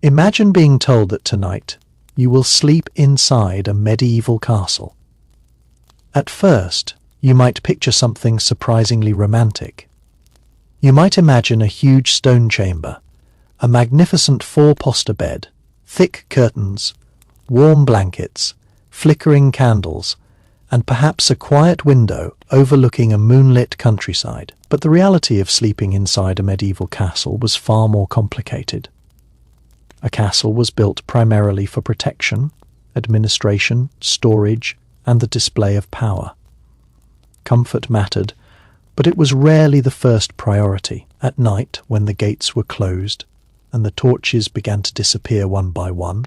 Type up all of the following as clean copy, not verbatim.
Imagine being told that tonight you will sleep inside a medieval castle. At first, you might picture something surprisingly romantic. You might imagine a huge stone chamber, a magnificent four-poster bed, thick curtains, warm blankets, flickering candles, and perhaps a quiet window overlooking a moonlit countryside. But the reality of sleeping inside a medieval castle was far more complicated. A castle was built primarily for protection, administration, storage, and the display of power. Comfort mattered, but it was rarely the first priority. At night, when the gates were closed and the torches began to disappear one by one,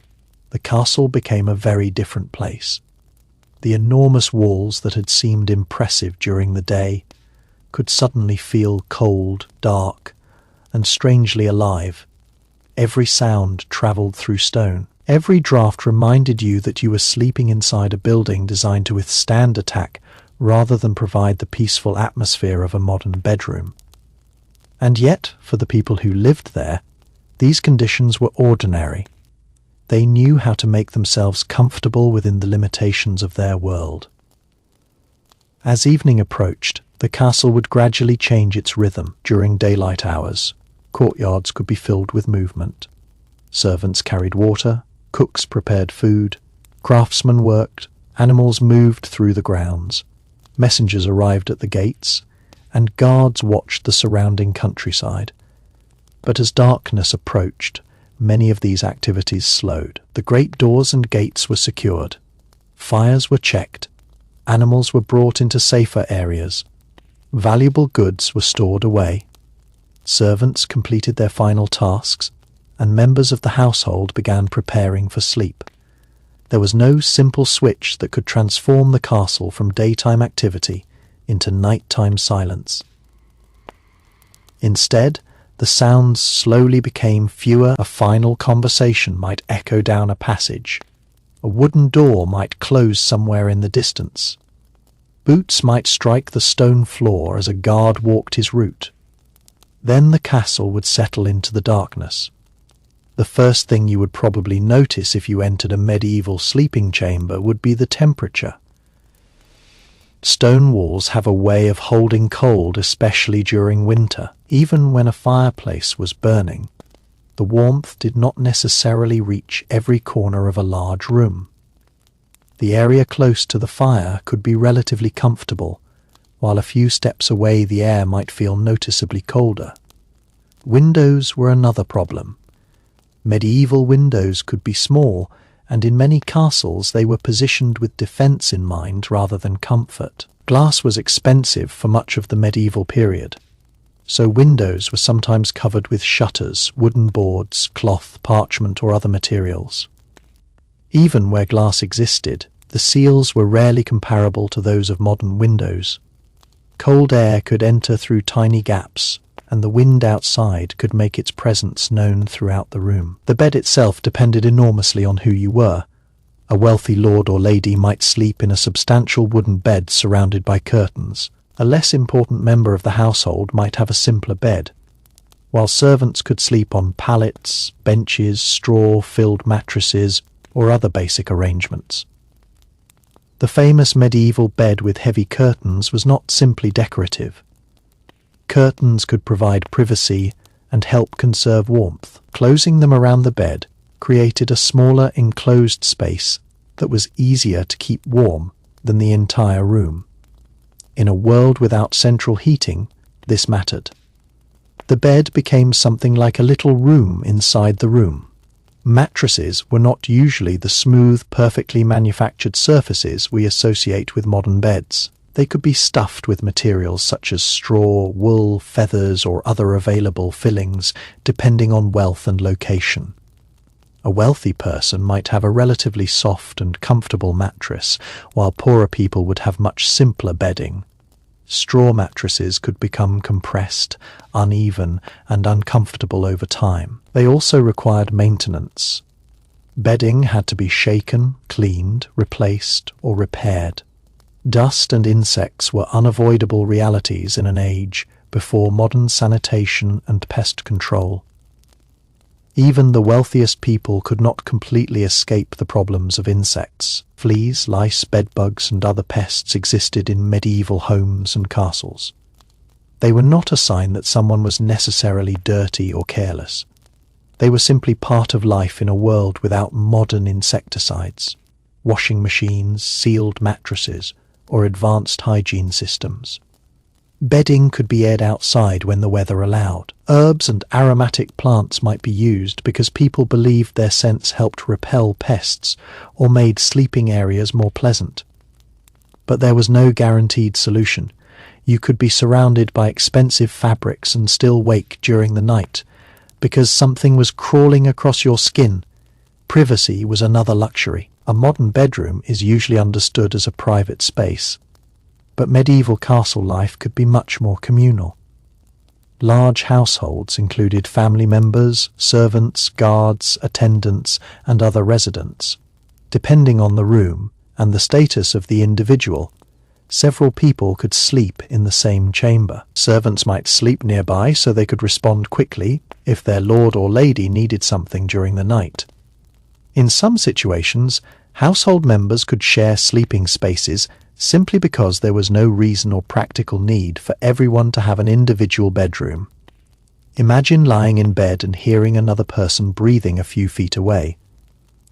the castle became a very different place. The enormous walls that had seemed impressive during the day could suddenly feel cold, dark, and strangely alive. Every sound travelled through stone. Every draft reminded you that you were sleeping inside a building designed to withstand attack rather than provide the peaceful atmosphere of a modern bedroom. And yet, for the people who lived there, these conditions were ordinary. They knew how to make themselves comfortable within the limitations of their world. As evening approached, the castle would gradually change its rhythm. During daylight hours, courtyards could be filled with movement. Servants carried water, cooks prepared food, craftsmen worked, animals moved through the grounds, messengers arrived at the gates, and guards watched the surrounding countryside. But as darkness approached, many of these activities slowed. The great doors and gates were secured. Fires were checked. Animals were brought into safer areas. Valuable goods were stored away. Servants completed their final tasks, and members of the household began preparing for sleep. There was no simple switch that could transform the castle from daytime activity into nighttime silence. Instead, the sounds slowly became fewer. A final conversation might echo down a passage. A wooden door might close somewhere in the distance. Boots might strike the stone floor as a guard walked his route. Then the castle would settle into the darkness. The first thing you would probably notice if you entered a medieval sleeping chamber would be the temperature. Stone walls have a way of holding cold, especially during winter. Even when a fireplace was burning, the warmth did not necessarily reach every corner of a large room. The area close to the fire could be relatively comfortable, while a few steps away the air might feel noticeably colder. Windows were another problem. Medieval windows could be small, and in many castles they were positioned with defense in mind rather than comfort. Glass was expensive for much of the medieval period, so windows were sometimes covered with shutters, wooden boards, cloth, parchment, or other materials. Even where glass existed, the seals were rarely comparable to those of modern windows. Cold air could enter through tiny gaps, and the wind outside could make its presence known throughout the room. The bed itself depended enormously on who you were. A wealthy lord or lady might sleep in a substantial wooden bed surrounded by curtains. A less important member of the household might have a simpler bed, while servants could sleep on pallets, benches, straw-filled mattresses, or other basic arrangements. The famous medieval bed with heavy curtains was not simply decorative. Curtains could provide privacy and help conserve warmth. Closing them around the bed created a smaller enclosed space that was easier to keep warm than the entire room. In a world without central heating, this mattered. The bed became something like a little room inside the room. Mattresses were not usually the smooth, perfectly manufactured surfaces we associate with modern beds. They could be stuffed with materials such as straw, wool, feathers, or other available fillings, depending on wealth and location. A wealthy person might have a relatively soft and comfortable mattress, while poorer people would have much simpler bedding. Straw mattresses could become compressed, uneven, and uncomfortable over time. They also required maintenance. Bedding had to be shaken, cleaned, replaced, or repaired. Dust and insects were unavoidable realities in an age before modern sanitation and pest control. Even the wealthiest people could not completely escape the problems of insects. Fleas, lice, bedbugs, and other pests existed in medieval homes and castles. They were not a sign that someone was necessarily dirty or careless. They were simply part of life in a world without modern insecticides, washing machines, sealed mattresses, or advanced hygiene systems. Bedding could be aired outside when the weather allowed. Herbs and aromatic plants might be used because people believed their scents helped repel pests or made sleeping areas more pleasant. But there was no guaranteed solution. You could be surrounded by expensive fabrics and still wake during the night because something was crawling across your skin. Privacy was another luxury. A modern bedroom is usually understood as a private space, but medieval castle life could be much more communal. Large households included family members, servants, guards, attendants, and other residents. Depending on the room and the status of the individual, several people could sleep in the same chamber. Servants might sleep nearby so they could respond quickly if their lord or lady needed something during the night. In some situations, household members could share sleeping spaces simply because there was no reason or practical need for everyone to have an individual bedroom. Imagine lying in bed and hearing another person breathing a few feet away.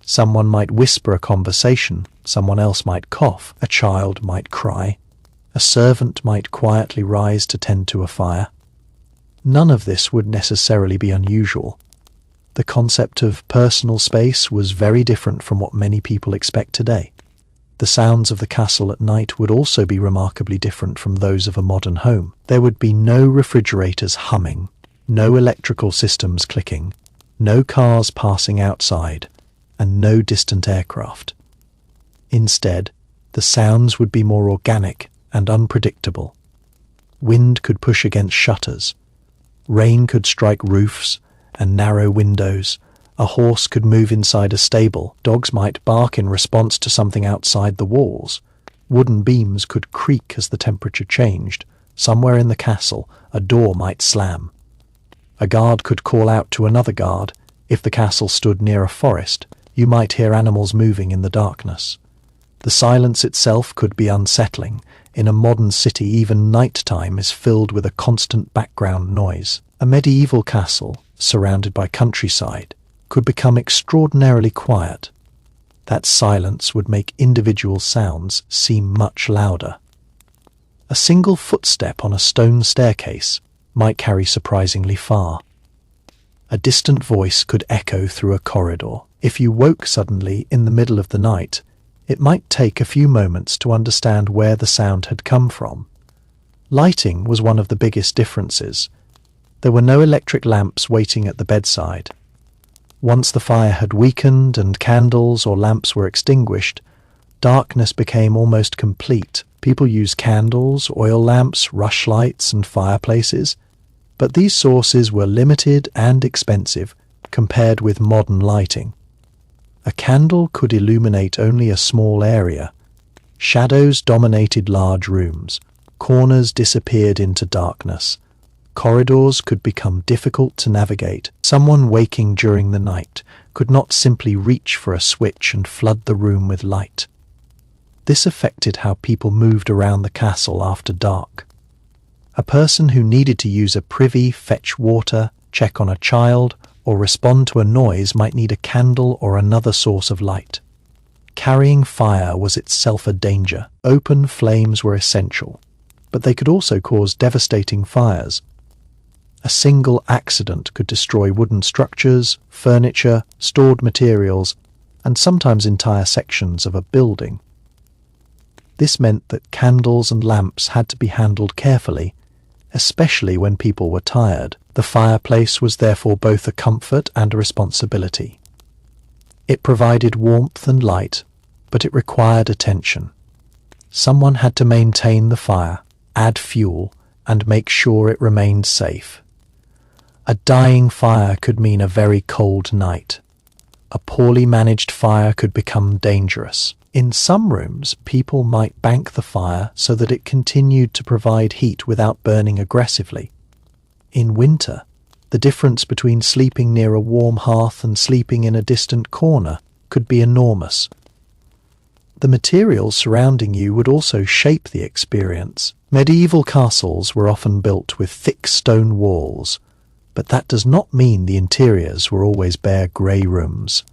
Someone might whisper a conversation, someone else might cough, a child might cry, a servant might quietly rise to tend to a fire. None of this would necessarily be unusual. The concept of personal space was very different from what many people expect today. The sounds of the castle at night would also be remarkably different from those of a modern home. There would be no refrigerators humming, no electrical systems clicking, no cars passing outside, and no distant aircraft. Instead, the sounds would be more organic and unpredictable. Wind could push against shutters, rain could strike roofs and narrow windows. A horse could move inside a stable. Dogs might bark in response to something outside the walls. Wooden beams could creak as the temperature changed. Somewhere in the castle, a door might slam. A guard could call out to another guard. If the castle stood near a forest, you might hear animals moving in the darkness. The silence itself could be unsettling. In a modern city, even nighttime is filled with a constant background noise. A medieval castle, surrounded by countryside, could become extraordinarily quiet. That silence would make individual sounds seem much louder. A single footstep on a stone staircase might carry surprisingly far. A distant voice could echo through a corridor. If you woke suddenly in the middle of the night, it might take a few moments to understand where the sound had come from. Lighting was one of the biggest differences. There were no electric lamps waiting at the bedside. Once the fire had weakened and candles or lamps were extinguished, darkness became almost complete. People used candles, oil lamps, rushlights, and fireplaces, but these sources were limited and expensive compared with modern lighting. A candle could illuminate only a small area. Shadows dominated large rooms. Corners disappeared into darkness. Corridors could become difficult to navigate. Someone waking during the night could not simply reach for a switch and flood the room with light. This affected how people moved around the castle after dark. A person who needed to use a privy, fetch water, check on a child, or respond to a noise might need a candle or another source of light. Carrying fire was itself a danger. Open flames were essential, but they could also cause devastating fires. A single accident could destroy wooden structures, furniture, stored materials, and sometimes entire sections of a building. This meant that candles and lamps had to be handled carefully, especially when people were tired. The fireplace was therefore both a comfort and a responsibility. It provided warmth and light, but it required attention. Someone had to maintain the fire, add fuel, and make sure it remained safe. A dying fire could mean a very cold night. A poorly managed fire could become dangerous. In some rooms, people might bank the fire so that it continued to provide heat without burning aggressively. In winter, The difference between sleeping near a warm hearth and sleeping in a distant corner could be enormous. The materials surrounding you would also shape the experience. Medieval castles were often built with thick stone walls, but that does not mean the interiors were always bare grey rooms.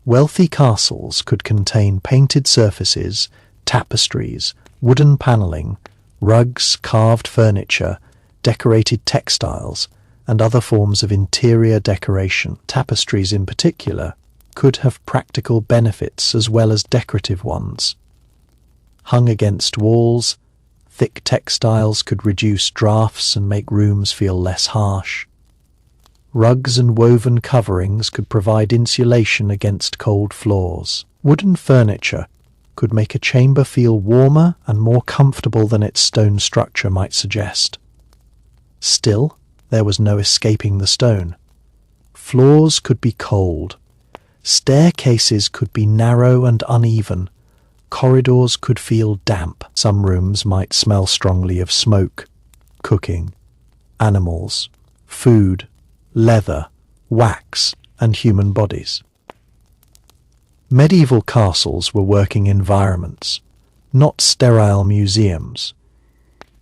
Wealthy castles could contain painted surfaces, tapestries, wooden panelling, rugs, carved furniture, decorated textiles, and other forms of interior decoration. Tapestries in particular could have practical benefits as well as decorative ones. Hung against walls, thick textiles could reduce drafts and make rooms feel less harsh. Rugs and woven coverings could provide insulation against cold floors. Wooden furniture could make a chamber feel warmer and more comfortable than its stone structure might suggest. Still, there was no escaping the stone. Floors could be cold. Staircases could be narrow and uneven. Corridors could feel damp. Some rooms might smell strongly of smoke, cooking, animals, food, leather, wax, and human bodies. Medieval castles were working environments, not sterile museums.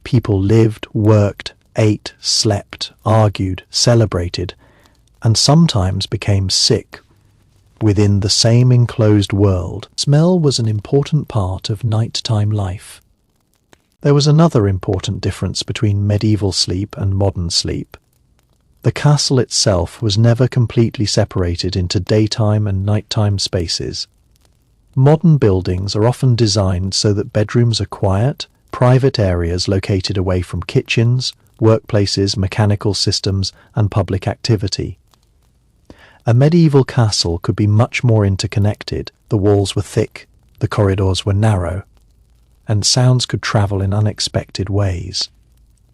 People lived, worked, ate, slept, argued, celebrated, and sometimes became sick within the same enclosed world. Smell was an important part of nighttime life. There was another important difference between medieval sleep and modern sleep. The castle itself was never completely separated into daytime and nighttime spaces. Modern buildings are often designed so that bedrooms are quiet, private areas located away from kitchens, workplaces, mechanical systems, and public activity. A medieval castle could be much more interconnected. The walls were thick, the corridors were narrow, and sounds could travel in unexpected ways.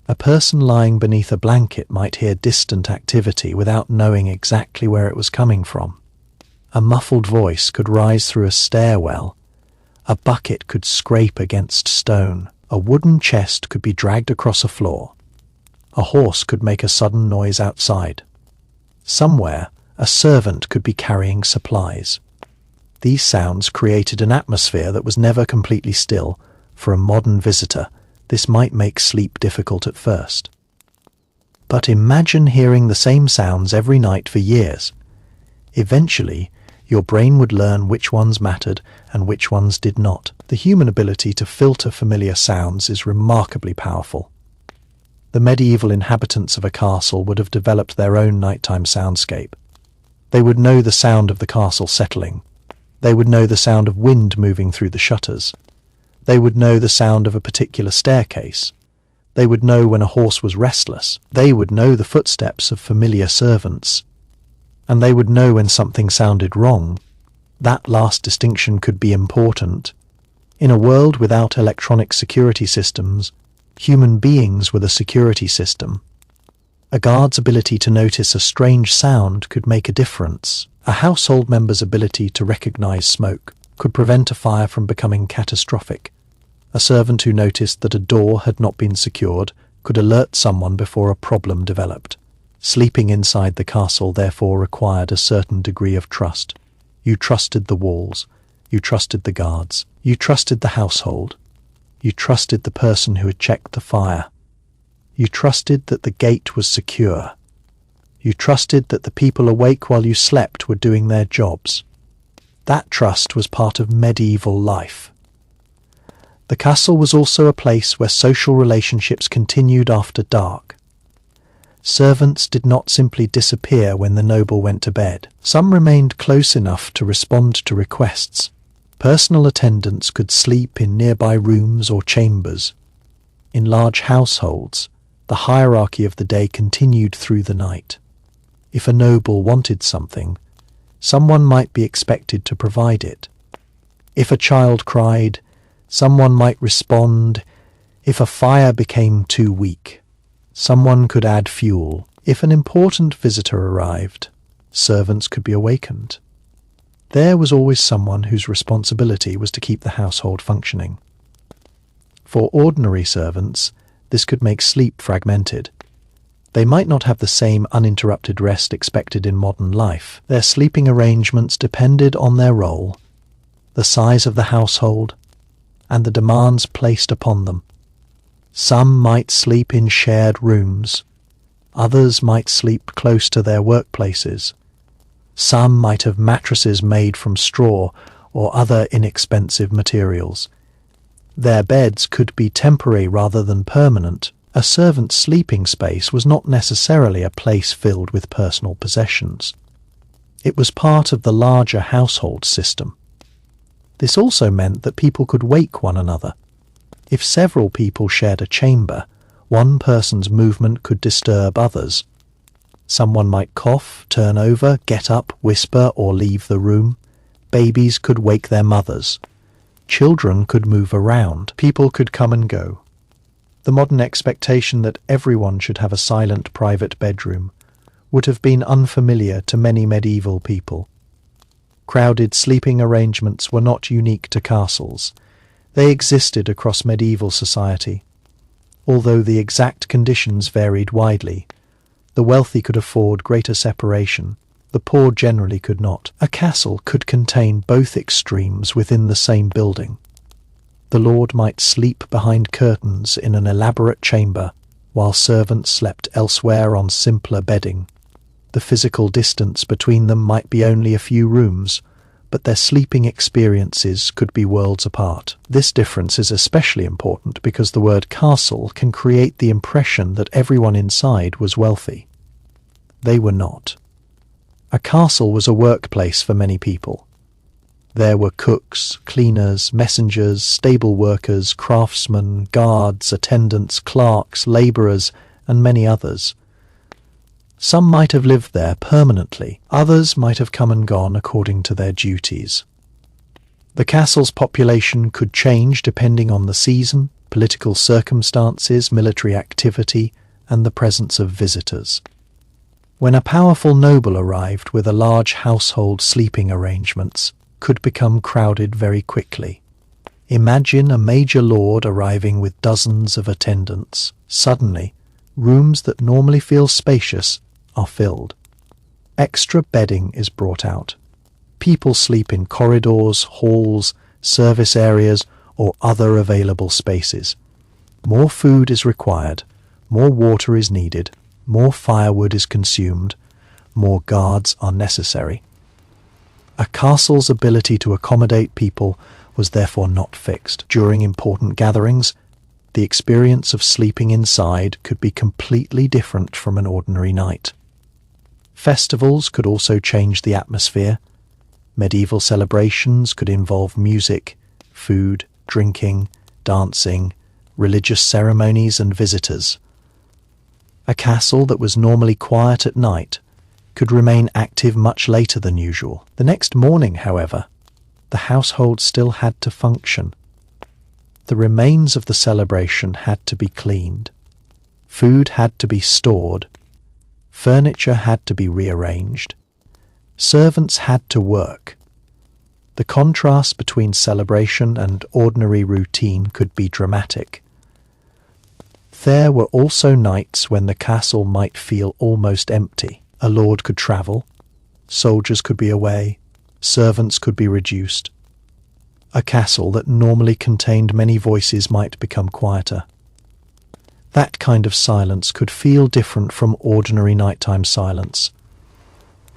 A person lying beneath a blanket might hear distant activity without knowing exactly where it was coming from. A muffled voice could rise through a stairwell. A bucket could scrape against stone. A wooden chest could be dragged across a floor. A horse could make a sudden noise outside. Somewhere, a servant could be carrying supplies. These sounds created an atmosphere that was never completely still. For a modern visitor, this might make sleep difficult at first. But imagine hearing the same sounds every night for years. Eventually, your brain would learn which ones mattered and which ones did not. The human ability to filter familiar sounds is remarkably powerful. The medieval inhabitants of a castle would have developed their own nighttime soundscape. They would know the sound of the castle settling. They would know the sound of wind moving through the shutters. They would know the sound of a particular staircase. They would know when a horse was restless. They would know the footsteps of familiar servants. And they would know when something sounded wrong. That last distinction could be important. In a world without electronic security systems, human beings were the security system. A guard's ability to notice a strange sound could make a difference. A household member's ability to recognize smoke could prevent a fire from becoming catastrophic. A servant who noticed that a door had not been secured could alert someone before a problem developed. Sleeping inside the castle therefore required a certain degree of trust. You trusted the walls. You trusted the guards. You trusted the household. You trusted the person who had checked the fire. You trusted that the gate was secure. You trusted that the people awake while you slept were doing their jobs. That trust was part of medieval life. The castle was also a place where social relationships continued after dark. Servants did not simply disappear when the noble went to bed. Some remained close enough to respond to requests. Personal attendants could sleep in nearby rooms or chambers. In large households, the hierarchy of the day continued through the night. If a noble wanted something, someone might be expected to provide it. If a child cried, someone might respond. If a fire became too weak, someone could add fuel. If an important visitor arrived, servants could be awakened. There was always someone whose responsibility was to keep the household functioning. For ordinary servants, this could make sleep fragmented. They might not have the same uninterrupted rest expected in modern life. Their sleeping arrangements depended on their role, the size of the household, and the demands placed upon them. Some might sleep in shared rooms. Others might sleep close to their workplaces. Some might have mattresses made from straw or other inexpensive materials. Their beds could be temporary rather than permanent. A servant's sleeping space was not necessarily a place filled with personal possessions. It was part of the larger household system. This also meant that people could wake one another. If several people shared a chamber, one person's movement could disturb others. Someone might cough, turn over, get up, whisper, or leave the room. Babies could wake their mothers. Children could move around. People could come and go. The modern expectation that everyone should have a silent private bedroom would have been unfamiliar to many medieval people. Crowded sleeping arrangements were not unique to castles. They existed across medieval society. Although the exact conditions varied widely, the wealthy could afford greater separation. The poor generally could not. A castle could contain both extremes within the same building. The lord might sleep behind curtains in an elaborate chamber, while servants slept elsewhere on simpler bedding. The physical distance between them might be only a few rooms, but their sleeping experiences could be worlds apart. This difference is especially important because the word castle can create the impression that everyone inside was wealthy. They were not. A castle was a workplace for many people. There were cooks, cleaners, messengers, stable workers, craftsmen, guards, attendants, clerks, labourers, and many others. Some might have lived there permanently, others might have come and gone according to their duties. The castle's population could change depending on the season, political circumstances, military activity, and the presence of visitors. When a powerful noble arrived with a large household, sleeping arrangements could become crowded very quickly. Imagine a major lord arriving with dozens of attendants. Suddenly, rooms that normally feel spacious are filled. Extra bedding is brought out. People sleep in corridors, halls, service areas, or other available spaces. More food is required, more water is needed, more firewood is consumed, more guards are necessary. A castle's ability to accommodate people was therefore not fixed. During important gatherings, the experience of sleeping inside could be completely different from an ordinary night. Festivals could also change the atmosphere. Medieval celebrations could involve music, food, drinking, dancing, religious ceremonies, and visitors. A castle that was normally quiet at night could remain active much later than usual. The next morning, however, the household still had to function. The remains of the celebration had to be cleaned. Food had to be stored. Furniture had to be rearranged. Servants had to work. The contrast between celebration and ordinary routine could be dramatic. There were also nights when the castle might feel almost empty. A lord could travel, soldiers could be away, servants could be reduced. A castle that normally contained many voices might become quieter. That kind of silence could feel different from ordinary nighttime silence.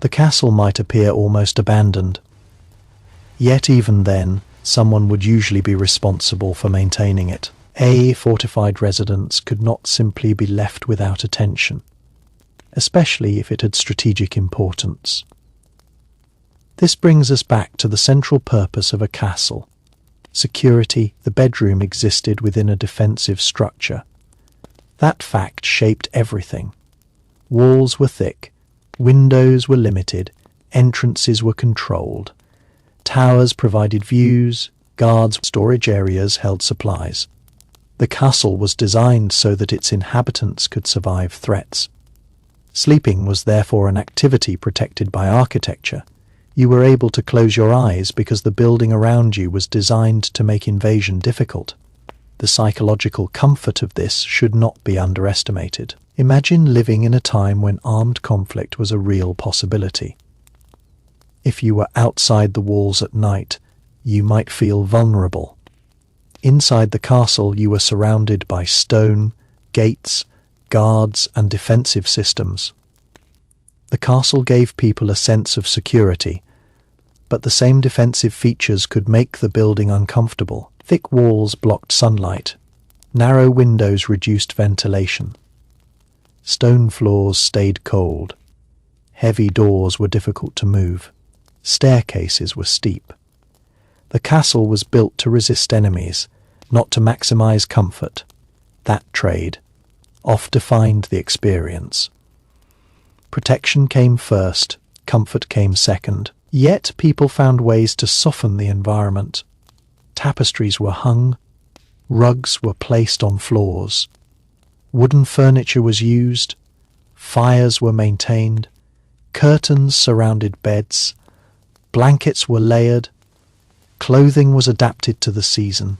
The castle might appear almost abandoned. Yet even then, someone would usually be responsible for maintaining it. A fortified residence could not simply be left without attention, especially if it had strategic importance. This brings us back to the central purpose of a castle. Security. The bedroom existed within a defensive structure. That fact shaped everything. Walls were thick, windows were limited, entrances were controlled. Towers provided views, guards, storage areas held supplies. The castle was designed so that its inhabitants could survive threats. Sleeping was therefore an activity protected by architecture. You were able to close your eyes because the building around you was designed to make invasion difficult. The psychological comfort of this should not be underestimated. Imagine living in a time when armed conflict was a real possibility. If you were outside the walls at night, you might feel vulnerable. Inside the castle, you were surrounded by stone, gates, guards, and defensive systems. The castle gave people a sense of security, but the same defensive features could make the building uncomfortable. Thick walls blocked sunlight. Narrow windows reduced ventilation. Stone floors stayed cold. Heavy doors were difficult to move. Staircases were steep. The castle was built to resist enemies, not to maximize comfort. That trade oft defined the experience. Protection came first, comfort came second. Yet people found ways to soften the environment. Tapestries were hung, rugs were placed on floors, wooden furniture was used, fires were maintained, curtains surrounded beds, blankets were layered, clothing was adapted to the season.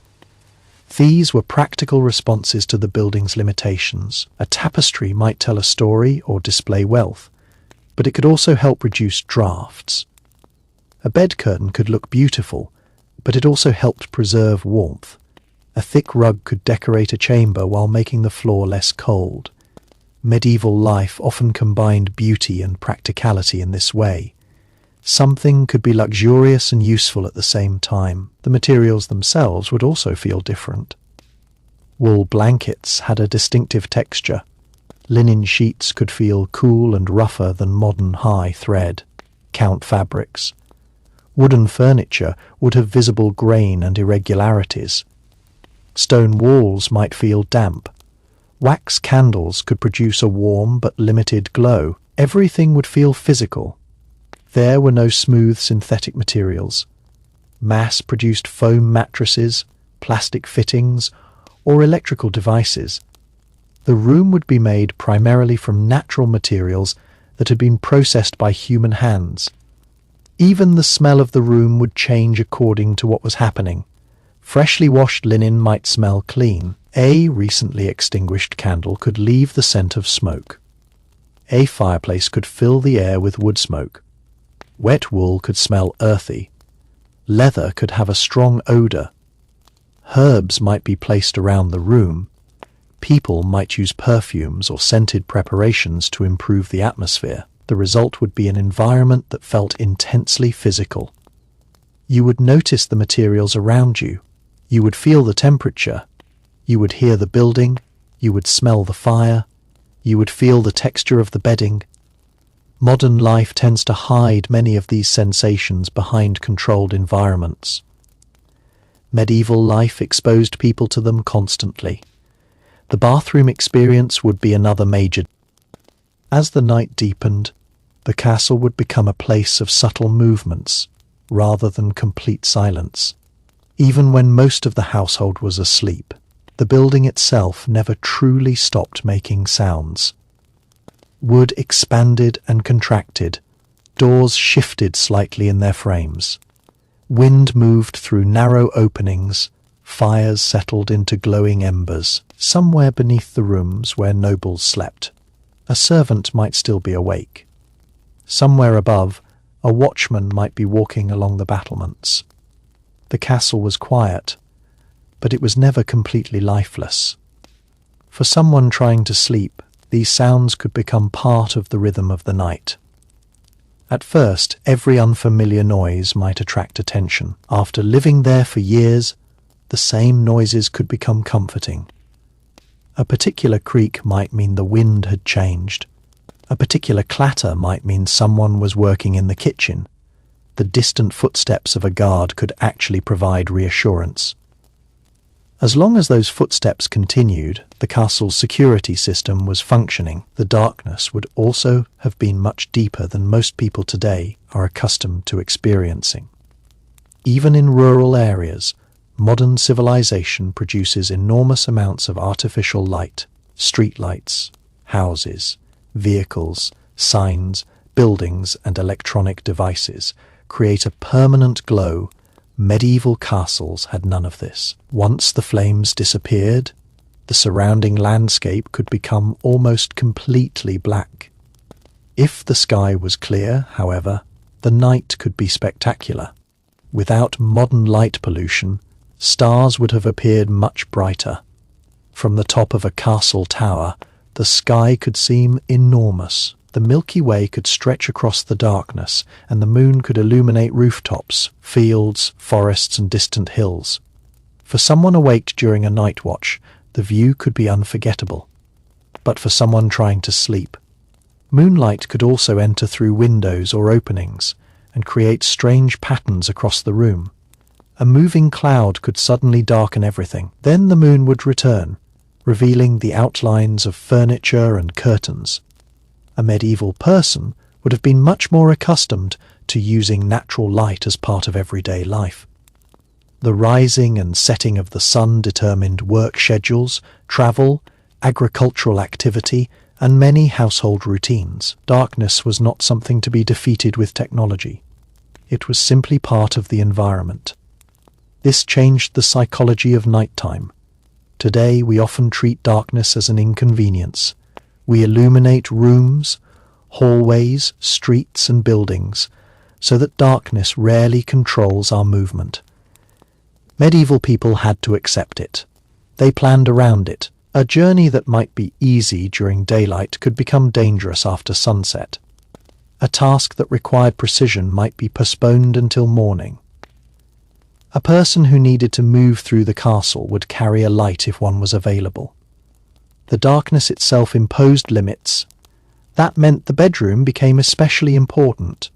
These were practical responses to the building's limitations. A tapestry might tell a story or display wealth, but it could also help reduce drafts. A bed curtain could look beautiful, but it also helped preserve warmth. A thick rug could decorate a chamber while making the floor less cold. Medieval life often combined beauty and practicality in this way. Something could be luxurious and useful at the same time. The materials themselves would also feel different. Wool blankets had a distinctive texture. Linen sheets could feel cool and rougher than modern high thread count fabrics. Wooden furniture would have visible grain and irregularities. Stone walls might feel damp. Wax candles could produce a warm but limited glow. Everything would feel physical. There were no smooth synthetic materials. Mass-produced foam mattresses, plastic fittings, or electrical devices. The room would be made primarily from natural materials that had been processed by human hands. Even the smell of the room would change according to what was happening. Freshly washed linen might smell clean. A recently extinguished candle could leave the scent of smoke. A fireplace could fill the air with wood smoke. Wet wool could smell earthy. Leather could have a strong odor. Herbs might be placed around the room. People might use perfumes or scented preparations to improve the atmosphere. The result would be an environment that felt intensely physical. You would notice the materials around you. You would feel the temperature. You would hear the building. You would smell the fire. You would feel the texture of the bedding. Modern life tends to hide many of these sensations behind controlled environments. Medieval life exposed people to them constantly. The bathroom experience would be another major. As the night deepened, the castle would become a place of subtle movements, rather than complete silence. Even when most of the household was asleep, the building itself never truly stopped making sounds. Wood expanded and contracted. Doors shifted slightly in their frames. Wind moved through narrow openings. Fires settled into glowing embers. Somewhere beneath the rooms where nobles slept, a servant might still be awake. Somewhere above, a watchman might be walking along the battlements. The castle was quiet, but it was never completely lifeless. For someone trying to sleep, these sounds could become part of the rhythm of the night. At first, every unfamiliar noise might attract attention. After living there for years, the same noises could become comforting. A particular creak might mean the wind had changed. A particular clatter might mean someone was working in the kitchen. The distant footsteps of a guard could actually provide reassurance. As long as those footsteps continued, the castle's security system was functioning. The darkness would also have been much deeper than most people today are accustomed to experiencing. Even in rural areas, modern civilization produces enormous amounts of artificial light. Streetlights, houses, vehicles, signs, buildings, and electronic devices create a permanent glow Medieval castles had none of this. Once the flames disappeared, the surrounding landscape could become almost completely black. If the sky was clear, however, the night could be spectacular. Without modern light pollution, stars would have appeared much brighter. From the top of a castle tower, the sky could seem enormous. The Milky Way could stretch across the darkness, and the moon could illuminate rooftops, fields, forests, and distant hills. For someone awake during a night watch, the view could be unforgettable. But for someone trying to sleep, moonlight could also enter through windows or openings and create strange patterns across the room. A moving cloud could suddenly darken everything. Then the moon would return, revealing the outlines of furniture and curtains. A medieval person would have been much more accustomed to using natural light as part of everyday life. The rising and setting of the sun determined work schedules, travel, agricultural activity, and many household routines. Darkness was not something to be defeated with technology. It was simply part of the environment. This changed the psychology of nighttime. Today we often treat darkness as an inconvenience. We illuminate rooms, hallways, streets, and buildings so that darkness rarely controls our movement. Medieval people had to accept it. They planned around it. A journey that might be easy during daylight could become dangerous after sunset. A task that required precision might be postponed until morning. A person who needed to move through the castle would carry a light if one was available. The darkness itself imposed limits. That meant the bedroom became especially important.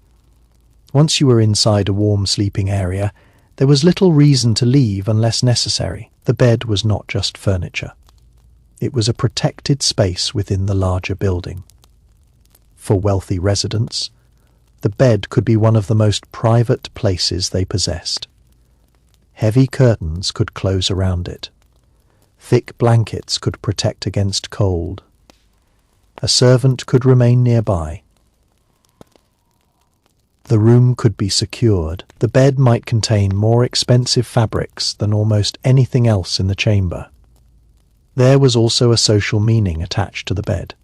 Once you were inside a warm sleeping area, there was little reason to leave unless necessary. The bed was not just furniture. It was a protected space within the larger building. For wealthy residents, the bed could be one of the most private places they possessed. Heavy curtains could close around it. Thick blankets could protect against cold. A servant could remain nearby. The room could be secured. The bed might contain more expensive fabrics than almost anything else in the chamber. There was also a social meaning attached to the bed.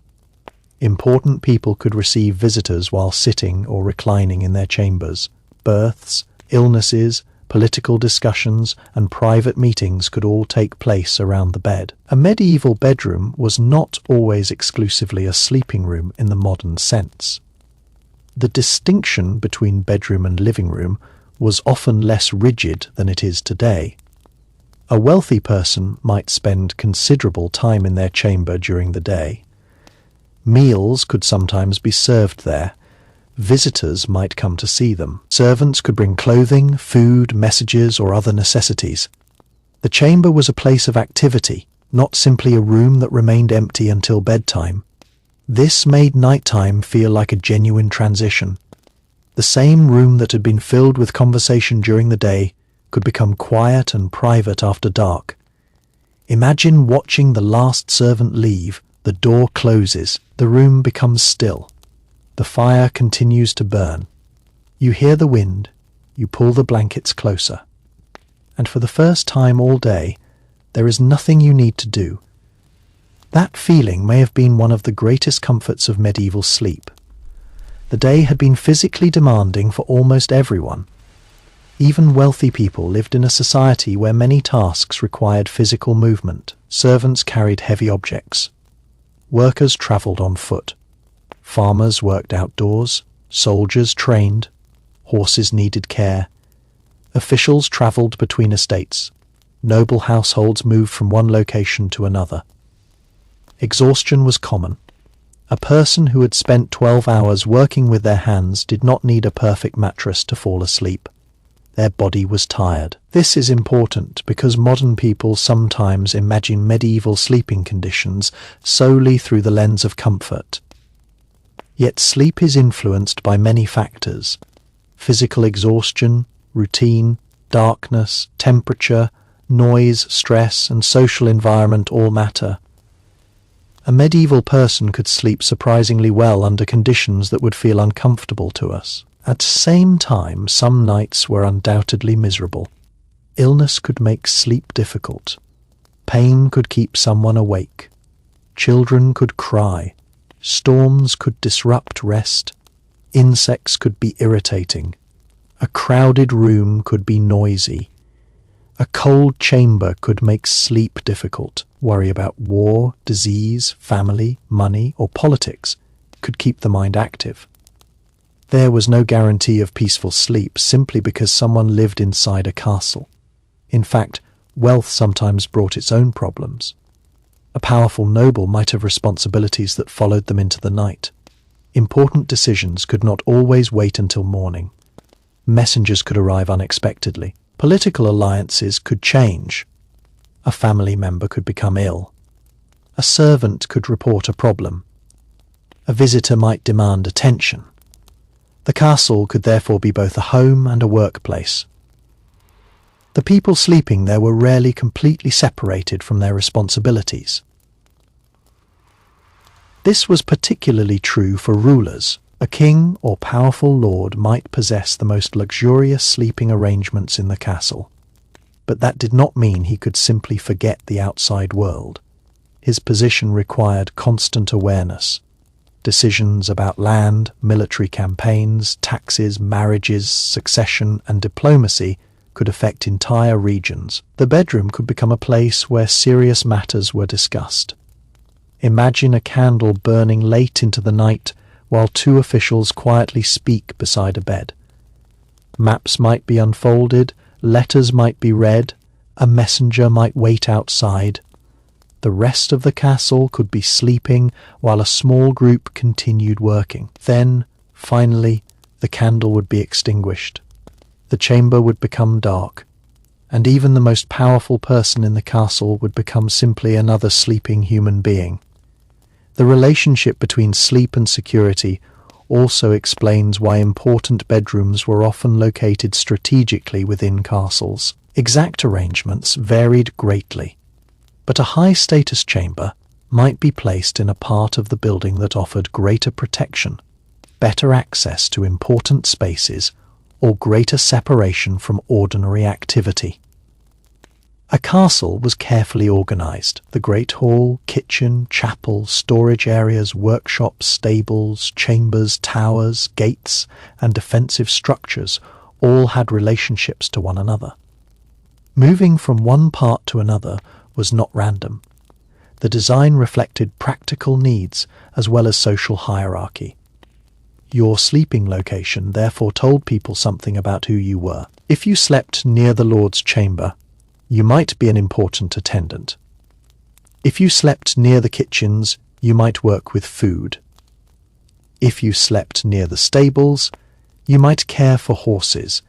Important people could receive visitors while sitting or reclining in their chambers. Births, illnesses, political discussions, and private meetings could all take place around the bed. A medieval bedroom was not always exclusively a sleeping room in the modern sense. The distinction between bedroom and living room was often less rigid than it is today. A wealthy person might spend considerable time in their chamber during the day. Meals could sometimes be served there. Visitors might come to see them. Servants could bring clothing, food, messages, or other necessities. The chamber was a place of activity, not simply a room that remained empty until bedtime. This made nighttime feel like a genuine transition. The same room that had been filled with conversation during the day could become quiet and private after dark. Imagine watching the last servant leave. The door closes. The room becomes still. The fire continues to burn. You hear the wind. You pull the blankets closer. And for the first time all day, there is nothing you need to do. That feeling may have been one of the greatest comforts of medieval sleep. The day had been physically demanding for almost everyone. Even wealthy people lived in a society where many tasks required physical movement. Servants carried heavy objects. Workers travelled on foot. Farmers worked outdoors. Soldiers trained. Horses needed care. Officials travelled between estates. Noble households moved from one location to another. Exhaustion was common. A person who had spent 12 hours working with their hands did not need a perfect mattress to fall asleep. Their body was tired. This is important because modern people sometimes imagine medieval sleeping conditions solely through the lens of comfort. Yet sleep is influenced by many factors: physical exhaustion, routine, darkness, temperature, noise, stress, and social environment all matter. A medieval person could sleep surprisingly well under conditions that would feel uncomfortable to us. At the same time, some nights were undoubtedly miserable. Illness could make sleep difficult. Pain could keep someone awake. Children could cry. Storms could disrupt rest. Insects could be irritating. A crowded room could be noisy. A cold chamber could make sleep difficult. Worry about war, disease, family, money, or politics could keep the mind active. There was no guarantee of peaceful sleep simply because someone lived inside a castle. In fact, wealth sometimes brought its own problems. A powerful noble might have responsibilities that followed them into the night. Important decisions could not always wait until morning. Messengers could arrive unexpectedly. Political alliances could change. A family member could become ill. A servant could report a problem. A visitor might demand attention. The castle could therefore be both a home and a workplace. The people sleeping there were rarely completely separated from their responsibilities. This was particularly true for rulers. A king or powerful lord might possess the most luxurious sleeping arrangements in the castle, but that did not mean he could simply forget the outside world. His position required constant awareness. Decisions about land, military campaigns, taxes, marriages, succession, and diplomacy could affect entire regions. The bedroom could become a place where serious matters were discussed. Imagine a candle burning late into the night while two officials quietly speak beside a bed. Maps might be unfolded, letters might be read, a messenger might wait outside. The rest of the castle could be sleeping while a small group continued working. Then, finally, the candle would be extinguished. The chamber would become dark, and even the most powerful person in the castle would become simply another sleeping human being. The relationship between sleep and security also explains why important bedrooms were often located strategically within castles. Exact arrangements varied greatly, but a high-status chamber might be placed in a part of the building that offered greater protection, better access to important spaces, or greater separation from ordinary activity. A castle was carefully organized. The great hall, kitchen, chapel, storage areas, workshops, stables, chambers, towers, gates, and defensive structures all had relationships to one another. Moving from one part to another was not random. The design reflected practical needs as well as social hierarchy. Your sleeping location therefore told people something about who you were. If you slept near the Lord's chamber, you might be an important attendant. If you slept near the kitchens, you might work with food. If you slept near the stables, you might care for horses.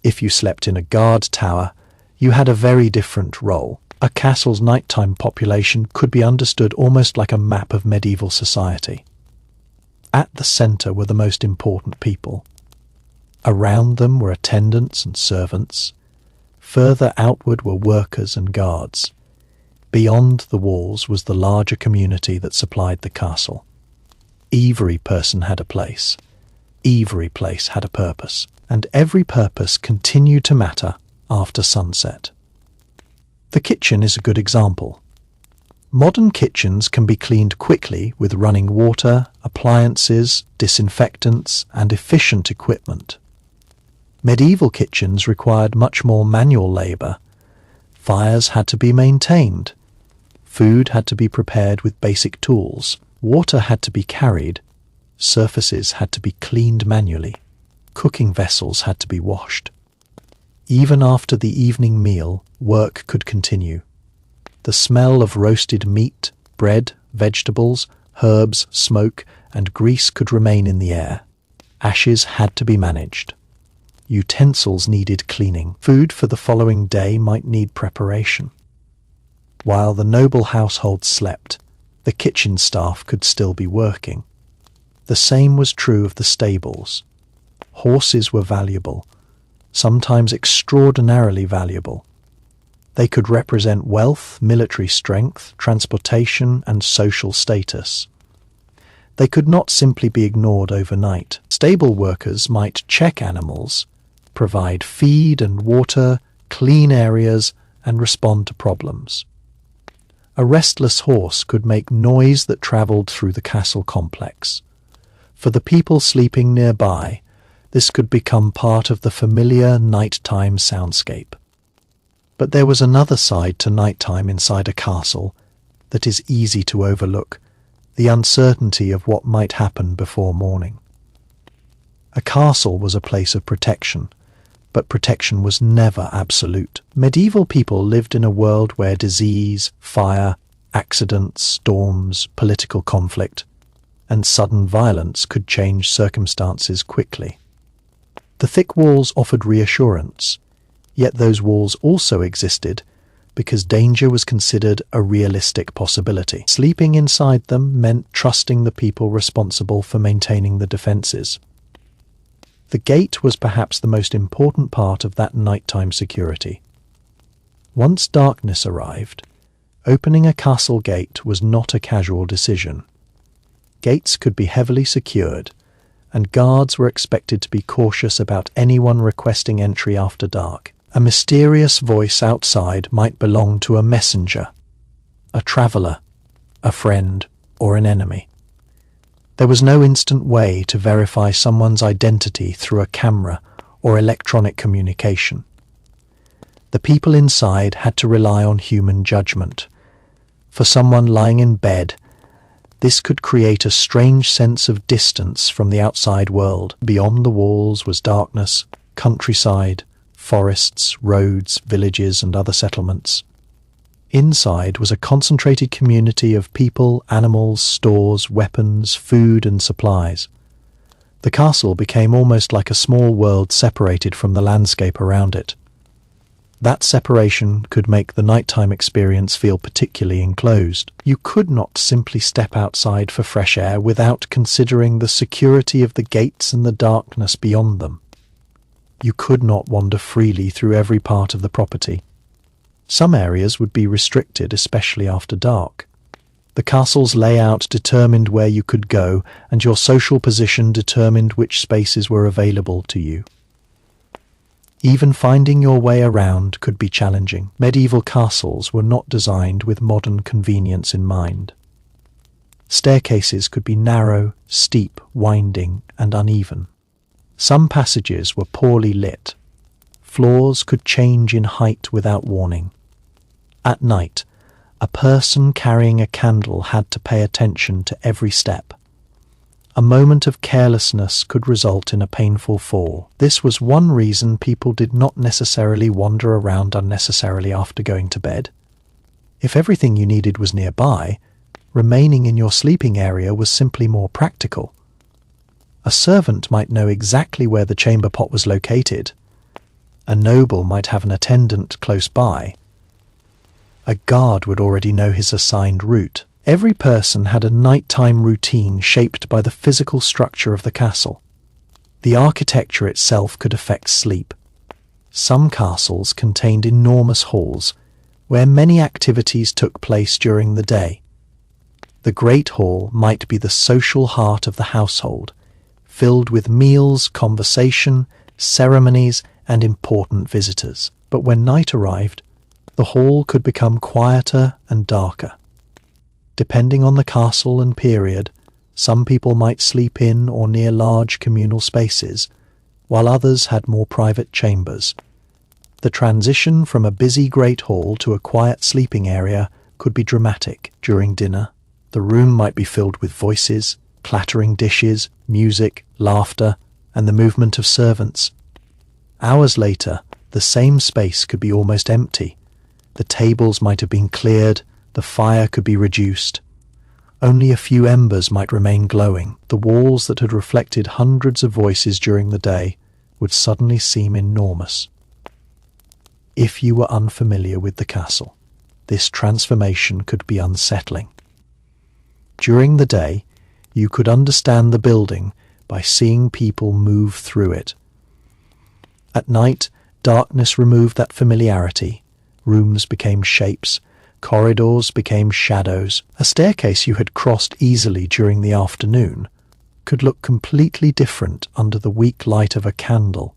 If you slept in a guard tower, you had a very different role. A castle's nighttime population could be understood almost like a map of medieval society. At the center were the most important people. Around them were attendants and servants. Further outward were workers and guards. Beyond the walls was the larger community that supplied the castle. Every person had a place. Every place had a purpose. And every purpose continued to matter after sunset. The kitchen is a good example. Modern kitchens can be cleaned quickly with running water, appliances, disinfectants, and efficient equipment. Medieval kitchens required much more manual labor. Fires had to be maintained. Food had to be prepared with basic tools. Water had to be carried. Surfaces had to be cleaned manually. Cooking vessels had to be washed. Even after the evening meal, work could continue. The smell of roasted meat, bread, vegetables, herbs, smoke, and grease could remain in the air. Ashes had to be managed. Utensils needed cleaning. Food for the following day might need preparation. While the noble household slept, the kitchen staff could still be working. The same was true of the stables. Horses were valuable, sometimes extraordinarily valuable. They could represent wealth, military strength, transportation, and social status. They could not simply be ignored overnight. Stable workers might check animals, provide feed and water, clean areas, and respond to problems. A restless horse could make noise that travelled through the castle complex. For the people sleeping nearby, this could become part of the familiar nighttime soundscape. But there was another side to nighttime inside a castle that is easy to overlook: the uncertainty of what might happen before morning. A castle was a place of protection, but protection was never absolute. Medieval people lived in a world where disease, fire, accidents, storms, political conflict, and sudden violence could change circumstances quickly. The thick walls offered reassurance, yet those walls also existed because danger was considered a realistic possibility. Sleeping inside them meant trusting the people responsible for maintaining the defences. The gate was perhaps the most important part of that nighttime security. Once darkness arrived, opening a castle gate was not a casual decision. Gates could be heavily secured, and guards were expected to be cautious about anyone requesting entry after dark. A mysterious voice outside might belong to a messenger, a traveller, a friend, or an enemy. There was no instant way to verify someone's identity through a camera or electronic communication. The people inside had to rely on human judgment. For someone lying in bed, this could create a strange sense of distance from the outside world. Beyond the walls was darkness, countryside, forests, roads, villages, and other settlements. Inside was a concentrated community of people, animals, stores, weapons, food, and supplies. The castle became almost like a small world separated from the landscape around it. That separation could make the nighttime experience feel particularly enclosed. You could not simply step outside for fresh air without considering the security of the gates and the darkness beyond them. You could not wander freely through every part of the property. Some areas would be restricted, especially after dark. The castle's layout determined where you could go, and your social position determined which spaces were available to you. Even finding your way around could be challenging. Medieval castles were not designed with modern convenience in mind. Staircases could be narrow, steep, winding, and uneven. Some passages were poorly lit. Floors could change in height without warning. At night, a person carrying a candle had to pay attention to every step. A moment of carelessness could result in a painful fall. This was one reason people did not necessarily wander around unnecessarily after going to bed. If everything you needed was nearby, remaining in your sleeping area was simply more practical. A servant might know exactly where the chamber pot was located. A noble might have an attendant close by. A guard would already know his assigned route. Every person had a nighttime routine shaped by the physical structure of the castle. The architecture itself could affect sleep. Some castles contained enormous halls where many activities took place during the day. The Great Hall might be the social heart of the household, filled with meals, conversation, ceremonies, and important visitors. But when night arrived, the hall could become quieter and darker. Depending on the castle and period, some people might sleep in or near large communal spaces, while others had more private chambers. The transition from a busy great hall to a quiet sleeping area could be dramatic. During dinner, the room might be filled with voices, clattering dishes, music, laughter, and the movement of servants. Hours later, the same space could be almost empty. The tables might have been cleared, the fire could be reduced. Only a few embers might remain glowing. The walls that had reflected hundreds of voices during the day would suddenly seem enormous. If you were unfamiliar with the castle, this transformation could be unsettling. During the day, you could understand the building by seeing people move through it. At night, darkness removed that familiarity. Rooms became shapes, Corridors became shadows. A staircase you had crossed easily during the afternoon could look completely different under the weak light of a candle.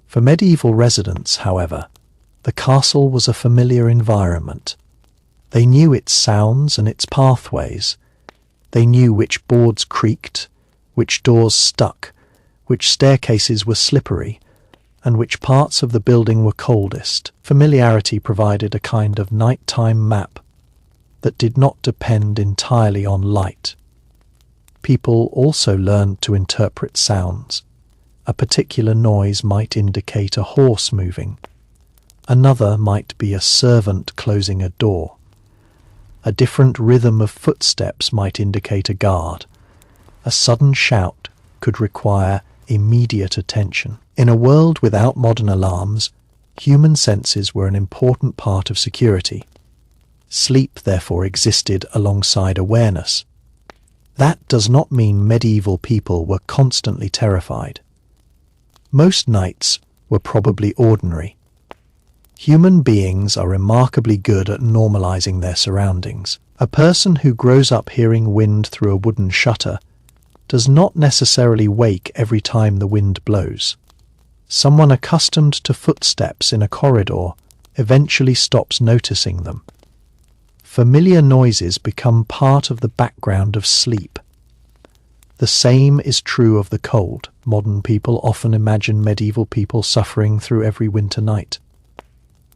For medieval residents, however, the castle was a familiar environment. They knew its sounds and its pathways. They knew which boards creaked, which doors stuck, which staircases were slippery, and which parts of the building were coldest. Familiarity provided a kind of nighttime map that did not depend entirely on light. People also learned to interpret sounds. A particular noise might indicate a horse moving. Another might be a servant closing a door. A different rhythm of footsteps might indicate a guard. A sudden shout could require immediate attention. In a world without modern alarms, human senses were an important part of security. Sleep, therefore, existed alongside awareness. That does not mean medieval people were constantly terrified. Most nights were probably ordinary. Human beings are remarkably good at normalizing their surroundings. A person who grows up hearing wind through a wooden shutter does not necessarily wake every time the wind blows. Someone accustomed to footsteps in a corridor eventually stops noticing them. Familiar noises become part of the background of sleep. The same is true of the cold. Modern people often imagine medieval people suffering through every winter night.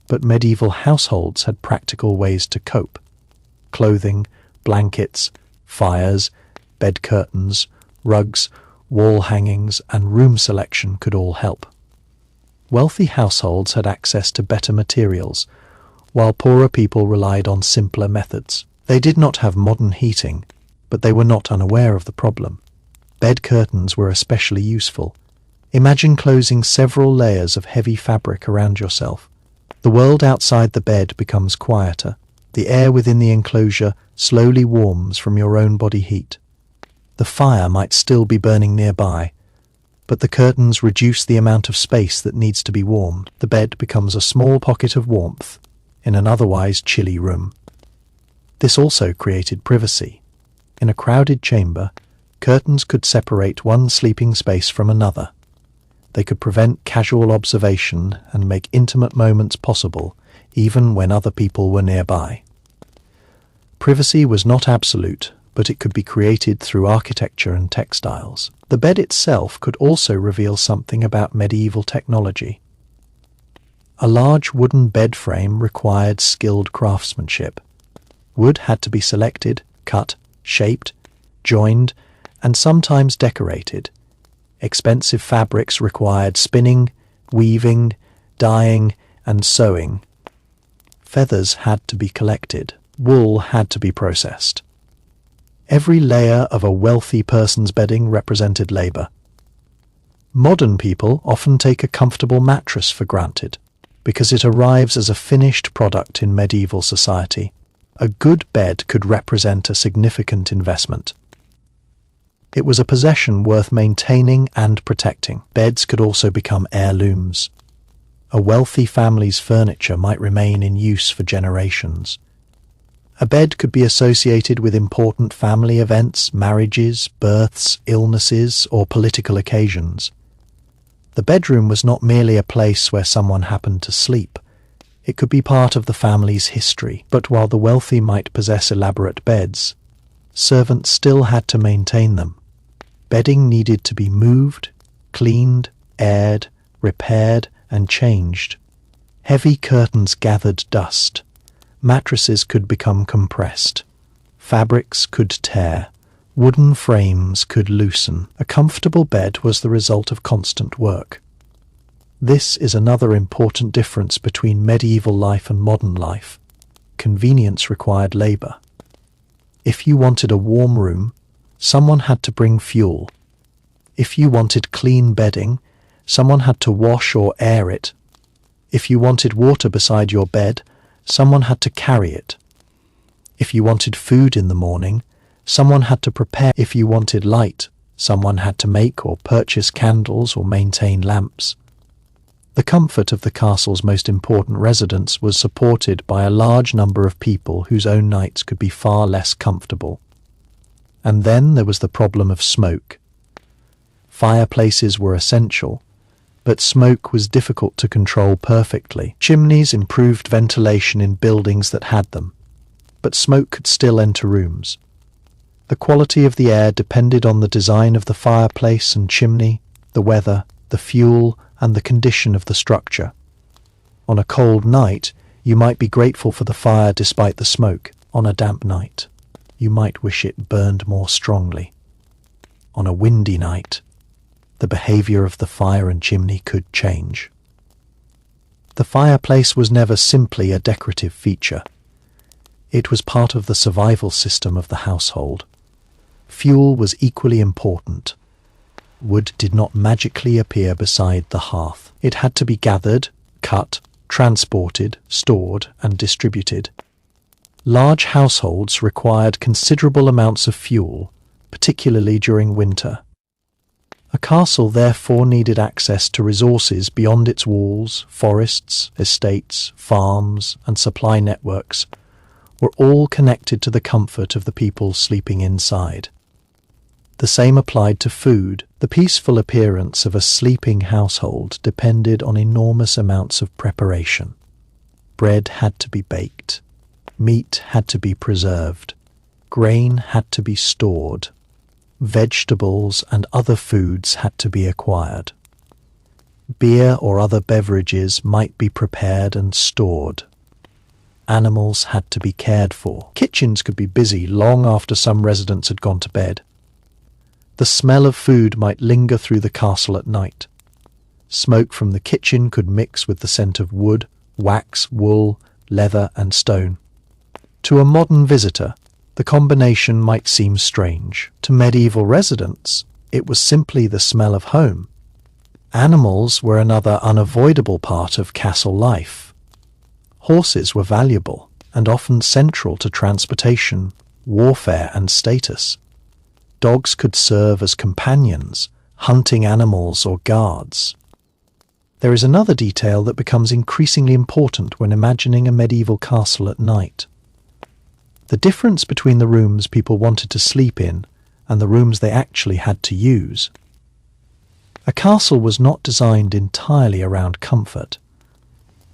But medieval households had practical ways to cope. Clothing, blankets, fires, bed curtains, rugs, wall hangings, and room selection could all help. Wealthy households had access to better materials, while poorer people relied on simpler methods. They did not have modern heating, but they were not unaware of the problem. Bed curtains were especially useful. Imagine closing several layers of heavy fabric around yourself. The world outside the bed becomes quieter. The air within the enclosure slowly warms from your own body heat. The fire might still be burning nearby, but the curtains reduce the amount of space that needs to be warmed. The bed becomes a small pocket of warmth in an otherwise chilly room. This also created privacy. In a crowded chamber, curtains could separate one sleeping space from another. They could prevent casual observation and make intimate moments possible, even when other people were nearby. Privacy was not absolute, but it could be created through architecture and textiles. The bed itself could also reveal something about medieval technology. A large wooden bed frame required skilled craftsmanship. Wood had to be selected, cut, shaped, joined, and sometimes decorated. Expensive fabrics required spinning, weaving, dyeing, and sewing. Feathers had to be collected. Wool had to be processed. Every layer of a wealthy person's bedding represented labor. Modern people often take a comfortable mattress for granted because it arrives as a finished product in medieval society. A good bed could represent a significant investment. It was a possession worth maintaining and protecting. Beds could also become heirlooms. A wealthy family's furniture might remain in use for generations. A bed could be associated with important family events, marriages, births, illnesses, or political occasions. The bedroom was not merely a place where someone happened to sleep. It could be part of the family's history. But while the wealthy might possess elaborate beds, servants still had to maintain them. Bedding needed to be moved, cleaned, aired, repaired, and changed. Heavy curtains gathered dust. Mattresses could become compressed. Fabrics could tear. Wooden frames could loosen. A comfortable bed was the result of constant work. This is another important difference between medieval life and modern life. Convenience required labor. If you wanted a warm room, someone had to bring fuel. If you wanted clean bedding, someone had to wash or air it. If you wanted water beside your bed, someone had to carry it. If you wanted food in the morning, someone had to prepare. If you wanted light, someone had to make or purchase candles or maintain lamps. The comfort of the castle's most important residents was supported by a large number of people whose own nights could be far less comfortable. And then there was the problem of smoke. Fireplaces were essential, but smoke was difficult to control perfectly. Chimneys improved ventilation in buildings that had them, but smoke could still enter rooms. The quality of the air depended on the design of the fireplace and chimney, the weather, the fuel, and the condition of the structure. On a cold night, you might be grateful for the fire despite the smoke. On a damp night, you might wish it burned more strongly. On a windy night, the behavior of the fire and chimney could change. The fireplace was never simply a decorative feature. It was part of the survival system of the household. Fuel was equally important. Wood did not magically appear beside the hearth. It had to be gathered, cut, transported, stored, and distributed. Large households required considerable amounts of fuel, particularly during winter. A castle therefore needed access to resources beyond its walls. Forests, estates, farms, and supply networks were all connected to the comfort of the people sleeping inside. The same applied to food. The peaceful appearance of a sleeping household depended on enormous amounts of preparation. Bread had to be baked. Meat had to be preserved. Grain had to be stored. Vegetables and other foods had to be acquired. Beer or other beverages might be prepared and stored. Animals had to be cared for. Kitchens could be busy long after some residents had gone to bed. The smell of food might linger through the castle at night. Smoke from the kitchen could mix with the scent of wood, wax, wool, leather, and stone. To a modern visitor, the combination might seem strange. To medieval residents, it was simply the smell of home. Animals were another unavoidable part of castle life. Horses were valuable and often central to transportation, warfare, and status. Dogs could serve as companions, hunting animals or guards. There is another detail that becomes increasingly important when imagining a medieval castle at night. The difference between the rooms people wanted to sleep in and the rooms they actually had to use. A castle was not designed entirely around comfort.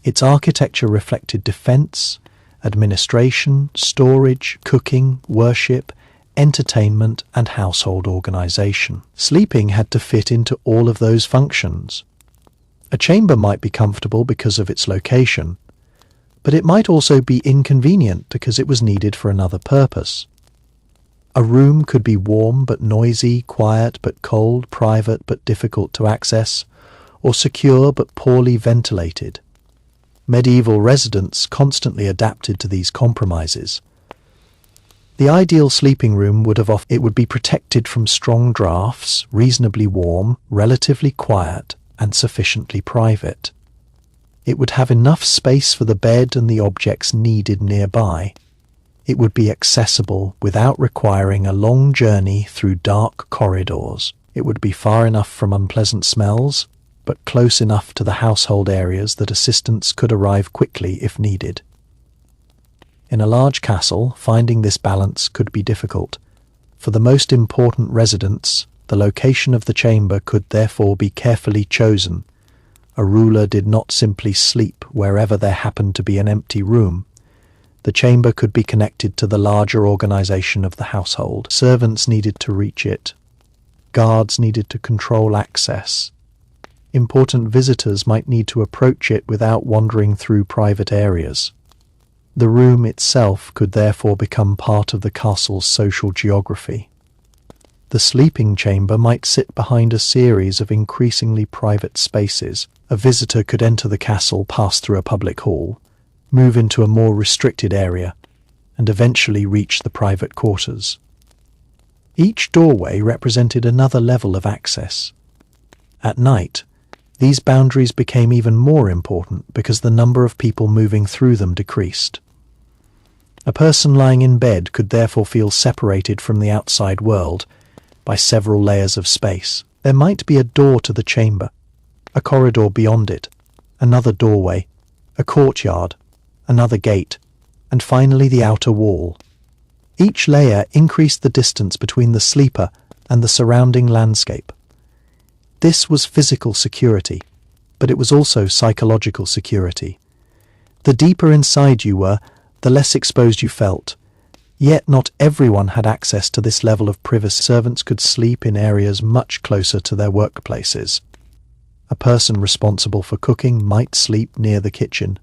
Its architecture reflected defense, administration, storage, cooking, worship, entertainment, and household organization. Sleeping had to fit into all of those functions. A chamber might be comfortable because of its location, but it might also be inconvenient because it was needed for another purpose. A room could be warm but noisy, quiet but cold, private but difficult to access, or secure but poorly ventilated. Medieval residents constantly adapted to these compromises. The ideal sleeping room would be protected from strong drafts, reasonably warm, relatively quiet, and sufficiently private. It would have enough space for the bed and the objects needed nearby. It would be accessible without requiring a long journey through dark corridors. It would be far enough from unpleasant smells, but close enough to the household areas that assistance could arrive quickly if needed. In a large castle, finding this balance could be difficult. For the most important residents, the location of the chamber could therefore be carefully chosen. A ruler did not simply sleep wherever there happened to be an empty room. The chamber could be connected to the larger organization of the household. Servants needed to reach it. Guards needed to control access. Important visitors might need to approach it without wandering through private areas. The room itself could therefore become part of the castle's social geography. The sleeping chamber might sit behind a series of increasingly private spaces. A visitor could enter the castle, pass through a public hall, move into a more restricted area, and eventually reach the private quarters. Each doorway represented another level of access. At night, these boundaries became even more important because the number of people moving through them decreased. A person lying in bed could therefore feel separated from the outside world by several layers of space. There might be a door to the chamber, a corridor beyond it, another doorway, a courtyard, another gate, and finally the outer wall. Each layer increased the distance between the sleeper and the surrounding landscape. This was physical security, but it was also psychological security. The deeper inside you were, the less exposed you felt. Yet not everyone had access to this level of privacy. Servants could sleep in areas much closer to their workplaces. A person responsible for cooking might sleep near the kitchen.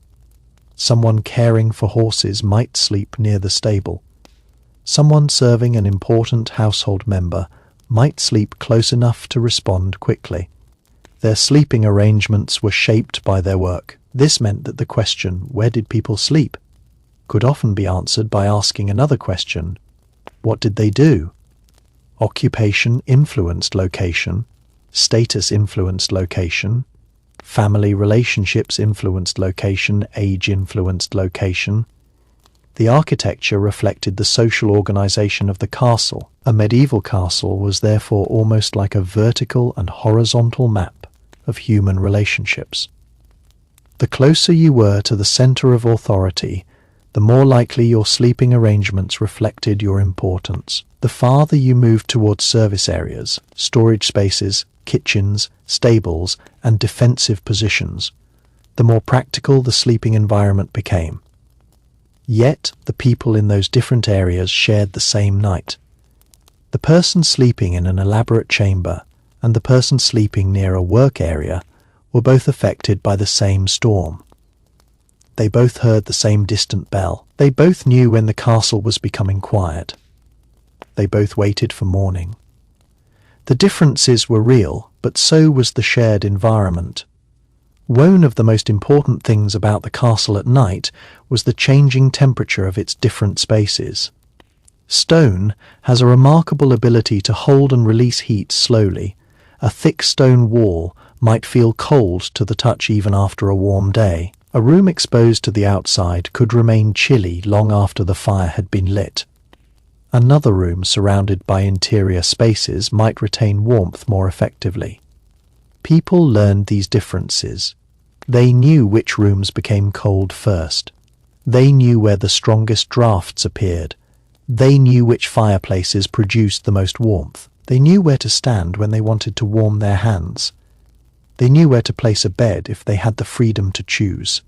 Someone caring for horses might sleep near the stable. Someone serving an important household member might sleep close enough to respond quickly. Their sleeping arrangements were shaped by their work. This meant that the question, "Where did people sleep?" could often be answered by asking another question, "What did they do?" Occupation influenced location, status influenced location, family relationships influenced location, age influenced location. The architecture reflected the social organization of the castle. A medieval castle was therefore almost like a vertical and horizontal map of human relationships. The closer you were to the center of authority, the more likely your sleeping arrangements reflected your importance. The farther you moved towards service areas, storage spaces, kitchens, stables, and defensive positions, the more practical the sleeping environment became. Yet, the people in those different areas shared the same night. The person sleeping in an elaborate chamber and the person sleeping near a work area were both affected by the same storm. They both heard the same distant bell. They both knew when the castle was becoming quiet. They both waited for morning. The differences were real, but so was the shared environment. One of the most important things about the castle at night was the changing temperature of its different spaces. Stone has a remarkable ability to hold and release heat slowly. A thick stone wall might feel cold to the touch even after a warm day. A room exposed to the outside could remain chilly long after the fire had been lit. Another room surrounded by interior spaces might retain warmth more effectively. People learned these differences. They knew which rooms became cold first. They knew where the strongest drafts appeared. They knew which fireplaces produced the most warmth. They knew where to stand when they wanted to warm their hands. They knew where to place a bed if they had the freedom to choose.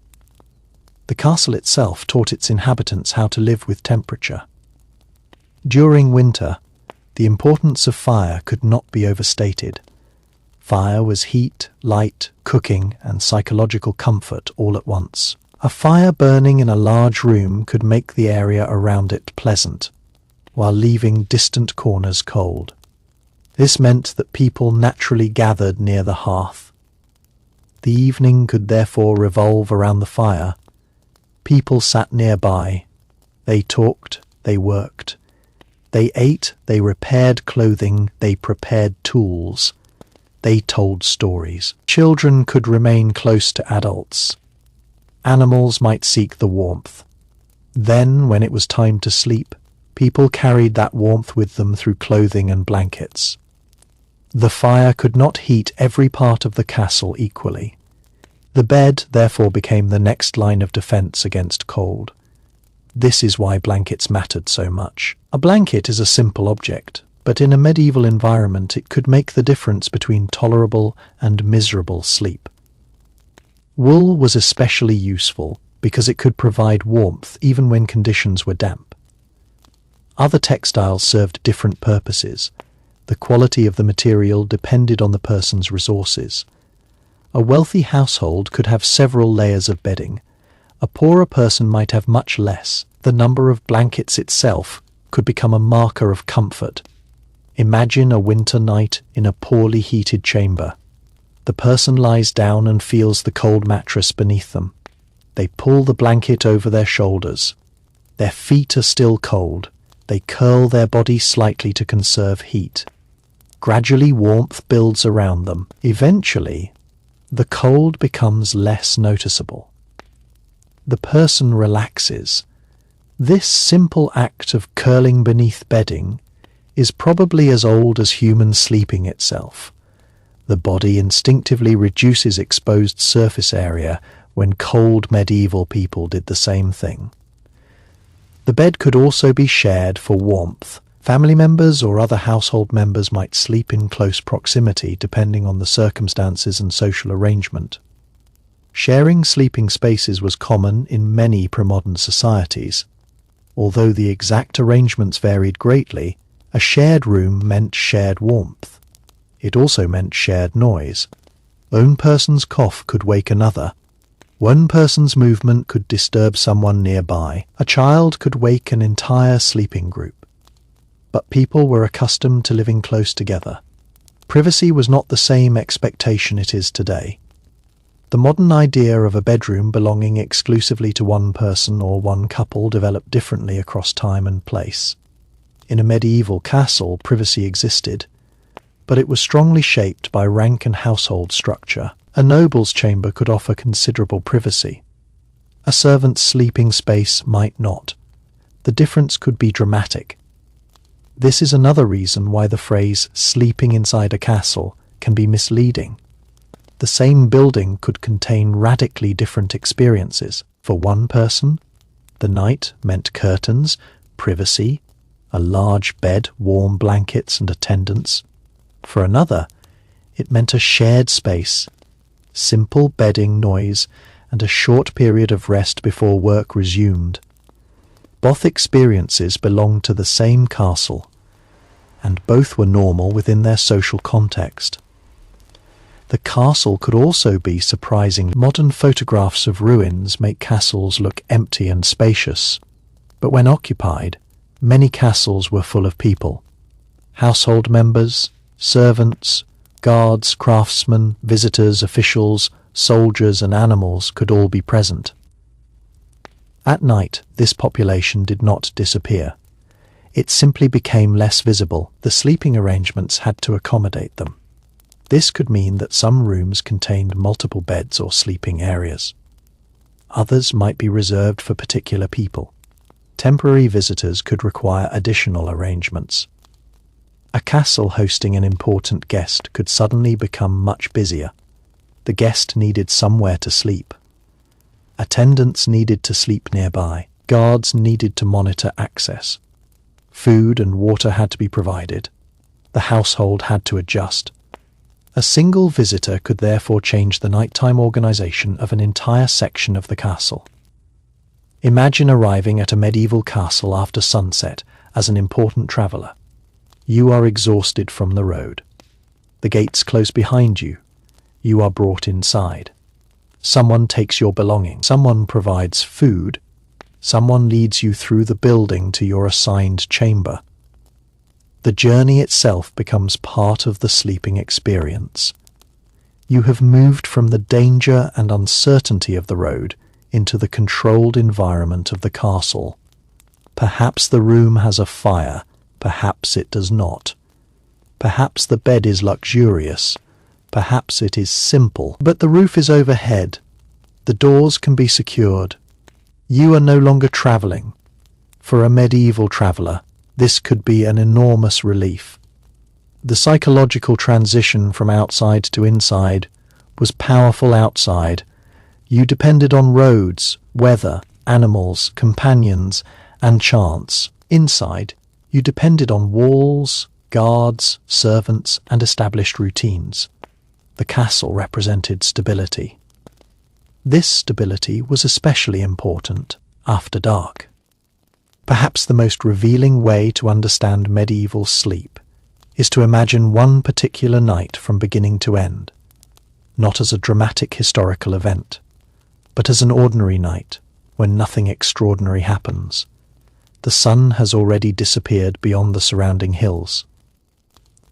The castle itself taught its inhabitants how to live with temperature. During winter, the importance of fire could not be overstated. Fire was heat, light, cooking, and psychological comfort all at once. A fire burning in a large room could make the area around it pleasant, while leaving distant corners cold. This meant that people naturally gathered near the hearth. The evening could therefore revolve around the fire. People sat nearby. They talked, they worked. They ate, they repaired clothing, they prepared tools. They told stories. Children could remain close to adults. Animals might seek the warmth. Then, when it was time to sleep, people carried that warmth with them through clothing and blankets. The fire could not heat every part of the castle equally. The bed, therefore, became the next line of defense against cold. This is why blankets mattered so much. A blanket is a simple object, but in a medieval environment it could make the difference between tolerable and miserable sleep. Wool was especially useful because it could provide warmth even when conditions were damp. Other textiles served different purposes. The quality of the material depended on the person's resources. A wealthy household could have several layers of bedding. A poorer person might have much less. The number of blankets itself could become a marker of comfort. Imagine a winter night in a poorly heated chamber. The person lies down and feels the cold mattress beneath them. They pull the blanket over their shoulders. Their feet are still cold. They curl their body slightly to conserve heat. Gradually, warmth builds around them. Eventually, the cold becomes less noticeable. The person relaxes. This simple act of curling beneath bedding is probably as old as human sleeping itself. The body instinctively reduces exposed surface area when cold medieval people did the same thing. The bed could also be shared for warmth. Family members or other household members might sleep in close proximity depending on the circumstances and social arrangement. Sharing sleeping spaces was common in many pre-modern societies. Although the exact arrangements varied greatly, a shared room meant shared warmth. It also meant shared noise. One person's cough could wake another. One person's movement could disturb someone nearby. A child could wake an entire sleeping group. But people were accustomed to living close together. Privacy was not the same expectation it is today. The modern idea of a bedroom belonging exclusively to one person or one couple developed differently across time and place. In a medieval castle, privacy existed, but it was strongly shaped by rank and household structure. A noble's chamber could offer considerable privacy. A servant's sleeping space might not. The difference could be dramatic. This is another reason why the phrase "sleeping inside a castle" can be misleading. The same building could contain radically different experiences. For one person, the night meant curtains, privacy, a large bed, warm blankets and attendants. For another, it meant a shared space, simple bedding, noise, and a short period of rest before work resumed. Both experiences belonged to the same castle, and both were normal within their social context. The castle could also be surprising. Modern photographs of ruins make castles look empty and spacious, but when occupied, many castles were full of people. Household members, servants, guards, craftsmen, visitors, officials, soldiers and animals could all be present. At night, this population did not disappear. It simply became less visible. The sleeping arrangements had to accommodate them. This could mean that some rooms contained multiple beds or sleeping areas. Others might be reserved for particular people. Temporary visitors could require additional arrangements. A castle hosting an important guest could suddenly become much busier. The guest needed somewhere to sleep. Attendants needed to sleep nearby. Guards needed to monitor access. Food and water had to be provided. The household had to adjust. A single visitor could therefore change the nighttime organization of an entire section of the castle. Imagine arriving at a medieval castle after sunset as an important traveler. You are exhausted from the road. The gates close behind you. You are brought inside. Someone takes your belongings. Someone provides food. Someone leads you through the building to your assigned chamber. The journey itself becomes part of the sleeping experience. You have moved from the danger and uncertainty of the road into the controlled environment of the castle. Perhaps the room has a fire, perhaps it does not. Perhaps the bed is luxurious, perhaps it is simple, but the roof is overhead. The doors can be secured. You are no longer travelling. For a medieval traveller, this could be an enormous relief. The psychological transition from outside to inside was powerful. Outside, you depended on roads, weather, animals, companions, and chance. Inside, you depended on walls, guards, servants, and established routines. The castle represented stability. This stability was especially important after dark. Perhaps the most revealing way to understand medieval sleep is to imagine one particular night from beginning to end, not as a dramatic historical event, but as an ordinary night when nothing extraordinary happens. The sun has already disappeared beyond the surrounding hills.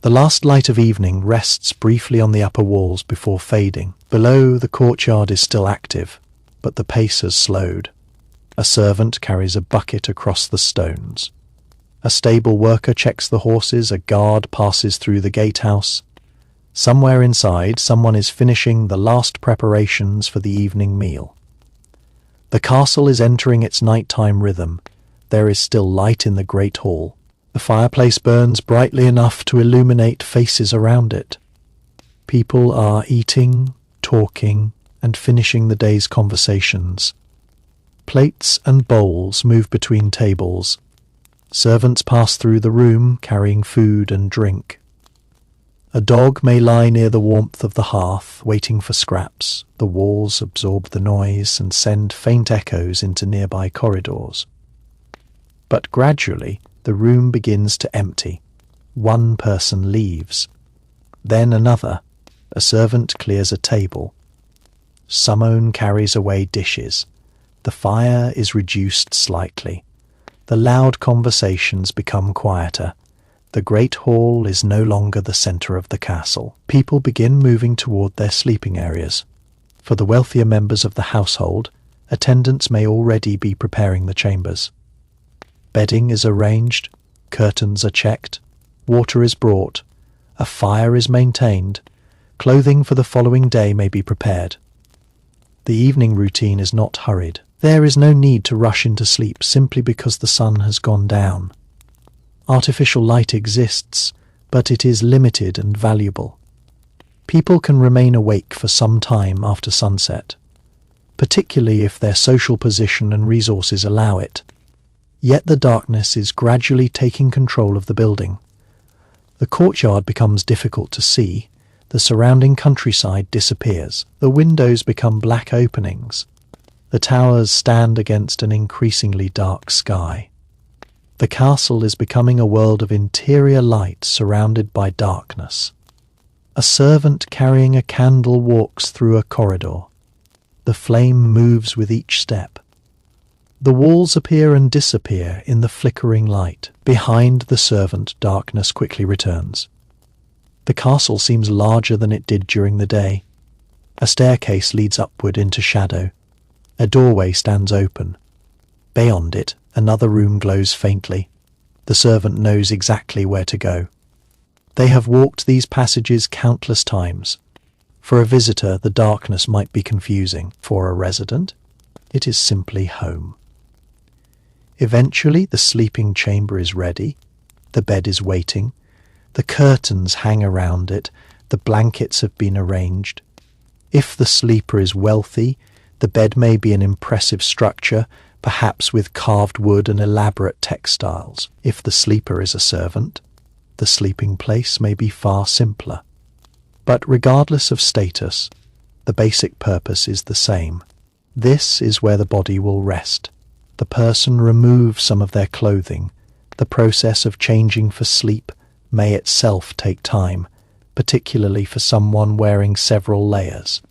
The last light of evening rests briefly on the upper walls before fading. Below, the courtyard is still active, but the pace has slowed. A servant carries a bucket across the stones. A stable worker checks the horses. A guard passes through the gatehouse. Somewhere inside, someone is finishing the last preparations for the evening meal. The castle is entering its nighttime rhythm. There is still light in the great hall. The fireplace burns brightly enough to illuminate faces around it. People are eating, talking, and finishing the day's conversations. Plates and bowls move between tables. Servants pass through the room carrying food and drink. A dog may lie near the warmth of the hearth, waiting for scraps. The walls absorb the noise and send faint echoes into nearby corridors. But gradually, the room begins to empty. One person leaves. Then another. A servant clears a table. Someone carries away dishes. The fire is reduced slightly. The loud conversations become quieter. The great hall is no longer the centre of the castle. People begin moving toward their sleeping areas. For the wealthier members of the household, attendants may already be preparing the chambers. Bedding is arranged, curtains are checked, water is brought, a fire is maintained, clothing for the following day may be prepared. The evening routine is not hurried. There is no need to rush into sleep simply because the sun has gone down. Artificial light exists, but it is limited and valuable. People can remain awake for some time after sunset, particularly if their social position and resources allow it. Yet the darkness is gradually taking control of the building. The courtyard becomes difficult to see. The surrounding countryside disappears. The windows become black openings. The towers stand against an increasingly dark sky. The castle is becoming a world of interior light surrounded by darkness. A servant carrying a candle walks through a corridor. The flame moves with each step. The walls appear and disappear in the flickering light. Behind the servant, darkness quickly returns. The castle seems larger than it did during the day. A staircase leads upward into shadow. A doorway stands open. Beyond it, another room glows faintly. The servant knows exactly where to go. They have walked these passages countless times. For a visitor, the darkness might be confusing. For a resident, it is simply home. Eventually, the sleeping chamber is ready. The bed is waiting. The curtains hang around it. The blankets have been arranged. If the sleeper is wealthy, the bed may be an impressive structure, perhaps with carved wood and elaborate textiles. If the sleeper is a servant, the sleeping place may be far simpler. But regardless of status, the basic purpose is the same. This is where the body will rest. The person removes some of their clothing. The process of changing for sleep may itself take time, particularly for someone wearing several layers.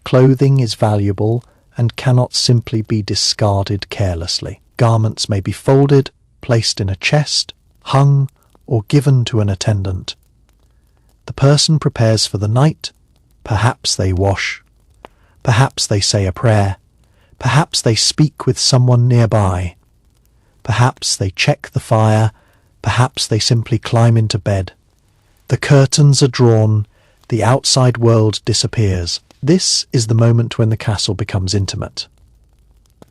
Clothing is valuable and cannot simply be discarded carelessly. Garments may be folded, placed in a chest, hung, or given to an attendant. The person prepares for the night. Perhaps they wash. Perhaps they say a prayer. Perhaps they speak with someone nearby. Perhaps they check the fire. Perhaps they simply climb into bed. The curtains are drawn. The outside world disappears. This is the moment when the castle becomes intimate.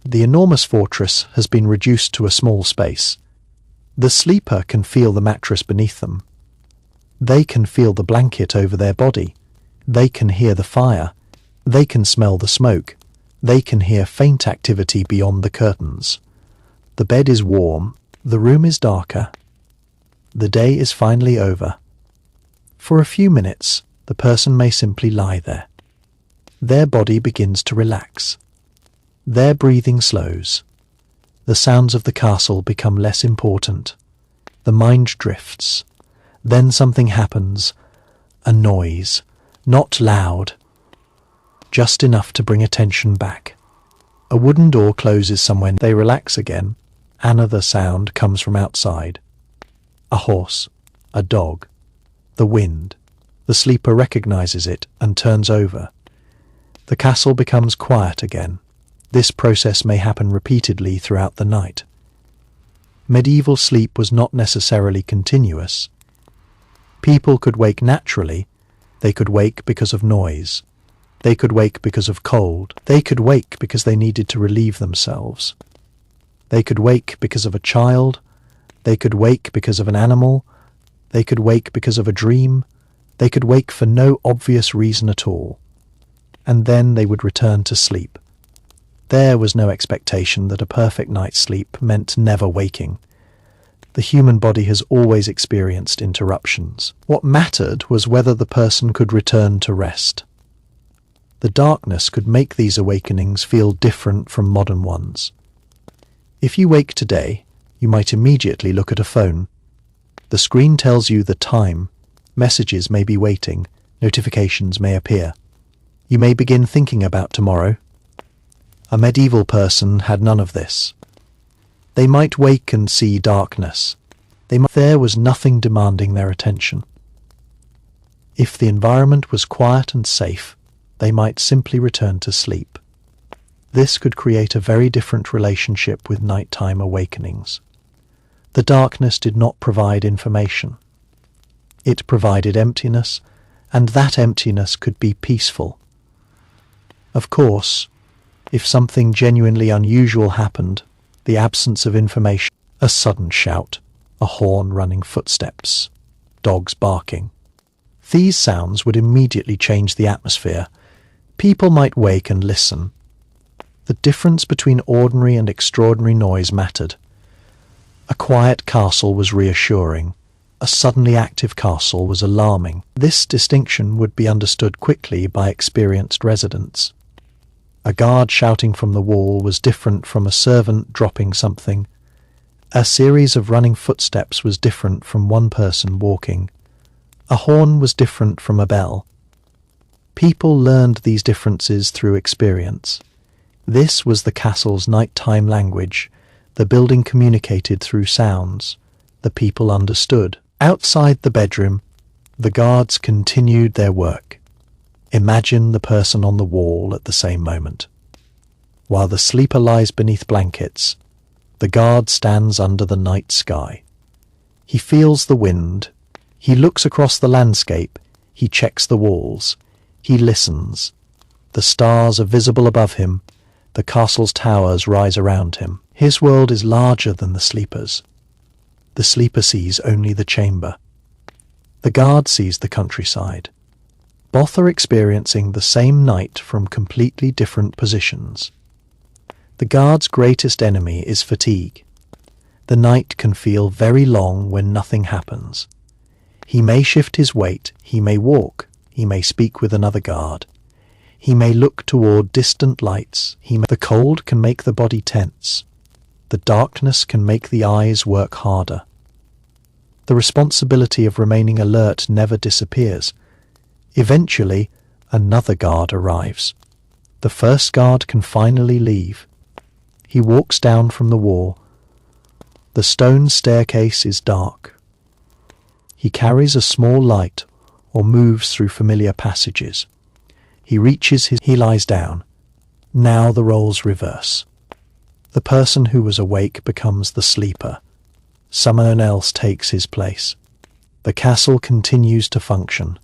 The enormous fortress has been reduced to a small space. The sleeper can feel the mattress beneath them. They can feel the blanket over their body. They can hear the fire. They can smell the smoke. They can hear faint activity beyond the curtains. The bed is warm. The room is darker. The day is finally over. For a few minutes, the person may simply lie there. Their body begins to relax. Their breathing slows. The sounds of the castle become less important. The mind drifts. Then something happens. A noise. Not loud. Just enough to bring attention back. A wooden door closes somewhere. They relax again. Another sound comes from outside. A horse. A dog. The wind. The sleeper recognizes it and turns over. The castle becomes quiet again. This process may happen repeatedly throughout the night. Medieval sleep was not necessarily continuous. People could wake naturally. They could wake because of noise. They could wake because of cold. They could wake because they needed to relieve themselves. They could wake because of a child. They could wake because of an animal. They could wake because of a dream. They could wake for no obvious reason at all, and then they would return to sleep. There was no expectation that a perfect night's sleep meant never waking. The human body has always experienced interruptions. What mattered was whether the person could return to rest. The darkness could make these awakenings feel different from modern ones. If you wake today, you might immediately look at a phone. The screen tells you the time, messages may be waiting, notifications may appear. You may begin thinking about tomorrow. A medieval person had none of this. They might wake and see darkness. There was nothing demanding their attention. If the environment was quiet and safe, they might simply return to sleep. This could create a very different relationship with nighttime awakenings. The darkness did not provide information. It provided emptiness, and that emptiness could be peaceful. Of course, if something genuinely unusual happened, the absence of information, a sudden shout, a horn running footsteps, dogs barking. These sounds would immediately change the atmosphere. People might wake and listen. The difference between ordinary and extraordinary noise mattered. A quiet castle was reassuring. A suddenly active castle was alarming. This distinction would be understood quickly by experienced residents. A guard shouting from the wall was different from a servant dropping something. A series of running footsteps was different from one person walking. A horn was different from a bell. People learned these differences through experience. This was the castle's nighttime language. The building communicated through sounds. The people understood. Outside the bedroom, the guards continued their work. Imagine the person on the wall at the same moment. While the sleeper lies beneath blankets, the guard stands under the night sky. He feels the wind. He looks across the landscape. He checks the walls. He listens. The stars are visible above him. The castle's towers rise around him. His world is larger than the sleeper's. The sleeper sees only the chamber. The guard sees the countryside. Both are experiencing the same night from completely different positions. The guard's greatest enemy is fatigue. The night can feel very long when nothing happens. He may shift his weight, he may walk, he may speak with another guard. He may look toward distant lights. The cold can make the body tense. The darkness can make the eyes work harder. The responsibility of remaining alert never disappears. Eventually, another guard arrives. The first guard can finally leave. He walks down from the wall. The stone staircase is dark. He carries a small light or moves through familiar passages. He lies down. Now the roles reverse. The person who was awake becomes the sleeper. Someone else takes his place. The castle continues to function.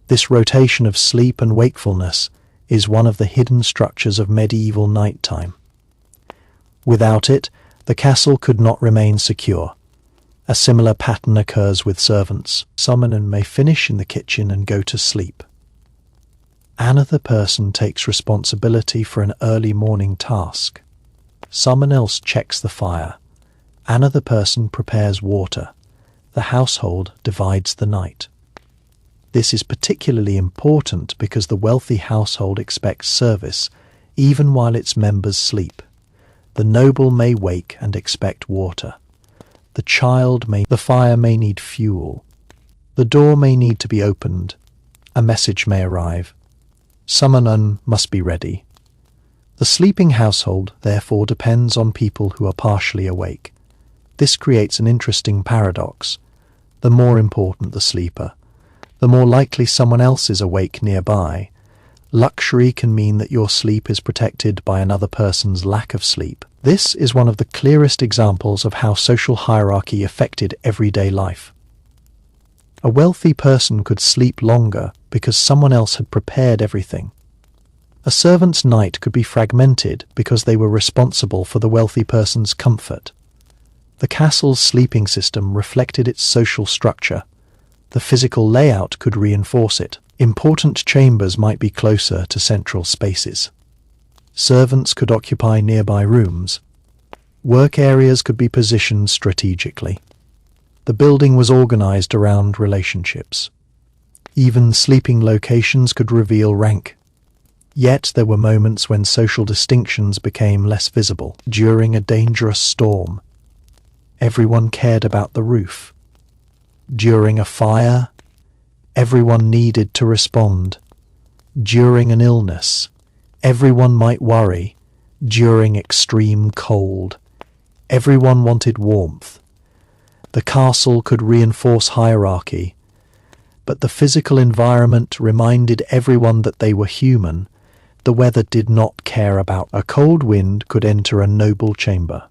This rotation of sleep and wakefulness is one of the hidden structures of medieval nighttime. Without it, the castle could not remain secure. A similar pattern occurs with servants. Someone may finish in the kitchen and go to sleep. Another person takes responsibility for an early morning task. Someone else checks the fire. Another person prepares water. The household divides the night. This is particularly important because the wealthy household expects service even while its members sleep. The noble may wake and expect water. The fire may need fuel. The door may need to be opened. A message may arrive. Someone must be ready. The sleeping household, therefore, depends on people who are partially awake. This creates an interesting paradox. The more important the sleeper, the more likely someone else is awake nearby. Luxury can mean that your sleep is protected by another person's lack of sleep. This is one of the clearest examples of how social hierarchy affected everyday life. A wealthy person could sleep longer because someone else had prepared everything. A servant's night could be fragmented because they were responsible for the wealthy person's comfort. The castle's sleeping system reflected its social structure. The physical layout could reinforce it. Important chambers might be closer to central spaces. Servants could occupy nearby rooms. Work areas could be positioned strategically. The building was organized around relationships. Even sleeping locations could reveal rank. Yet there were moments when social distinctions became less visible. During a dangerous storm, everyone cared about the roof. During a fire, everyone needed to respond. During an illness, everyone might worry. During extreme cold, everyone wanted warmth. The castle could reinforce hierarchy, but the physical environment reminded everyone that they were human. The weather did not care about. A cold wind could enter a noble chamber.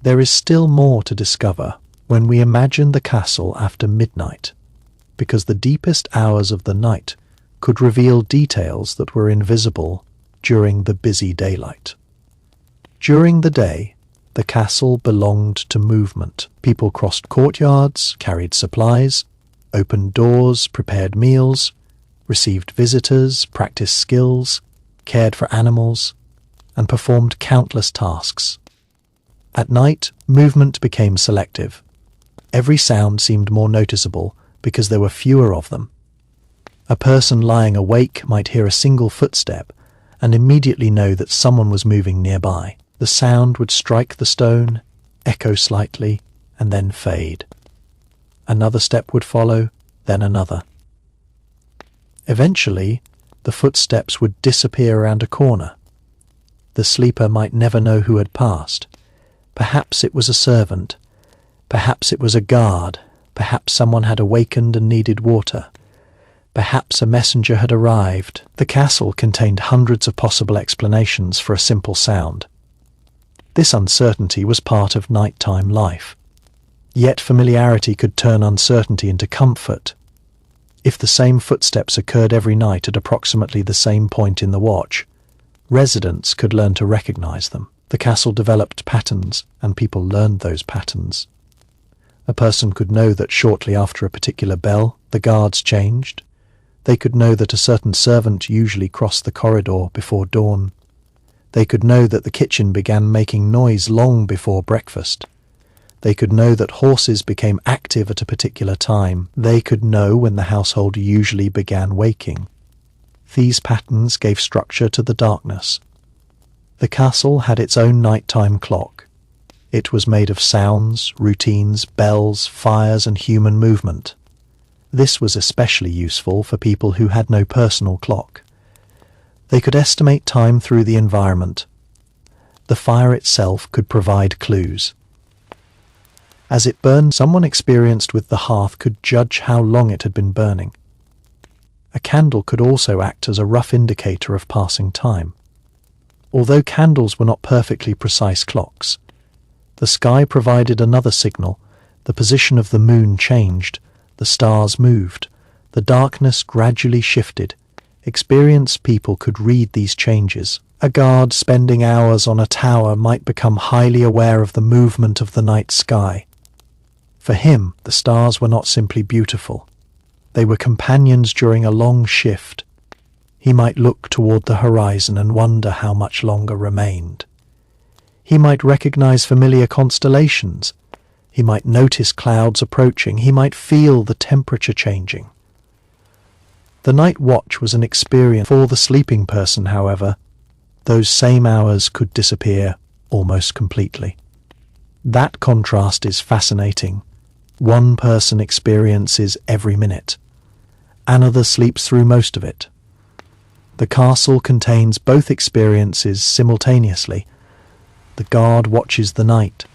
There is still more to discover when we imagine the castle after midnight, because the deepest hours of the night could reveal details that were invisible during the busy daylight. During the day, the castle belonged to movement. People crossed courtyards, carried supplies, opened doors, prepared meals, received visitors, practiced skills, cared for animals, and performed countless tasks. At night, movement became selective. Every sound seemed more noticeable because there were fewer of them. A person lying awake might hear a single footstep and immediately know that someone was moving nearby. The sound would strike the stone, echo slightly, and then fade. Another step would follow, then another. Eventually, the footsteps would disappear around a corner. The sleeper might never know who had passed. Perhaps it was a servant. Perhaps it was a guard. Perhaps someone had awakened and needed water. Perhaps a messenger had arrived. The castle contained hundreds of possible explanations for a simple sound. This uncertainty was part of nighttime life. Yet familiarity could turn uncertainty into comfort. If the same footsteps occurred every night at approximately the same point in the watch, residents could learn to recognize them. The castle developed patterns, and people learned those patterns. A person could know that shortly after a particular bell, the guards changed. They could know that a certain servant usually crossed the corridor before dawn. They could know that the kitchen began making noise long before breakfast. They could know that horses became active at a particular time. They could know when the household usually began waking. These patterns gave structure to the darkness. The castle had its own nighttime clock. It was made of sounds, routines, bells, fires, and human movement. This was especially useful for people who had no personal clock. They could estimate time through the environment. The fire itself could provide clues. As it burned, someone experienced with the hearth could judge how long it had been burning. A candle could also act as a rough indicator of passing time. Although candles were not perfectly precise clocks, the sky provided another signal. The position of the moon changed, the stars moved, the darkness gradually shifted. Experienced people could read these changes. A guard spending hours on a tower might become highly aware of the movement of the night sky. For him, the stars were not simply beautiful. They were companions during a long shift. He might look toward the horizon and wonder how much longer remained. He might recognize familiar constellations. He might notice clouds approaching. He might feel the temperature changing. The night watch was an experience. For the sleeping person, however, those same hours could disappear almost completely. That contrast is fascinating. One person experiences every minute. Another sleeps through most of it. The castle contains both experiences simultaneously. The guard watches the night.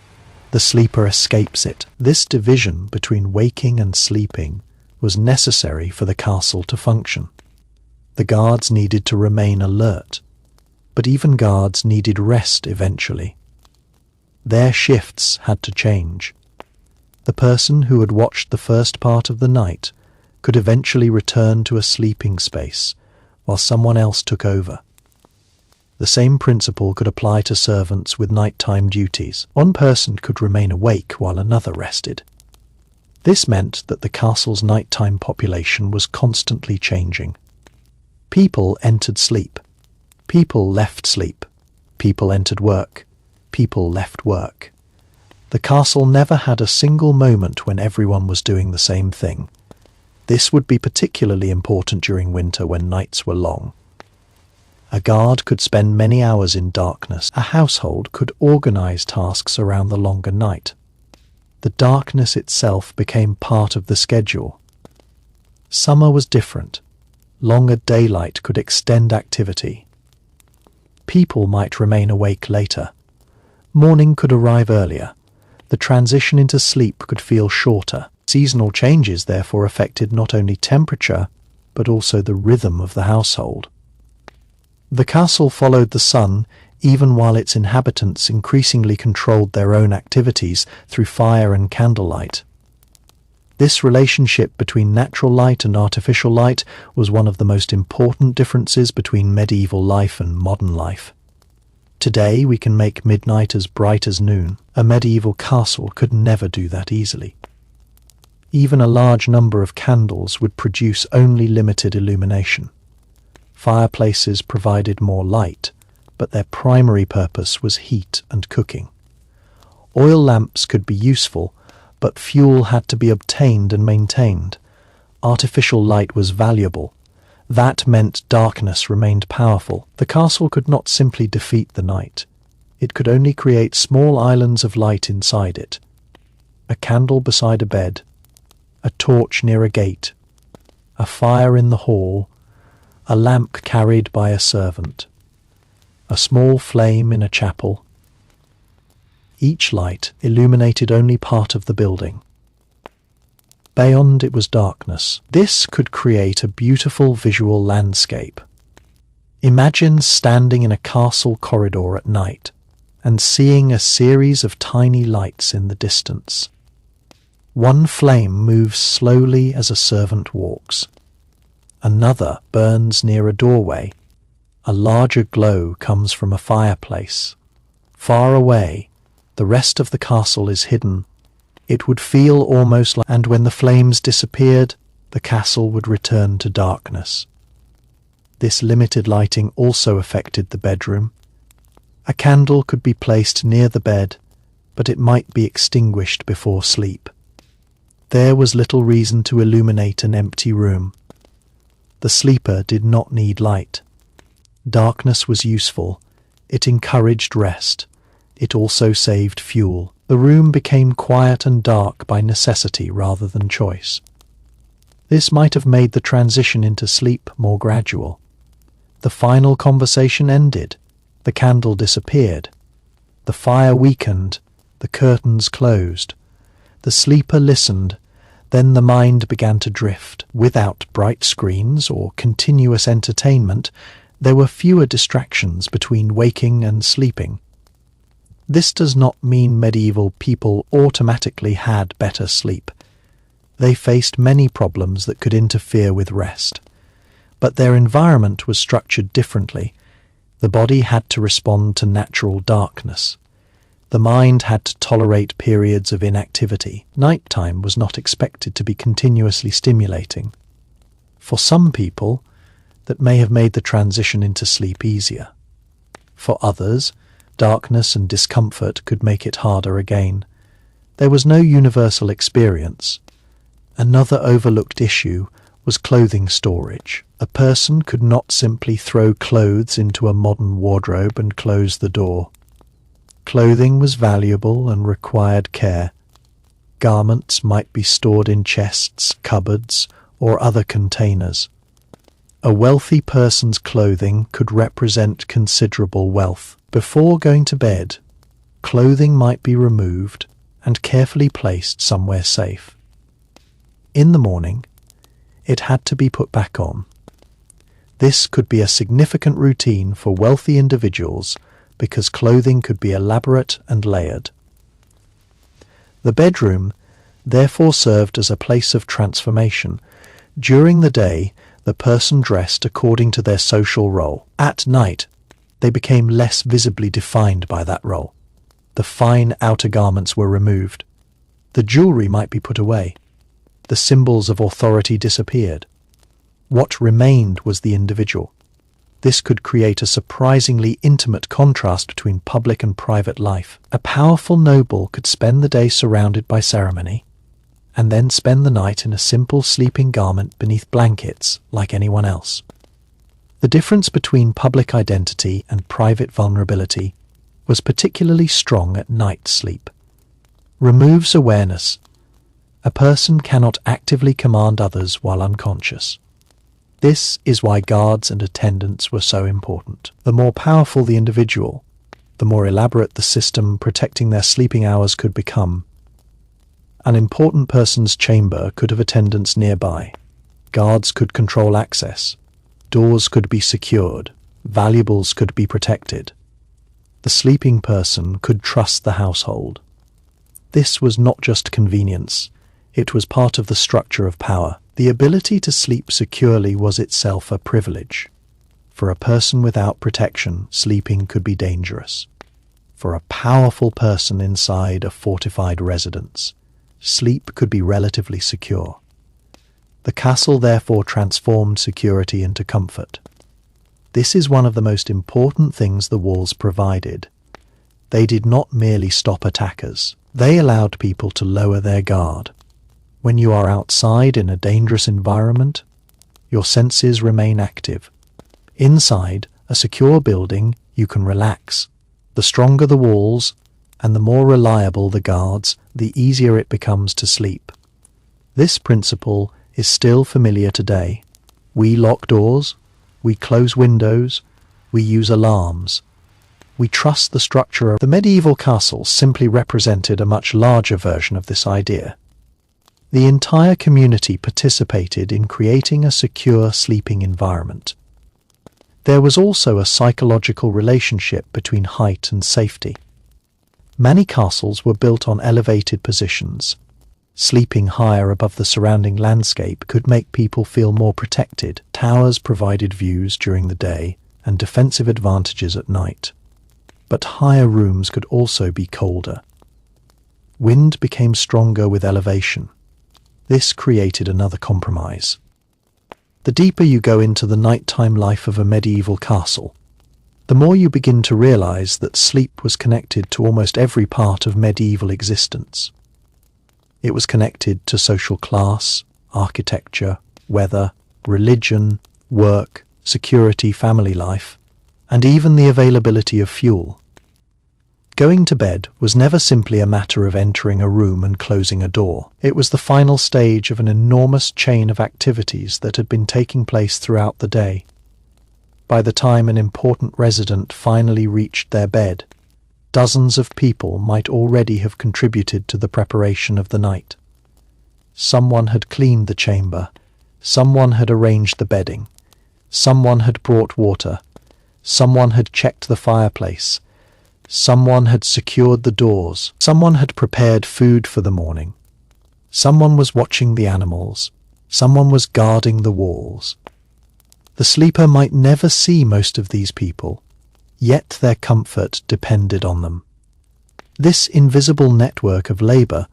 The sleeper escapes it. This division between waking and sleeping was necessary for the castle to function. The guards needed to remain alert, but even guards needed rest eventually. Their shifts had to change. The person who had watched the first part of the night could eventually return to a sleeping space while someone else took over. The same principle could apply to servants with nighttime duties. One person could remain awake while another rested. This meant that the castle's nighttime population was constantly changing. People entered sleep. People left sleep. People entered work. People left work. The castle never had a single moment when everyone was doing the same thing. This would be particularly important during winter when nights were long. A guard could spend many hours in darkness. A household could organize tasks around the longer night. The darkness itself became part of the schedule. Summer was different. Longer daylight could extend activity. People might remain awake later. Morning could arrive earlier. The transition into sleep could feel shorter. Seasonal changes therefore affected not only temperature, but also the rhythm of the household. The castle followed the sun even while its inhabitants increasingly controlled their own activities through fire and candlelight. This relationship between natural light and artificial light was one of the most important differences between medieval life and modern life. Today we can make midnight as bright as noon. A medieval castle could never do that easily. Even a large number of candles would produce only limited illumination. Fireplaces provided more light, but their primary purpose was heat and cooking. Oil lamps could be useful, but fuel had to be obtained and maintained. Artificial light was valuable. That meant darkness remained powerful. The castle could not simply defeat the night. It could only create small islands of light inside it. A candle beside a bed, a torch near a gate, a fire in the hall, a lamp carried by a servant, a small flame in a chapel. Each light illuminated only part of the building. Beyond it was darkness. This could create a beautiful visual landscape. Imagine standing in a castle corridor at night and seeing a series of tiny lights in the distance. One flame moves slowly as a servant walks. Another burns near a doorway. A larger glow comes from a fireplace. Far away, the rest of the castle is hidden. It would feel almost like, and when the flames disappeared, the castle would return to darkness. This limited lighting also affected the bedroom. A candle could be placed near the bed, but it might be extinguished before sleep. There was little reason to illuminate an empty room. The sleeper did not need light. Darkness was useful. It encouraged rest. It also saved fuel. The room became quiet and dark by necessity rather than choice. This might have made the transition into sleep more gradual. The final conversation ended. The candle disappeared. The fire weakened. The curtains closed. The sleeper listened. Then the mind began to drift. Without bright screens or continuous entertainment, there were fewer distractions between waking and sleeping. This does not mean medieval people automatically had better sleep. They faced many problems that could interfere with rest. But their environment was structured differently. The body had to respond to natural darkness. The mind had to tolerate periods of inactivity. Nighttime was not expected to be continuously stimulating. For some people, that may have made the transition into sleep easier. For others, darkness and discomfort could make it harder again. There was no universal experience. Another overlooked issue was clothing storage. A person could not simply throw clothes into a modern wardrobe and close the door. Clothing was valuable and required care. Garments might be stored in chests, cupboards, or other containers. A wealthy person's clothing could represent considerable wealth. Before going to bed, clothing might be removed and carefully placed somewhere safe. In the morning, it had to be put back on. This could be a significant routine for wealthy individuals because clothing could be elaborate and layered. The bedroom therefore served as a place of transformation. During the day, the person dressed according to their social role. At night, they became less visibly defined by that role. The fine outer garments were removed. The jewelry might be put away. the symbols of authority disappeared. What remained was the individual. This could create a surprisingly intimate contrast between public and private life. A powerful noble could spend the day surrounded by ceremony, and then spend the night in a simple sleeping garment beneath blankets like anyone else. The difference between public identity and private vulnerability was particularly strong at night sleep. Removes awareness. A person cannot actively command others while unconscious. This is why guards and attendants were so important. The more powerful the individual, the more elaborate the system protecting their sleeping hours could become. An important person's chamber could have attendants nearby. Guards could control access. Doors could be secured. Valuables could be protected. The sleeping person could trust the household. This was not just convenience. It was part of the structure of power. The ability to sleep securely was itself a privilege. For a person without protection, sleeping could be dangerous. For a powerful person inside a fortified residence, sleep could be relatively secure. The castle therefore transformed security into comfort. This is one of the most important things the walls provided. They did not merely stop attackers. They allowed people to lower their guard. When you are outside in a dangerous environment, your senses remain active. Inside a secure building, you can relax. The stronger the walls and the more reliable the guards, the easier it becomes to sleep. This principle is still familiar today. We lock doors, we close windows, we use alarms. We trust the structure of the medieval castle simply represented a much larger version of this idea. The entire community participated in creating a secure sleeping environment. There was also a psychological relationship between height and safety. Many castles were built on elevated positions. Sleeping higher above the surrounding landscape could make people feel more protected. Towers provided views during the day and defensive advantages at night. But higher rooms could also be colder. Wind became stronger with elevation. This created another compromise. The deeper you go into the nighttime life of a medieval castle, the more you begin to realize that sleep was connected to almost every part of medieval existence. It was connected to social class, architecture, weather, religion, work, security, family life, and even the availability of fuel. Going to bed was never simply a matter of entering a room and closing a door. It was the final stage of an enormous chain of activities that had been taking place throughout the day. By the time an important resident finally reached their bed, dozens of people might already have contributed to the preparation of the night. Someone had cleaned the chamber, someone had arranged the bedding, someone had brought water, someone had checked the fireplace, someone had secured the doors, someone had prepared food for the morning, someone was watching the animals, someone was guarding the walls. The sleeper might never see most of these people, yet their comfort depended on them. This invisible network of labor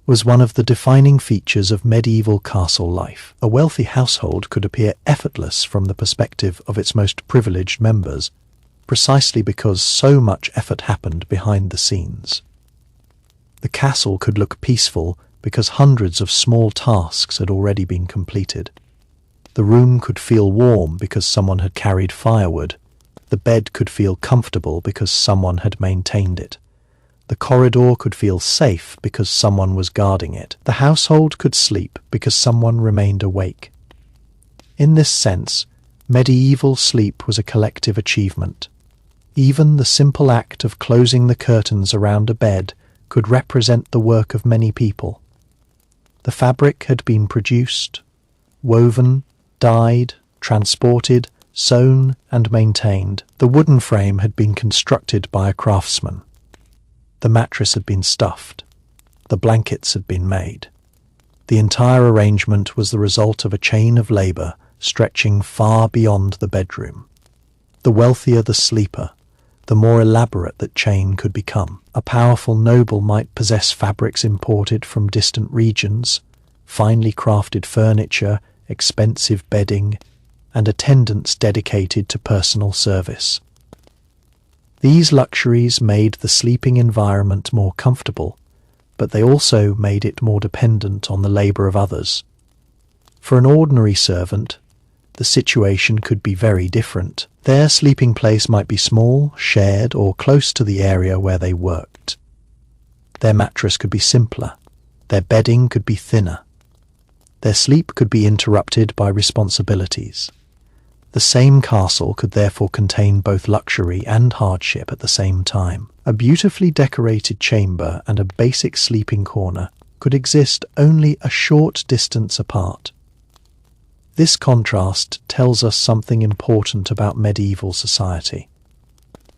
was one of the defining features of medieval castle life. A wealthy household could appear effortless from the perspective of its most privileged members, precisely because so much effort happened behind the scenes. The castle could look peaceful because hundreds of small tasks had already been completed. The room could feel warm because someone had carried firewood. The bed could feel comfortable because someone had maintained it. The corridor could feel safe because someone was guarding it. The household could sleep because someone remained awake. In this sense, medieval sleep was a collective achievement. Even the simple act of closing the curtains around a bed could represent the work of many people. The fabric had been produced, woven, dyed, transported, sewn and maintained. The wooden frame had been constructed by a craftsman. The mattress had been stuffed. The blankets had been made. The entire arrangement was the result of a chain of labor stretching far beyond the bedroom. The wealthier the sleeper, the more elaborate that chain could become. A powerful noble might possess fabrics imported from distant regions, finely crafted furniture, expensive bedding, and attendants dedicated to personal service. These luxuries made the sleeping environment more comfortable, but they also made it more dependent on the labor of others. For an ordinary servant, the situation could be very different. Their sleeping place might be small, shared, or close to the area where they worked. Their mattress could be simpler. Their bedding could be thinner. Their sleep could be interrupted by responsibilities. The same castle could therefore contain both luxury and hardship at the same time. A beautifully decorated chamber and a basic sleeping corner could exist only a short distance apart. This contrast tells us something important about medieval society.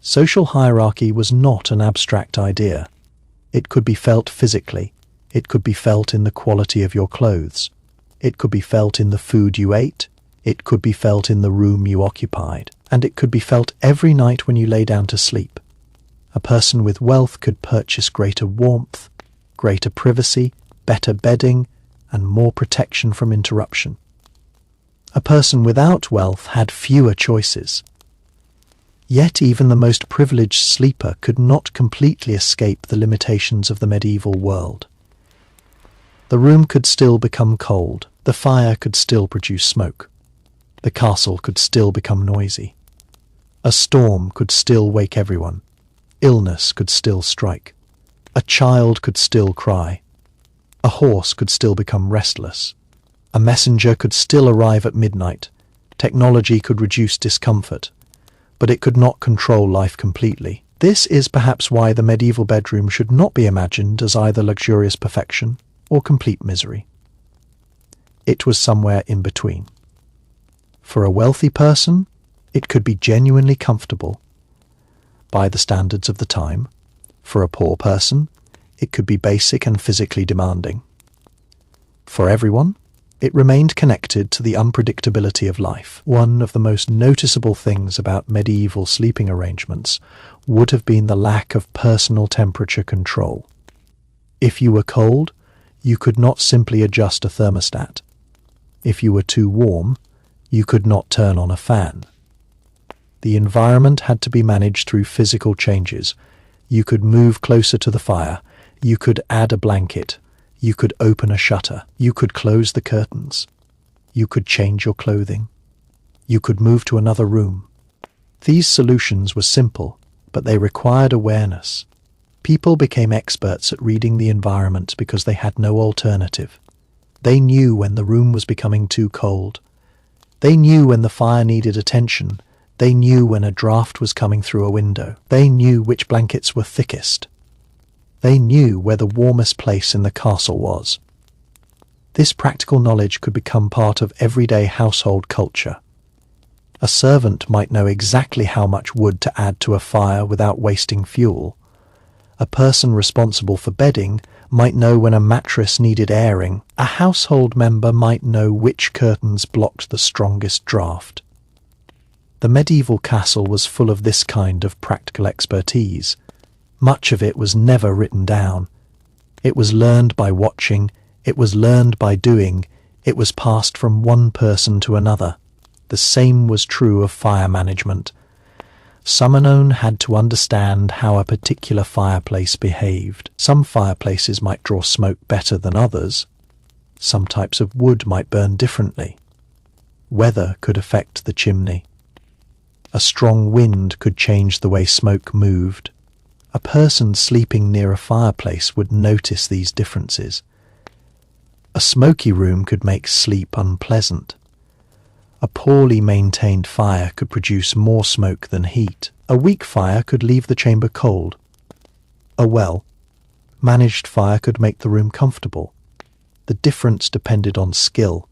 Social hierarchy was not an abstract idea. It could be felt physically. It could be felt in the quality of your clothes. It could be felt in the food you ate. It could be felt in the room you occupied. And it could be felt every night when you lay down to sleep. A person with wealth could purchase greater warmth, greater privacy, better bedding, and more protection from interruption. A person without wealth had fewer choices. Yet even the most privileged sleeper could not completely escape the limitations of the medieval world. The room could still become cold. The fire could still produce smoke. The castle could still become noisy. A storm could still wake everyone. Illness could still strike. A child could still cry. A horse could still become restless. A messenger could still arrive at midnight. Technology could reduce discomfort, but it could not control life completely. This is perhaps why the medieval bedroom should not be imagined as either luxurious perfection or complete misery. It was somewhere in between. For a wealthy person, it could be genuinely comfortable by the standards of the time. For a poor person, it could be basic and physically demanding. For everyone, it remained connected to the unpredictability of life. One of the most noticeable things about medieval sleeping arrangements would have been the lack of personal temperature control. If you were cold, you could not simply adjust a thermostat. If you were too warm, you could not turn on a fan. The environment had to be managed through physical changes. You could move closer to the fire. You could add a blanket. You could open a shutter. You could close the curtains. You could change your clothing. You could move to another room. These solutions were simple, but they required awareness. People became experts at reading the environment because they had no alternative. They knew when the room was becoming too cold. They knew when the fire needed attention. They knew when a draft was coming through a window. They knew which blankets were thickest. They knew where the warmest place in the castle was. This practical knowledge could become part of everyday household culture. A servant might know exactly how much wood to add to a fire without wasting fuel. A person responsible for bedding might know when a mattress needed airing. A household member might know which curtains blocked the strongest draft. The medieval castle was full of this kind of practical expertise. Much of it was never written down. It was learned by watching, it was learned by doing, it was passed from one person to another. The same was true of fire management. Someone had to understand how a particular fireplace behaved. Some fireplaces might draw smoke better than others. Some types of wood might burn differently. Weather could affect the chimney. A strong wind could change the way smoke moved. A person sleeping near a fireplace would notice these differences. A smoky room could make sleep unpleasant. A poorly maintained fire could produce more smoke than heat. A weak fire could leave the chamber cold. A well-managed fire could make the room comfortable. The difference depended on skill.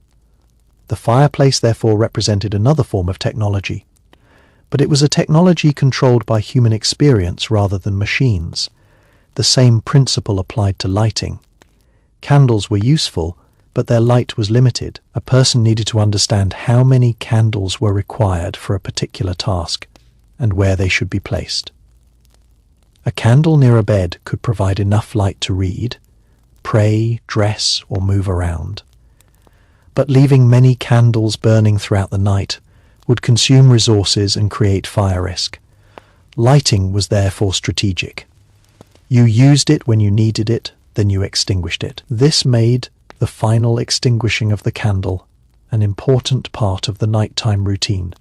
The fireplace therefore represented another form of technology. But it was a technology controlled by human experience rather than machines. The same principle applied to lighting. Candles were useful, but their light was limited. A person needed to understand how many candles were required for a particular task and where they should be placed. A candle near a bed could provide enough light to read, pray, dress, or move around. but leaving many candles burning throughout the night would consume resources and create fire risk. Lighting was therefore strategic. You used it when you needed it, then you extinguished it. This made the final extinguishing of the candle an important part of the nighttime routine.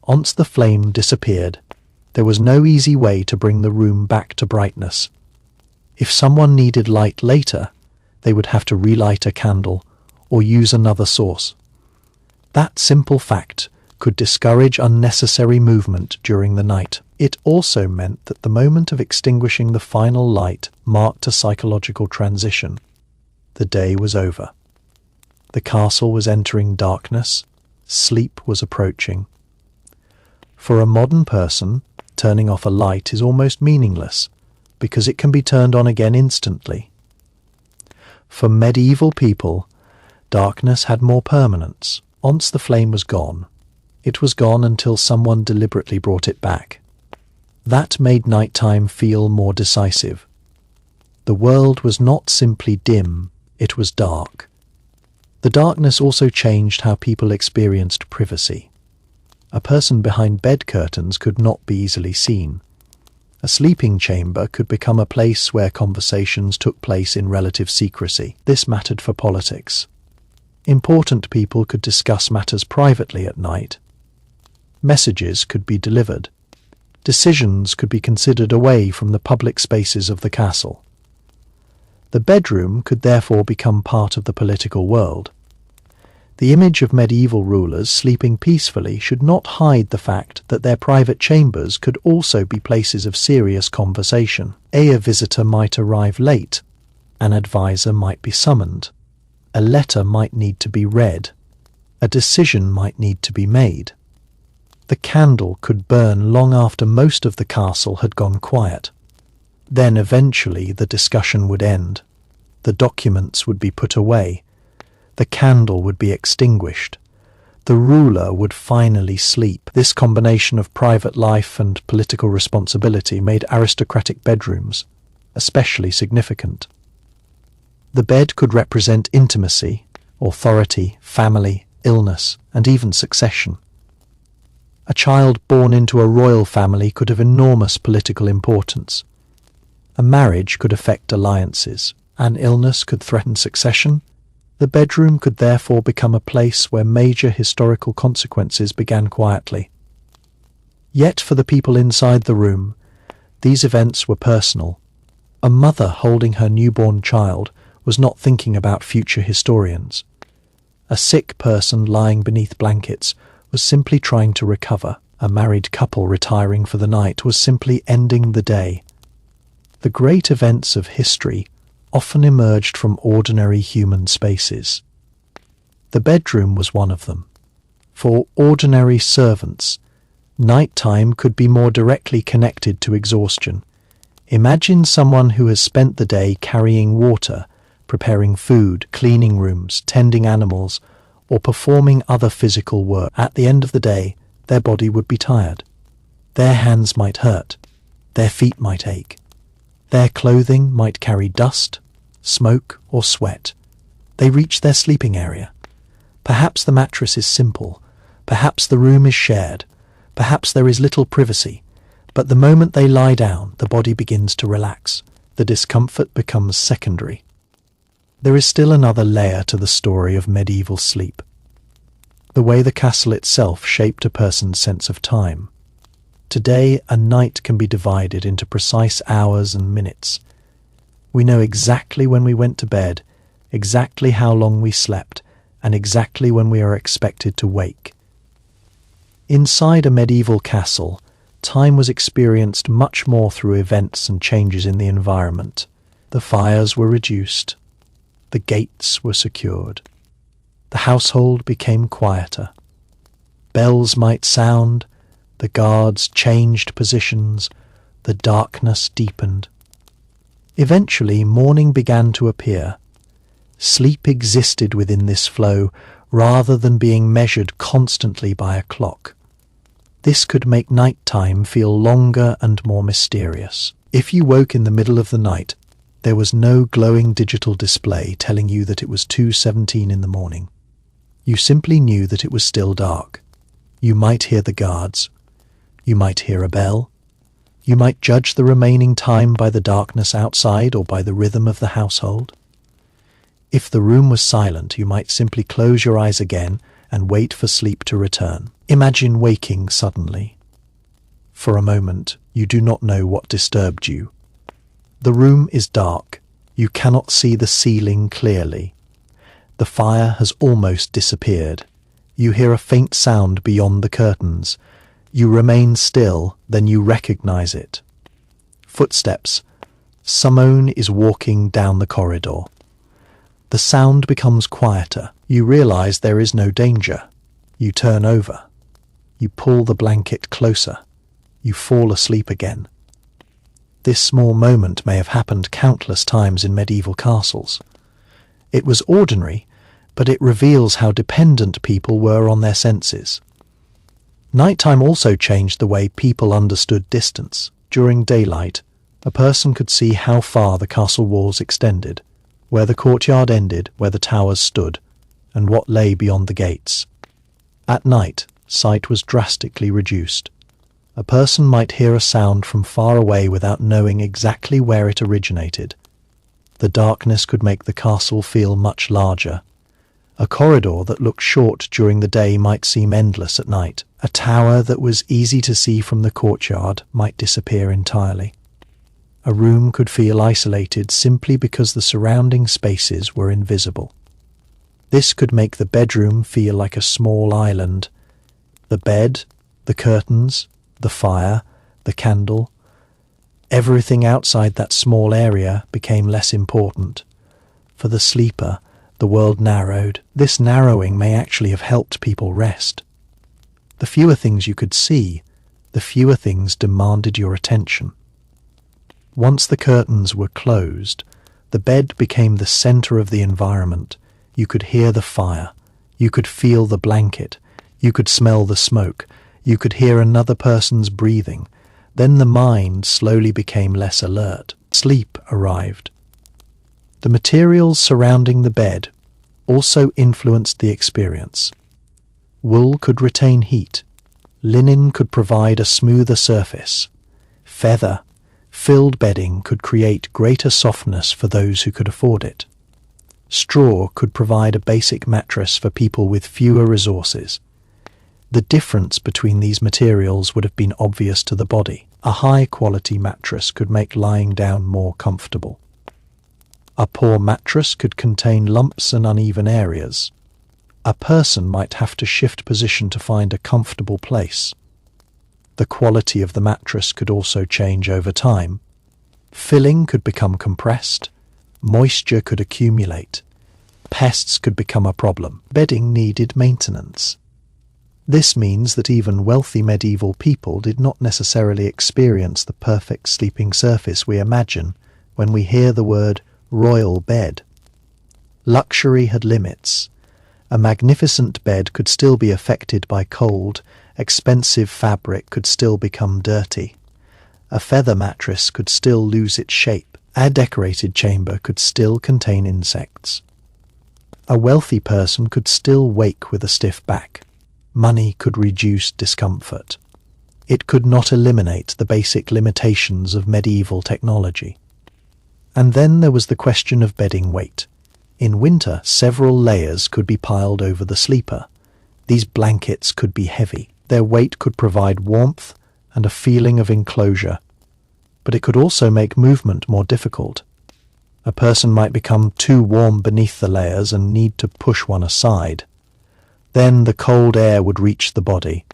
Once the flame disappeared, there was no easy way to bring the room back to brightness. If someone needed light later, they would have to relight a candle or use another source. That simple fact could discourage unnecessary movement during the night. It also meant that the moment of extinguishing the final light marked a psychological transition. The day was over. The castle was entering darkness. Sleep was approaching. For a modern person, turning off a light is almost meaningless because it can be turned on again instantly. For medieval people, darkness had more permanence. Once the flame was gone, it was gone until someone deliberately brought it back. That made nighttime feel more decisive. The world was not simply dim, it was dark. The darkness also changed how people experienced privacy. A person behind bed curtains could not be easily seen. A sleeping chamber could become a place where conversations took place in relative secrecy. This mattered for politics. Important people could discuss matters privately at night. Messages could be delivered. Decisions could be considered away from the public spaces of the castle. The bedroom could therefore become part of the political world. The image of medieval rulers sleeping peacefully should not hide the fact that their private chambers could also be places of serious conversation. A visitor might arrive late. An advisor might be summoned. A letter might need to be read. A decision might need to be made. The candle could burn long after most of the castle had gone quiet. Then eventually the discussion would end. The documents would be put away. The candle would be extinguished. The ruler would finally sleep. This combination of private life and political responsibility made aristocratic bedrooms especially significant. The bed could represent intimacy, authority, family, illness, and even succession. A child born into a royal family could have enormous political importance. A marriage could affect alliances. An illness could threaten succession. The bedroom could therefore become a place where major historical consequences began quietly. Yet for the people inside the room, these events were personal. A mother holding her newborn child was not thinking about future historians. A sick person lying beneath blankets was simply trying to recover. A married couple retiring for the night was simply ending the day. The great events of history often emerged from ordinary human spaces. The bedroom was one of them. For ordinary servants, nighttime could be more directly connected to exhaustion. Imagine someone who has spent the day carrying water, preparing food, cleaning rooms, tending animals, or performing other physical work. At the end of the day, their body would be tired. Their hands might hurt. Their feet might ache. Their clothing might carry dust, smoke, or sweat. They reach their sleeping area. Perhaps the mattress is simple. Perhaps the room is shared. Perhaps there is little privacy. But the moment they lie down, the body begins to relax. The discomfort becomes secondary. There is still another layer to the story of medieval sleep. The way the castle itself shaped a person's sense of time. Today, a night can be divided into precise hours and minutes. We know exactly when we went to bed, exactly how long we slept, and exactly when we are expected to wake. Inside a medieval castle, time was experienced much more through events and changes in the environment. The fires were reduced. The gates were secured. The household became quieter. Bells might sound. The guards changed positions. The darkness deepened. Eventually, morning began to appear. Sleep existed within this flow rather than being measured constantly by a clock. This could make nighttime feel longer and more mysterious. If you woke in the middle of the night, There was no glowing digital display telling you that it was 2:17 in the morning. You simply knew that it was still dark. You might hear the guards. You might hear a bell. You might judge the remaining time by the darkness outside or by the rhythm of the household. If the room was silent, you might simply close your eyes again and wait for sleep to return. Imagine waking suddenly. For a moment, you do not know what disturbed you. The room is dark. You cannot see the ceiling clearly. The fire has almost disappeared. You hear a faint sound beyond the curtains. You remain still, then you recognize it. Footsteps. Someone is walking down the corridor. The sound becomes quieter. You realize there is no danger. You turn over. You pull the blanket closer. You fall asleep again. This small moment may have happened countless times in medieval castles. It was ordinary, but it reveals how dependent people were on their senses. Nighttime also changed the way people understood distance. During daylight, a person could see how far the castle walls extended, where the courtyard ended, where the towers stood, and what lay beyond the gates. At night, sight was drastically reduced. A person might hear a sound from far away without knowing exactly where it originated. The darkness could make the castle feel much larger. A corridor that looked short during the day might seem endless at night. A tower that was easy to see from the courtyard might disappear entirely. A room could feel isolated simply because the surrounding spaces were invisible. This could make the bedroom feel like a small island. The bed, the curtains, the fire, the candle, everything outside that small area became less important. For the sleeper, the world narrowed. This narrowing may actually have helped people rest. The fewer things you could see, the fewer things demanded your attention. Once the curtains were closed, the bed became the center of the environment. You could hear the fire. You could feel the blanket. You could smell the smoke. You could hear another person's breathing. Then the mind slowly became less alert. Sleep arrived. The materials surrounding the bed also influenced the experience. Wool could retain heat. Linen could provide a smoother surface. Feather-filled bedding could create greater softness for those who could afford it. Straw could provide a basic mattress for people with fewer resources. The difference between these materials would have been obvious to the body. A high-quality mattress could make lying down more comfortable. A poor mattress could contain lumps and uneven areas. A person might have to shift position to find a comfortable place. The quality of the mattress could also change over time. Filling could become compressed. Moisture could accumulate. Pests could become a problem. Bedding needed maintenance. This means that even wealthy medieval people did not necessarily experience the perfect sleeping surface we imagine when we hear the word royal bed. Luxury had limits. A magnificent bed could still be affected by cold. Expensive fabric could still become dirty. A feather mattress could still lose its shape. A decorated chamber could still contain insects. A wealthy person could still wake with a stiff back. Money could reduce discomfort. It could not eliminate the basic limitations of medieval technology. And then there was the question of bedding weight. In winter, several layers could be piled over the sleeper. These blankets could be heavy. Their weight could provide warmth and a feeling of enclosure, but it could also make movement more difficult. A person might become too warm beneath the layers and need to push one aside. Then the cold air would reach the body.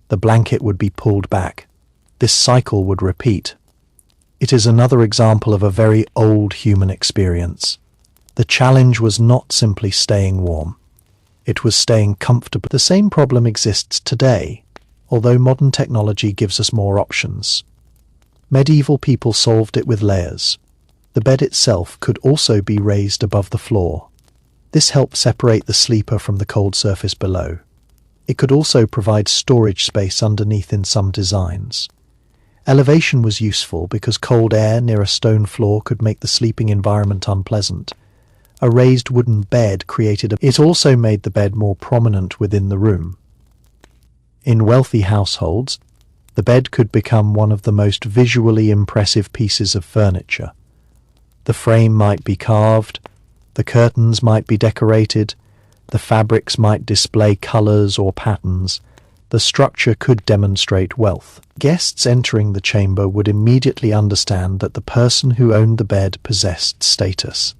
The blanket would be pulled back. This cycle would repeat. It is another example of a very old human experience. The challenge was not simply staying warm. It was staying comfortable. The same problem exists today, although modern technology gives us more options. Medieval people solved it with layers. The bed itself could also be raised above the floor. This helped separate the sleeper from the cold surface below. It could also provide storage space underneath in some designs. Elevation was useful because cold air near a stone floor could make the sleeping environment unpleasant. A raised wooden bed it also made the bed more prominent within the room. In wealthy households, the bed could become one of the most visually impressive pieces of furniture. The frame might be carved, the curtains might be decorated, the fabrics might display colors or patterns. The structure could demonstrate wealth. Guests entering the chamber would immediately understand that the person who owned the bed possessed status.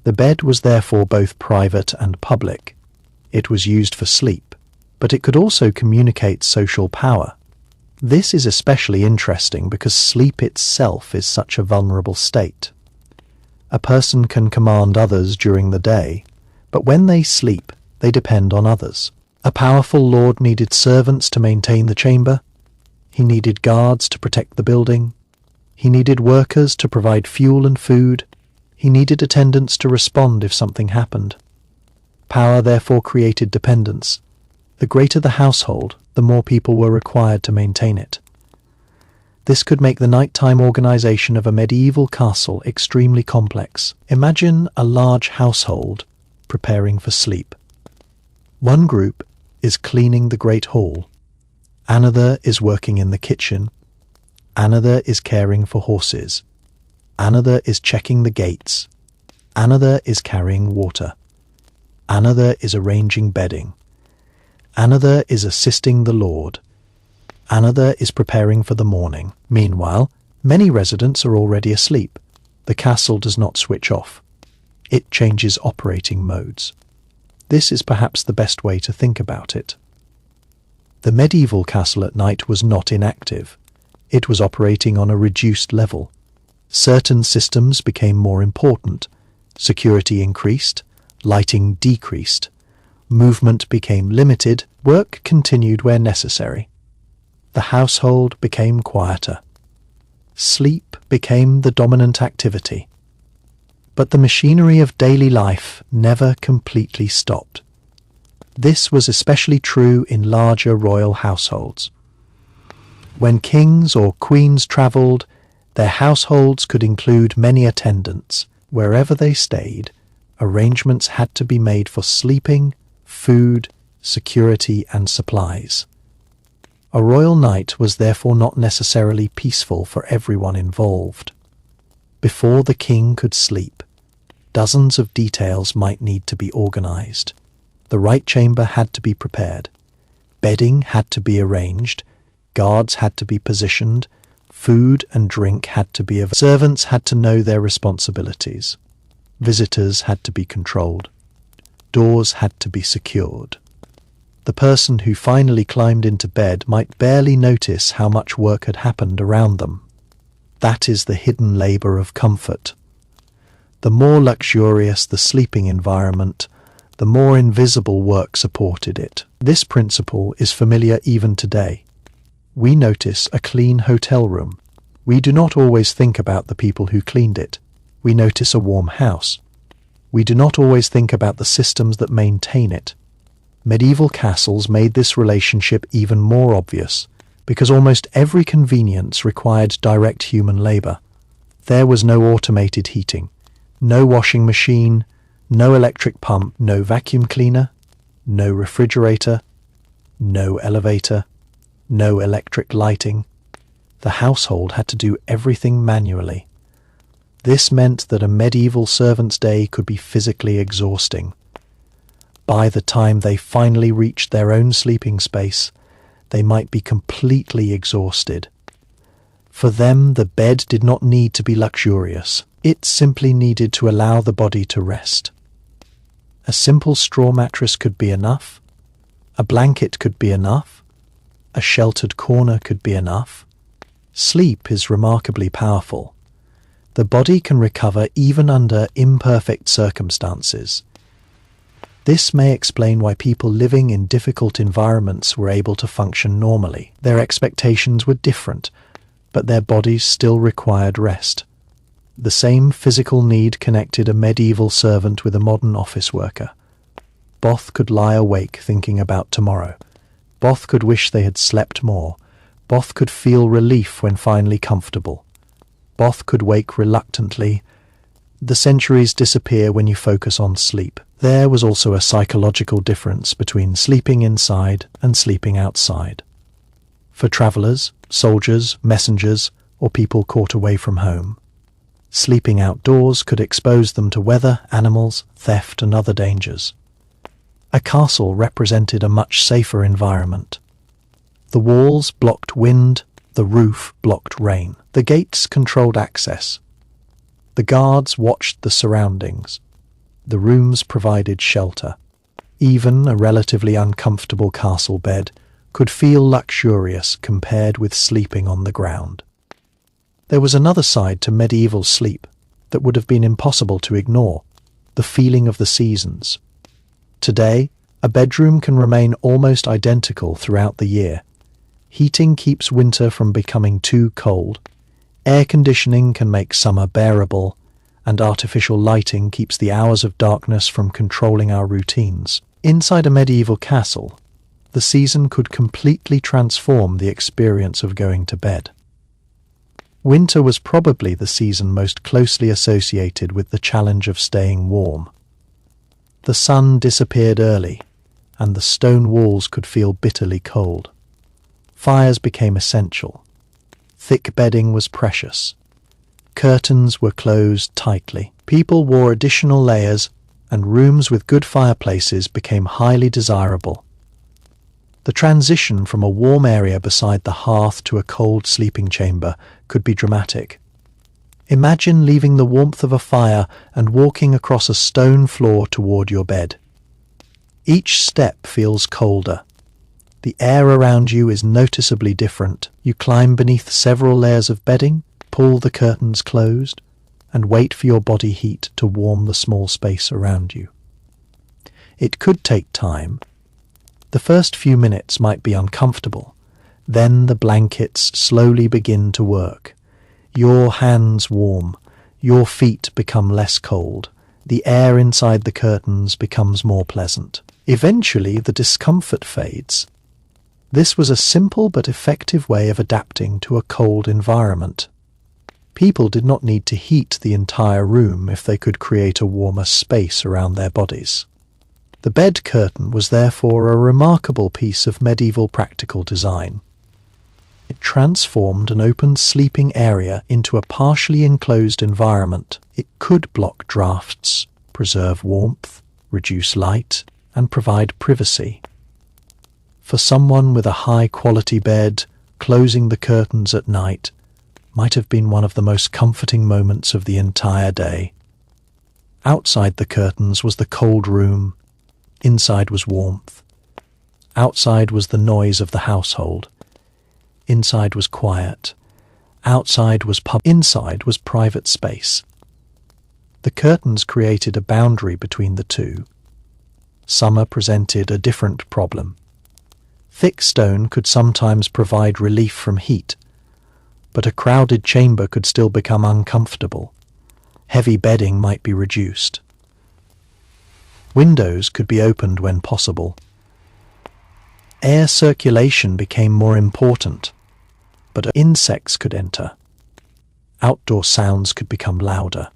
The bed was therefore both private and public. It was used for sleep, but it could also communicate social power. This is especially interesting because sleep itself is such a vulnerable state. A person can command others during the day, but when they sleep, they depend on others. A powerful lord needed servants to maintain the chamber. He needed guards to protect the building. He needed workers to provide fuel and food. He needed attendants to respond if something happened. Power therefore created dependence. The greater the household, the more people were required to maintain it. This could make the nighttime organization of a medieval castle extremely complex. Imagine a large household preparing for sleep. One group is cleaning the great hall. Another is working in the kitchen. Another is caring for horses. Another is checking the gates. Another is carrying water. Another is arranging bedding. Another is assisting the lord. Another is preparing for the morning. Meanwhile, many residents are already asleep. The castle does not switch off. It changes operating modes. This is perhaps the best way to think about it. The medieval castle at night was not inactive. It was operating on a reduced level. Certain systems became more important. Security increased, lighting decreased. Movement became limited, work continued where necessary. The household became quieter. Sleep became the dominant activity. But the machinery of daily life never completely stopped. This was especially true in larger royal households. When kings or queens travelled, their households could include many attendants. Wherever they stayed, arrangements had to be made for sleeping, food, security, and supplies. A royal night was therefore not necessarily peaceful for everyone involved. Before the king could sleep, dozens of details might need to be organized. The right chamber had to be prepared. Bedding had to be arranged. Guards had to be positioned. Food and drink had to be available. Servants had to know their responsibilities. Visitors had to be controlled. Doors had to be secured. The person who finally climbed into bed might barely notice how much work had happened around them. That is the hidden labor of comfort. The more luxurious the sleeping environment, the more invisible work supported it. This principle is familiar even today. We notice a clean hotel room. We do not always think about the people who cleaned it. We notice a warm house. We do not always think about the systems that maintain it. Medieval castles made this relationship even more obvious, because almost every convenience required direct human labor. There was no automated heating, no washing machine, no electric pump, no vacuum cleaner, no refrigerator, no elevator, no electric lighting. The household had to do everything manually. This meant that a medieval servant's day could be physically exhausting. By the time they finally reached their own sleeping space, they might be completely exhausted. For them, the bed did not need to be luxurious. It simply needed to allow the body to rest. A simple straw mattress could be enough. A blanket could be enough. A sheltered corner could be enough. Sleep is remarkably powerful. The body can recover even under imperfect circumstances. This may explain why people living in difficult environments were able to function normally. Their expectations were different, but their bodies still required rest. The same physical need connected a medieval servant with a modern office worker. Both could lie awake thinking about tomorrow. Both could wish they had slept more. Both could feel relief when finally comfortable. Both could wake reluctantly. The centuries disappear when you focus on sleep. There was also a psychological difference between sleeping inside and sleeping outside. For travellers, soldiers, messengers, or people caught away from home, sleeping outdoors could expose them to weather, animals, theft, and other dangers. A castle represented a much safer environment. The walls blocked wind, the roof blocked rain. The gates controlled access. The guards watched the surroundings. The rooms provided shelter. Even a relatively uncomfortable castle bed could feel luxurious compared with sleeping on the ground. There was another side to medieval sleep that would have been impossible to ignore: the feeling of the seasons. Today, a bedroom can remain almost identical throughout the year. Heating keeps winter from becoming too cold. Air conditioning can make summer bearable, and artificial lighting keeps the hours of darkness from controlling our routines. Inside a medieval castle, the season could completely transform the experience of going to bed. Winter was probably the season most closely associated with the challenge of staying warm. The sun disappeared early, and the stone walls could feel bitterly cold. Fires became essential. Thick bedding was precious. Curtains were closed tightly. People wore additional layers, and rooms with good fireplaces became highly desirable. The transition from a warm area beside the hearth to a cold sleeping chamber could be dramatic. Imagine leaving the warmth of a fire and walking across a stone floor toward your bed. Each step feels colder. The air around you is noticeably different. You climb beneath several layers of bedding, pull the curtains closed, and wait for your body heat to warm the small space around you. It could take time. The first few minutes might be uncomfortable. Then the blankets slowly begin to work. Your hands warm. Your feet become less cold. The air inside the curtains becomes more pleasant. Eventually, the discomfort fades. This was a simple but effective way of adapting to a cold environment. People did not need to heat the entire room if they could create a warmer space around their bodies. The bed curtain was therefore a remarkable piece of medieval practical design. It transformed an open sleeping area into a partially enclosed environment. It could block drafts, preserve warmth, reduce light, and provide privacy. For someone with a high-quality bed, closing the curtains at night might have been one of the most comforting moments of the entire day. Outside the curtains was the cold room. Inside was warmth. Outside was the noise of the household. Inside was quiet. Outside was inside was private space. The curtains created a boundary between the two. Summer presented a different problem. Thick stone could sometimes provide relief from heat, but a crowded chamber could still become uncomfortable. Heavy bedding might be reduced. Windows could be opened when possible. Air circulation became more important, but insects could enter. Outdoor sounds could become louder.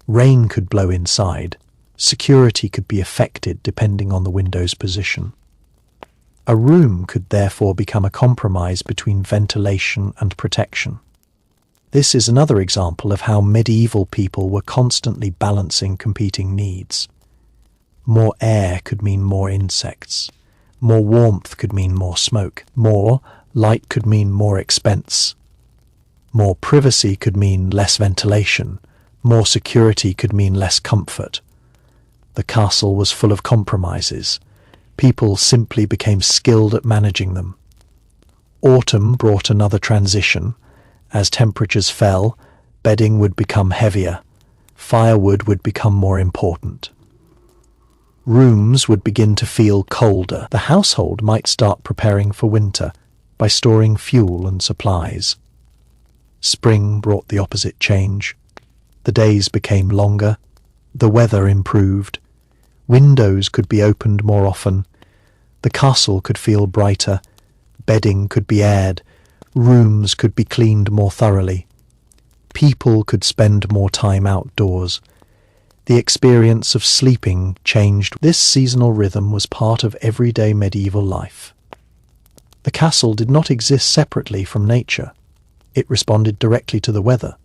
Rain could blow inside. Security could be affected depending on the window's position. A room could therefore become a compromise between ventilation and protection. This is another example of how medieval people were constantly balancing competing needs. More air could mean more insects. More warmth could mean more smoke. More light could mean more expense. More privacy could mean less ventilation. More security could mean less comfort. The castle was full of compromises. People simply became skilled at managing them. Autumn brought another transition. As temperatures fell, bedding would become heavier. Firewood would become more important. Rooms would begin to feel colder. The household might start preparing for winter by storing fuel and supplies. Spring brought the opposite change. The days became longer. The weather improved. Windows could be opened more often. The castle could feel brighter. Bedding could be aired. Rooms could be cleaned more thoroughly. People could spend more time outdoors. The experience of sleeping changed. This seasonal rhythm was part of everyday medieval life. The castle did not exist separately from nature. It responded directly to the weather.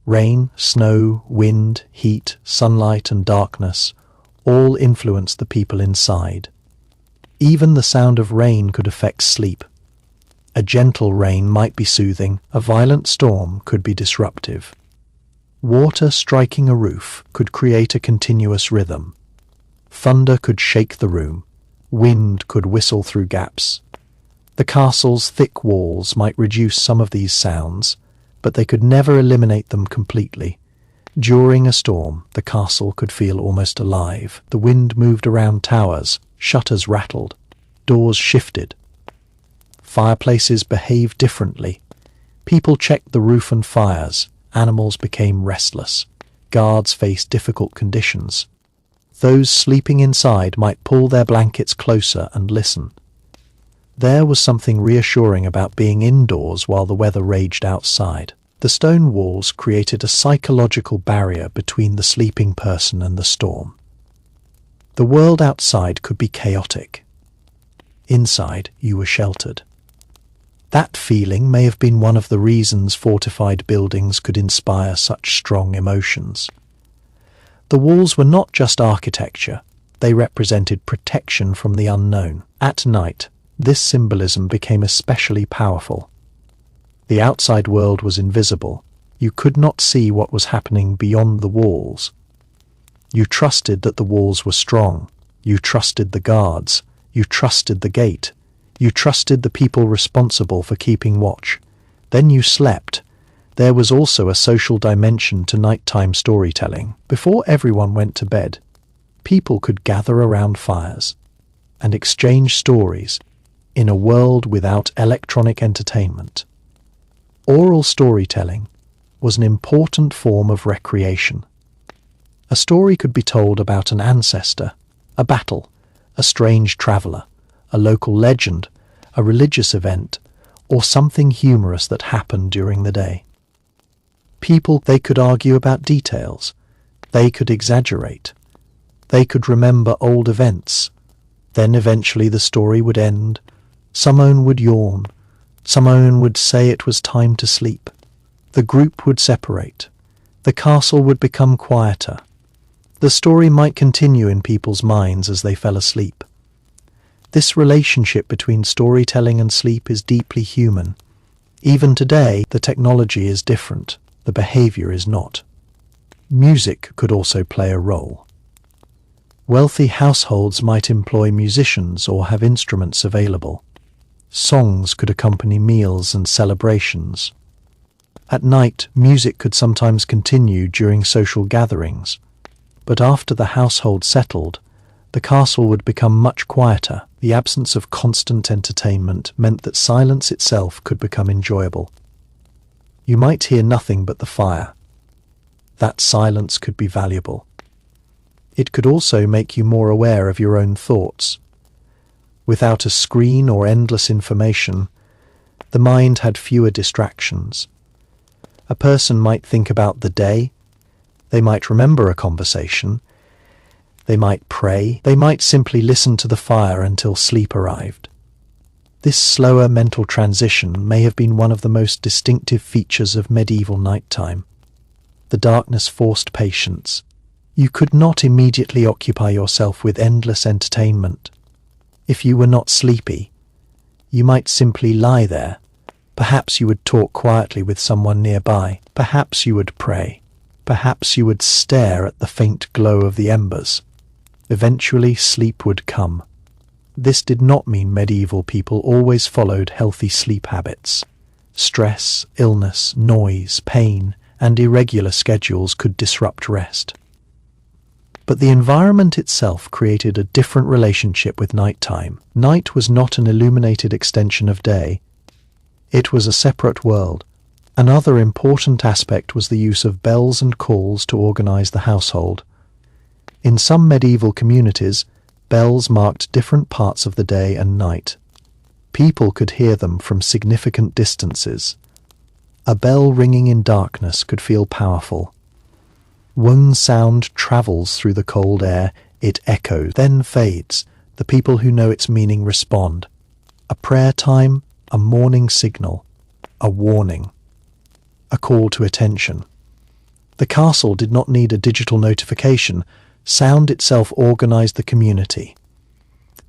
Rain, snow, wind, heat, sunlight, and darkness all influenced the people inside. Even the sound of rain could affect sleep. A gentle rain might be soothing, a violent storm could be disruptive. Water striking a roof could create a continuous rhythm. Thunder could shake the room. Wind could whistle through gaps. The castle's thick walls might reduce some of these sounds, but they could never eliminate them completely. During a storm, the castle could feel almost alive. The wind moved around towers, shutters rattled, doors shifted. Fireplaces behaved differently. People checked the roof and fires. Animals became restless. Guards faced difficult conditions. Those sleeping inside might pull their blankets closer and listen. There was something reassuring about being indoors while the weather raged outside. The stone walls created a psychological barrier between the sleeping person and the storm. The world outside could be chaotic. Inside, you were sheltered. That feeling may have been one of the reasons fortified buildings could inspire such strong emotions. The walls were not just architecture, they represented protection from the unknown. At night, this symbolism became especially powerful. The outside world was invisible. You could not see what was happening beyond the walls. You trusted that the walls were strong. You trusted the guards. You trusted the gate. You trusted the people responsible for keeping watch. Then you slept. There was also a social dimension to nighttime storytelling. Before everyone went to bed, people could gather around fires and exchange stories in a world without electronic entertainment. Oral storytelling was an important form of recreation. A story could be told about an ancestor, a battle, a strange traveller, a local legend, a religious event, or something humorous that happened during the day. They could argue about details. They could exaggerate. They could remember old events. Then eventually the story would end. Someone would yawn. Someone would say it was time to sleep. The group would separate. The castle would become quieter. The story might continue in people's minds as they fell asleep. This relationship between storytelling and sleep is deeply human. Even today, the technology is different. The behavior is not. Music could also play a role. Wealthy households might employ musicians or have instruments available. Songs could accompany meals and celebrations. At night, music could sometimes continue during social gatherings. But after the household settled, the castle would become much quieter. The absence of constant entertainment meant that silence itself could become enjoyable. You might hear nothing but the fire. That silence could be valuable. It could also make you more aware of your own thoughts. Without a screen or endless information, the mind had fewer distractions. A person might think about the day. They might remember a conversation. They might pray. They might simply listen to the fire until sleep arrived. This slower mental transition may have been one of the most distinctive features of medieval nighttime. The darkness forced patience. You could not immediately occupy yourself with endless entertainment. If you were not sleepy, you might simply lie there. Perhaps you would talk quietly with someone nearby. Perhaps you would pray. Perhaps you would stare at the faint glow of the embers. Eventually, sleep would come. This did not mean medieval people always followed healthy sleep habits. Stress, illness, noise, pain, and irregular schedules could disrupt rest. But the environment itself created a different relationship with nighttime. Night was not an illuminated extension of day. It was a separate world. Another important aspect was the use of bells and calls to organize the household. In some medieval communities, bells marked different parts of the day and night. People could hear them from significant distances. A bell ringing in darkness could feel powerful. One sound travels through the cold air, it echoes, then fades. The people who know its meaning respond. A prayer time, a morning signal, a warning, a call to attention. The castle did not need a digital notification. Sound itself organized the community.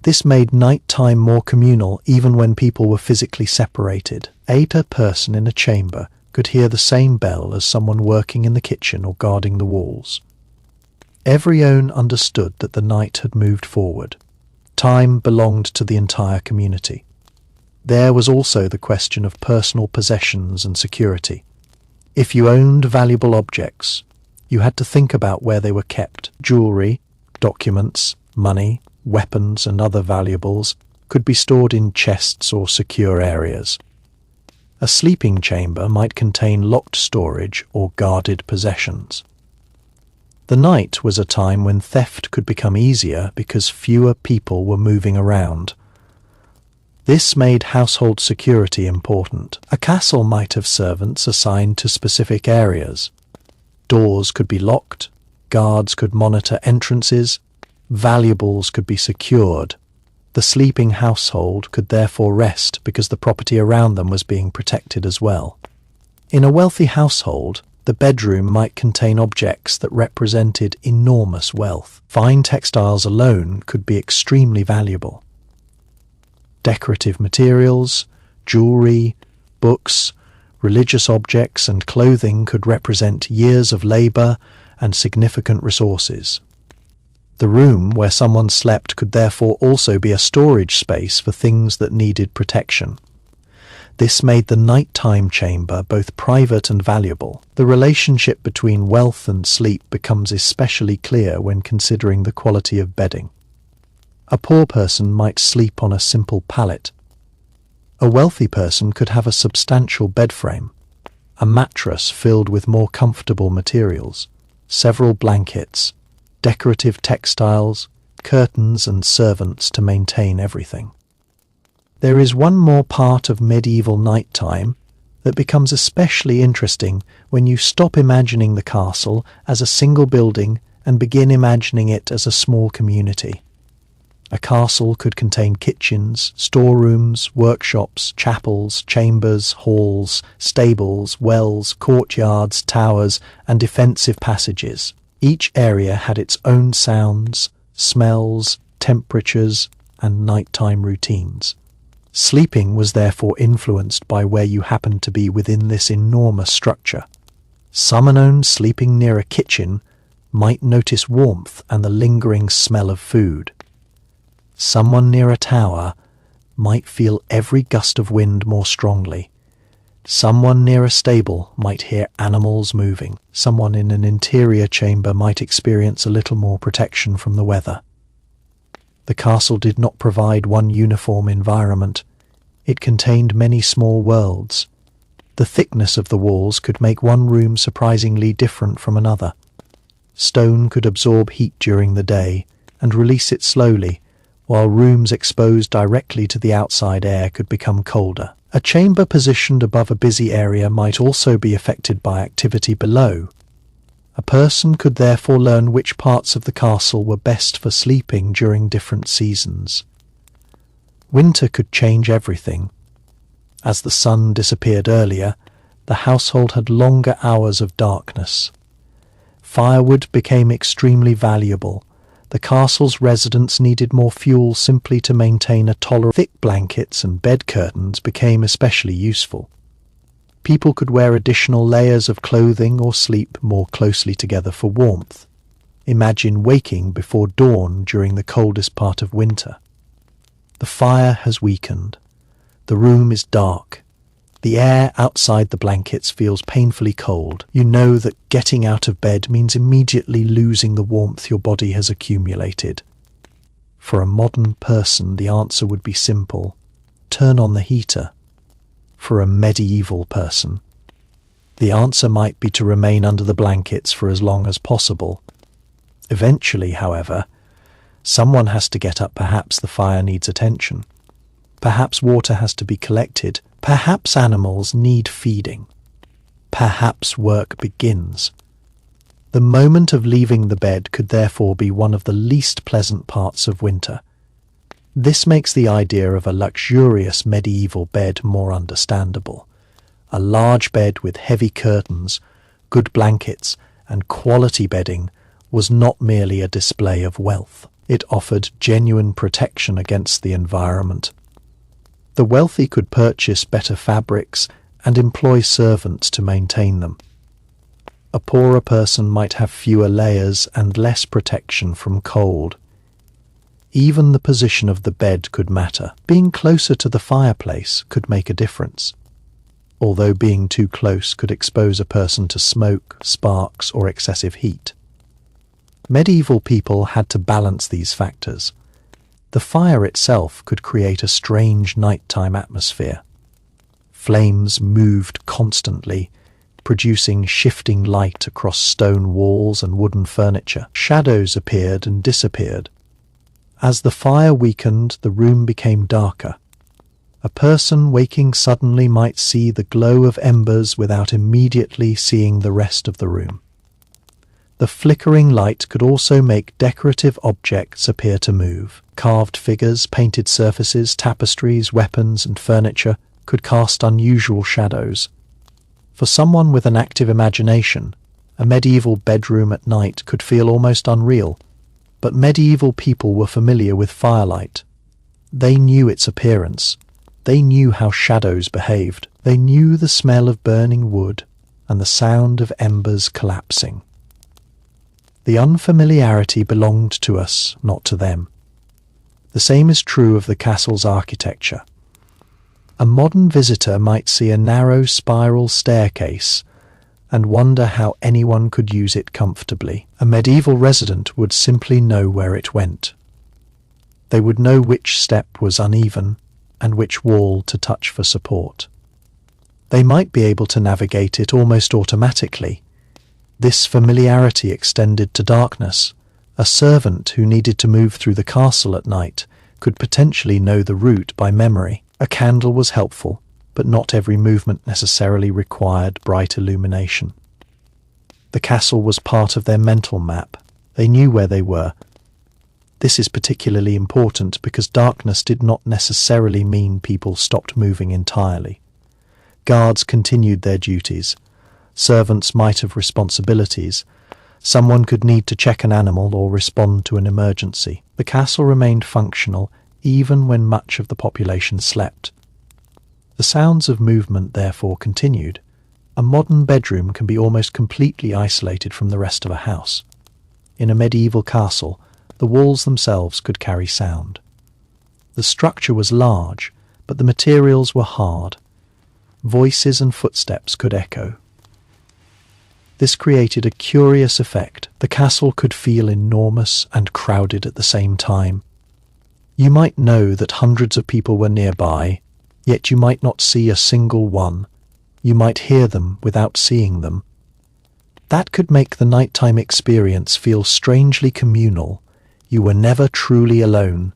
This made nighttime more communal even when people were physically separated. A person in a chamber could hear the same bell as someone working in the kitchen or guarding the walls. Everyone understood that the night had moved forward. Time belonged to the entire community. There was also the question of personal possessions and security. If you owned valuable objects, you had to think about where they were kept. Jewelry, documents, money, weapons and other valuables could be stored in chests or secure areas. A sleeping chamber might contain locked storage or guarded possessions. The night was a time when theft could become easier because fewer people were moving around. This made household security important. A castle might have servants assigned to specific areas. Doors could be locked, guards could monitor entrances, valuables could be secured. The sleeping household could therefore rest because the property around them was being protected as well. In a wealthy household, the bedroom might contain objects that represented enormous wealth. Fine textiles alone could be extremely valuable. Decorative materials, jewelry, books, religious objects and clothing could represent years of labor and significant resources. The room where someone slept could therefore also be a storage space for things that needed protection. This made the nighttime chamber both private and valuable. The relationship between wealth and sleep becomes especially clear when considering the quality of bedding. A poor person might sleep on a simple pallet. A wealthy person could have a substantial bed frame, a mattress filled with more comfortable materials, several blankets, decorative textiles, curtains and servants to maintain everything. There is one more part of medieval nighttime that becomes especially interesting when you stop imagining the castle as a single building and begin imagining it as a small community. A castle could contain kitchens, storerooms, workshops, chapels, chambers, halls, stables, wells, courtyards, towers, and defensive passages. Each area had its own sounds, smells, temperatures, and nighttime routines. Sleeping was therefore influenced by where you happened to be within this enormous structure. Someone sleeping near a kitchen might notice warmth and the lingering smell of food. Someone near a tower might feel every gust of wind more strongly. Someone near a stable might hear animals moving. Someone in an interior chamber might experience a little more protection from the weather. The castle did not provide one uniform environment. It contained many small worlds. The thickness of the walls could make one room surprisingly different from another. Stone could absorb heat during the day and release it slowly, while rooms exposed directly to the outside air could become colder. A chamber positioned above a busy area might also be affected by activity below. A person could therefore learn which parts of the castle were best for sleeping during different seasons. Winter could change everything. As the sun disappeared earlier, the household had longer hours of darkness. Firewood became extremely valuable. The castle's residents needed more fuel simply to maintain a tolerable. Thick blankets and bed curtains became especially useful. People could wear additional layers of clothing or sleep more closely together for warmth. Imagine waking before dawn during the coldest part of winter. The fire has weakened. The room is dark. The air outside the blankets feels painfully cold. You know that getting out of bed means immediately losing the warmth your body has accumulated. For a modern person, the answer would be simple: turn on the heater. For a medieval person, the answer might be to remain under the blankets for as long as possible. Eventually, however, someone has to get up. Perhaps the fire needs attention. Perhaps water has to be collected. Perhaps animals need feeding. Perhaps work begins. The moment of leaving the bed could therefore be one of the least pleasant parts of winter. This makes the idea of a luxurious medieval bed more understandable. A large bed with heavy curtains, good blankets, and quality bedding was not merely a display of wealth. It offered genuine protection against the environment. The wealthy could purchase better fabrics and employ servants to maintain them. A poorer person might have fewer layers and less protection from cold. Even the position of the bed could matter. Being closer to the fireplace could make a difference, although being too close could expose a person to smoke, sparks, or excessive heat. Medieval people had to balance these factors. The fire itself could create a strange nighttime atmosphere. Flames moved constantly, producing shifting light across stone walls and wooden furniture. Shadows appeared and disappeared. As the fire weakened, the room became darker. A person waking suddenly might see the glow of embers without immediately seeing the rest of the room. The flickering light could also make decorative objects appear to move. Carved figures, painted surfaces, tapestries, weapons, and furniture could cast unusual shadows. For someone with an active imagination, a medieval bedroom at night could feel almost unreal. But medieval people were familiar with firelight. They knew its appearance. They knew how shadows behaved. They knew the smell of burning wood and the sound of embers collapsing. The unfamiliarity belonged to us, not to them. The same is true of the castle's architecture. A modern visitor might see a narrow spiral staircase and wonder how anyone could use it comfortably. A medieval resident would simply know where it went. They would know which step was uneven and which wall to touch for support. They might be able to navigate it almost automatically. This familiarity extended to darkness. A servant who needed to move through the castle at night could potentially know the route by memory. A candle was helpful, but not every movement necessarily required bright illumination. The castle was part of their mental map. They knew where they were. This is particularly important because darkness did not necessarily mean people stopped moving entirely. Guards continued their duties. Servants might have responsibilities. Someone could need to check an animal or respond to an emergency. The castle remained functional even when much of the population slept. The sounds of movement therefore continued. A modern bedroom can be almost completely isolated from the rest of a house. In a medieval castle, the walls themselves could carry sound. The structure was large, but the materials were hard. Voices and footsteps could echo. This created a curious effect. The castle could feel enormous and crowded at the same time. You might know that hundreds of people were nearby, yet you might not see a single one. You might hear them without seeing them. That could make the nighttime experience feel strangely communal. You were never truly alone.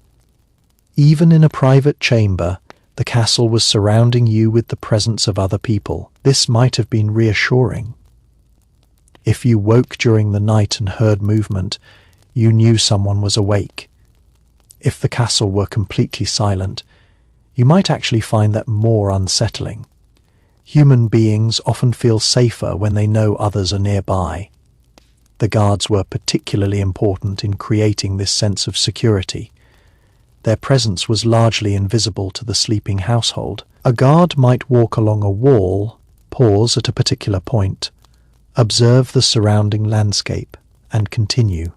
Even in a private chamber, the castle was surrounding you with the presence of other people. This might have been reassuring. If you woke during the night and heard movement, you knew someone was awake. If the castle were completely silent, you might actually find that more unsettling. Human beings often feel safer when they know others are nearby. The guards were particularly important in creating this sense of security. Their presence was largely invisible to the sleeping household. A guard might walk along a wall, pause at a particular point, observe the surrounding landscape, and continue.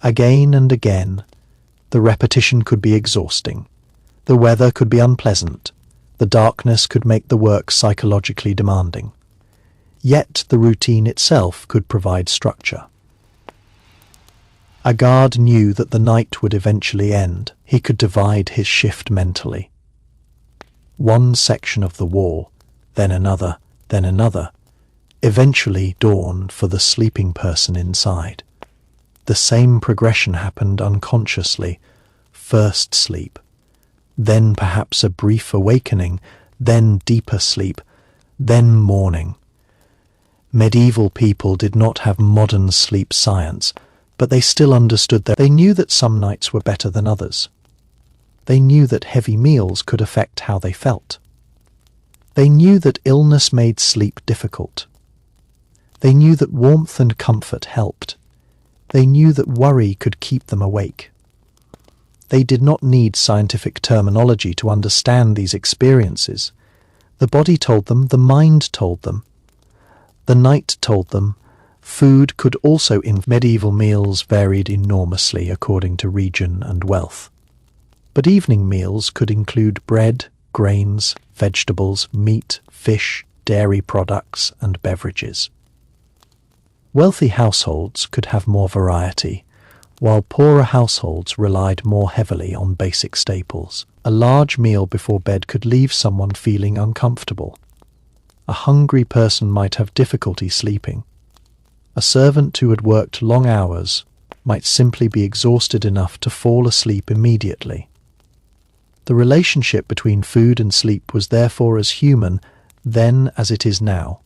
Again and again, the repetition could be exhausting. The weather could be unpleasant. The darkness could make the work psychologically demanding. Yet the routine itself could provide structure. A guard knew that the night would eventually end. He could divide his shift mentally. One section of the wall, then another, eventually dawned for the sleeping person inside. The same progression happened unconsciously. First sleep, then perhaps a brief awakening, then deeper sleep, then morning. Medieval people did not have modern sleep science, but they still understood that they knew that some nights were better than others. They knew that heavy meals could affect how they felt. They knew that illness made sleep difficult. They knew that warmth and comfort helped. They knew that worry could keep them awake. They did not need scientific terminology to understand these experiences. The body told them, the mind told them. The night told them. Food could also in medieval meals varied enormously according to region and wealth. But evening meals could include bread, grains, vegetables, meat, fish, dairy products, and beverages. Wealthy households could have more variety, while poorer households relied more heavily on basic staples. A large meal before bed could leave someone feeling uncomfortable. A hungry person might have difficulty sleeping. A servant who had worked long hours might simply be exhausted enough to fall asleep immediately. The relationship between food and sleep was therefore as human then as it is now.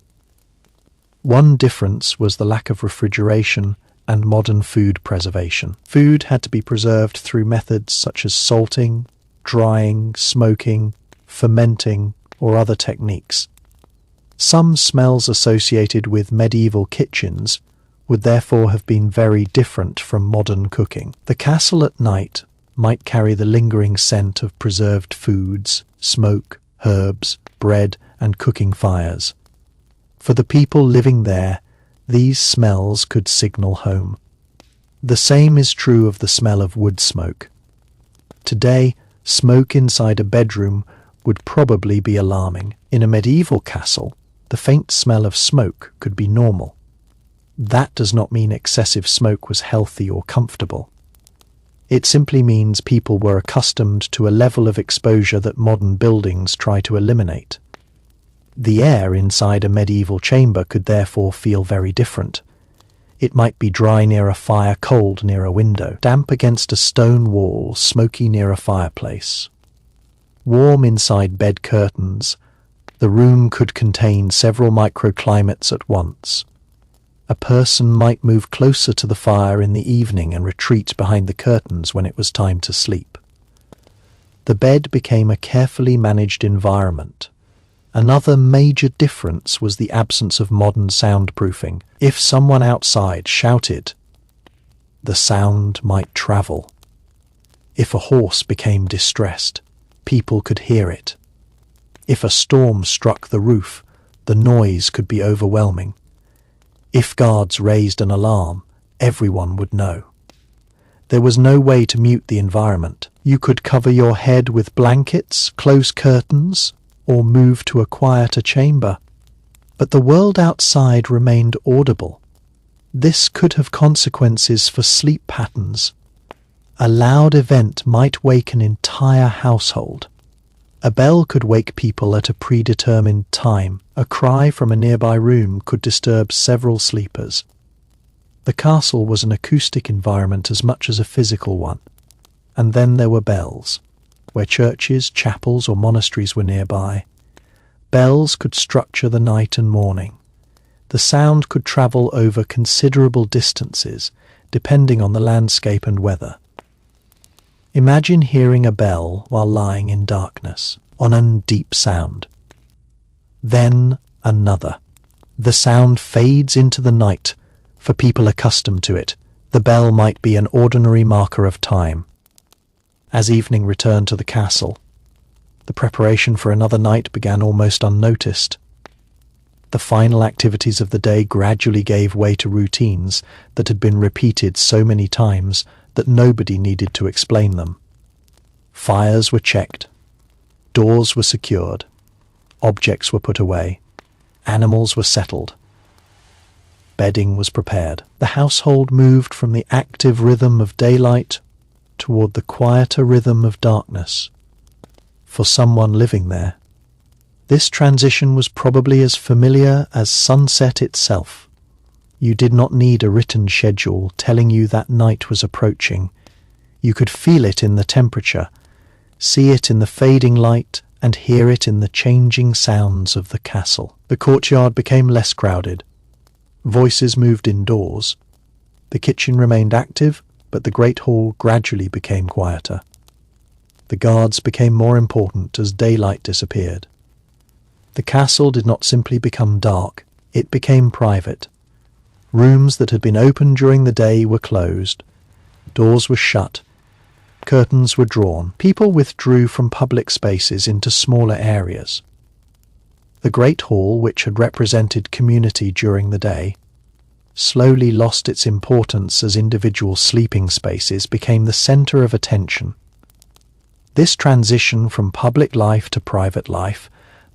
One difference was the lack of refrigeration and modern food preservation. Food had to be preserved through methods such as salting, drying, smoking, fermenting, or other techniques. Some smells associated with medieval kitchens would therefore have been very different from modern cooking. The castle at night might carry the lingering scent of preserved foods, smoke, herbs, bread, and cooking fires. For the people living there, these smells could signal home. The same is true of the smell of wood smoke. Today, smoke inside a bedroom would probably be alarming. In a medieval castle, the faint smell of smoke could be normal. That does not mean excessive smoke was healthy or comfortable. It simply means people were accustomed to a level of exposure that modern buildings try to eliminate. The air inside a medieval chamber could therefore feel very different. It might be dry near a fire, cold near a window, damp against a stone wall, smoky near a fireplace. Warm inside bed curtains, the room could contain several microclimates at once. A person might move closer to the fire in the evening and retreat behind the curtains when it was time to sleep. The bed became a carefully managed environment. Another major difference was the absence of modern soundproofing. If someone outside shouted, the sound might travel. If a horse became distressed, people could hear it. If a storm struck the roof, the noise could be overwhelming. If guards raised an alarm, everyone would know. There was no way to mute the environment. You could cover your head with blankets, close curtains, or move to a quieter chamber. But the world outside remained audible. This could have consequences for sleep patterns. A loud event might wake an entire household. A bell could wake people at a predetermined time. A cry from a nearby room could disturb several sleepers. The castle was an acoustic environment as much as a physical one. And then there were bells. Where churches, chapels, or monasteries were nearby, bells could structure the night and morning. The sound could travel over considerable distances, depending on the landscape and weather. Imagine hearing a bell while lying in darkness, on a deep sound. Then another. The sound fades into the night. For people accustomed to it, the bell might be an ordinary marker of time. As evening returned to the castle, the preparation for another night began almost unnoticed. The final activities of the day gradually gave way to routines that had been repeated so many times that nobody needed to explain them. Fires were checked, doors were secured, objects were put away, animals were settled. Bedding was prepared. The household moved from the active rhythm of daylight toward the quieter rhythm of darkness. For someone living there, this transition was probably as familiar as sunset itself. You did not need a written schedule telling you that night was approaching. You could feel it in the temperature, see it in the fading light, and hear it in the changing sounds of the castle. The courtyard became less crowded. Voices moved indoors. The kitchen remained active, but the great hall gradually became quieter. The guards became more important as daylight disappeared. The castle did not simply become dark, it became private. Rooms that had been open during the day were closed. Doors were shut. Curtains were drawn. People withdrew from public spaces into smaller areas. The great hall, which had represented community during the day, slowly lost its importance as individual sleeping spaces became the center of attention. This transition from public life to private life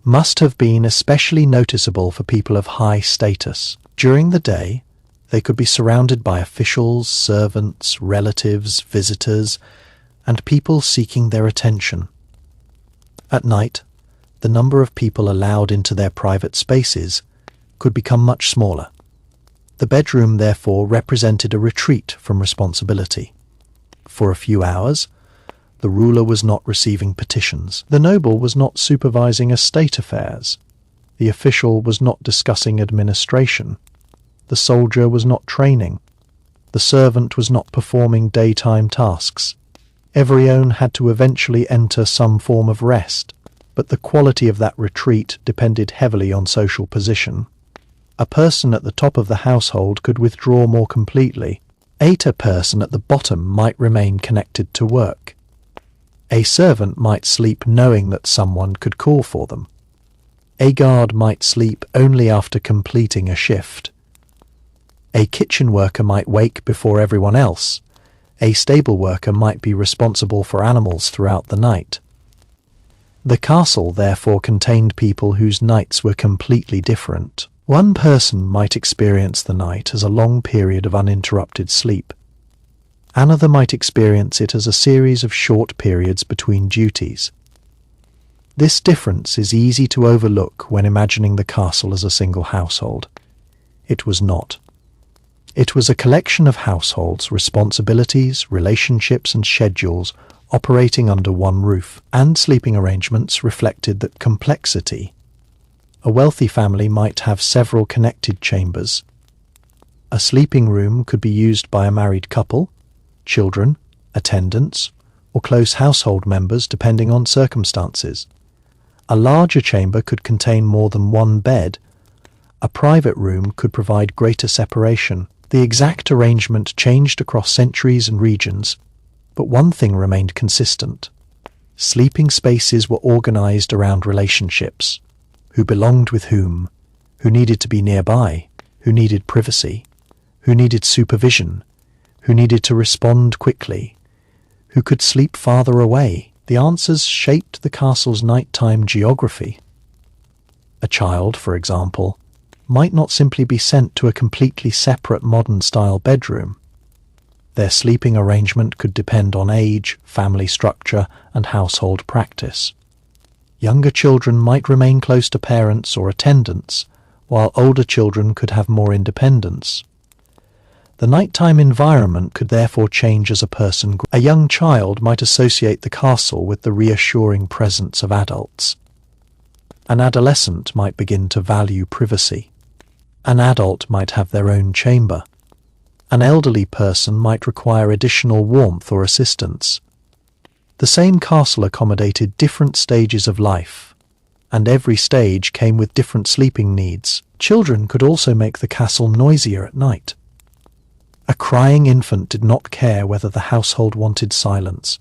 must have been especially noticeable for people of high status. During the day, they could be surrounded by officials, servants, relatives, visitors, and people seeking their attention. At night, the number of people allowed into their private spaces could become much smaller. The bedroom, therefore, represented a retreat from responsibility. For a few hours, the ruler was not receiving petitions. The noble was not supervising estate affairs. The official was not discussing administration. The soldier was not training. The servant was not performing daytime tasks. Everyone had to eventually enter some form of rest, but the quality of that retreat depended heavily on social position. A person at the top of the household could withdraw more completely. A person at the bottom might remain connected to work. A servant might sleep knowing that someone could call for them. A guard might sleep only after completing a shift. A kitchen worker might wake before everyone else. A stable worker might be responsible for animals throughout the night. The castle therefore contained people whose nights were completely different. One person might experience the night as a long period of uninterrupted sleep. Another might experience it as a series of short periods between duties. This difference is easy to overlook when imagining the castle as a single household. It was not. It was a collection of households, responsibilities, relationships and schedules operating under one roof, and sleeping arrangements reflected that complexity. A wealthy family might have several connected chambers. A sleeping room could be used by a married couple, children, attendants, or close household members depending on circumstances. A larger chamber could contain more than one bed. A private room could provide greater separation. The exact arrangement changed across centuries and regions, but one thing remained consistent. Sleeping spaces were organized around relationships. Who belonged with whom, who needed to be nearby, who needed privacy, who needed supervision, who needed to respond quickly, who could sleep farther away. The answers shaped the castle's nighttime geography. A child, for example, might not simply be sent to a completely separate modern-style bedroom. Their sleeping arrangement could depend on age, family structure, and household practice. Younger children might remain close to parents or attendants, while older children could have more independence. The nighttime environment could therefore change as a person grew. A young child might associate the castle with the reassuring presence of adults. An adolescent might begin to value privacy. An adult might have their own chamber. An elderly person might require additional warmth or assistance. The same castle accommodated different stages of life, and every stage came with different sleeping needs. Children could also make the castle noisier at night. A crying infant did not care whether the household wanted silence.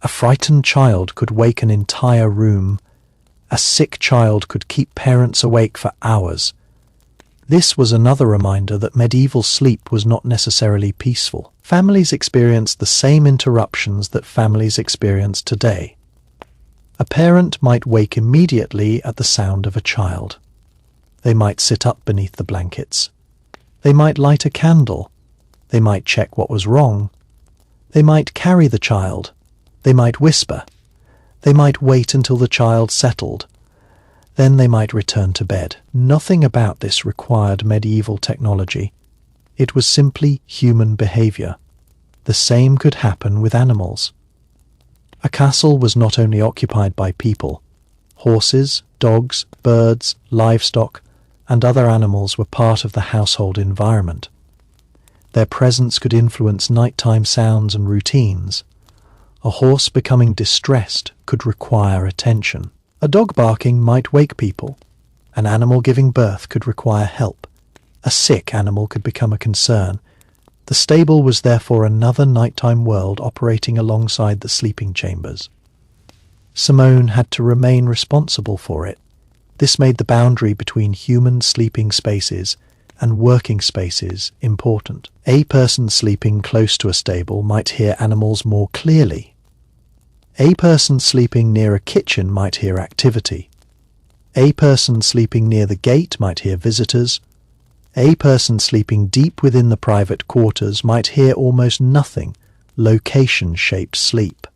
A frightened child could wake an entire room. A sick child could keep parents awake for hours. This was another reminder that medieval sleep was not necessarily peaceful. Families experienced the same interruptions that families experience today. A parent might wake immediately at the sound of a child. They might sit up beneath the blankets. They might light a candle. They might check what was wrong. They might carry the child. They might whisper. They might wait until the child settled. Then they might return to bed. Nothing about this required medieval technology. It was simply human behavior. The same could happen with animals. A castle was not only occupied by people. Horses, dogs, birds, livestock, and other animals were part of the household environment. Their presence could influence nighttime sounds and routines. A horse becoming distressed could require attention. A dog barking might wake people. An animal giving birth could require help. A sick animal could become a concern. The stable was therefore another nighttime world operating alongside the sleeping chambers. Simone had to remain responsible for it. This made the boundary between human sleeping spaces and working spaces important. A person sleeping close to a stable might hear animals more clearly. A person sleeping near a kitchen might hear activity. A person sleeping near the gate might hear visitors. A person sleeping deep within the private quarters might hear almost nothing, location-shaped sleep.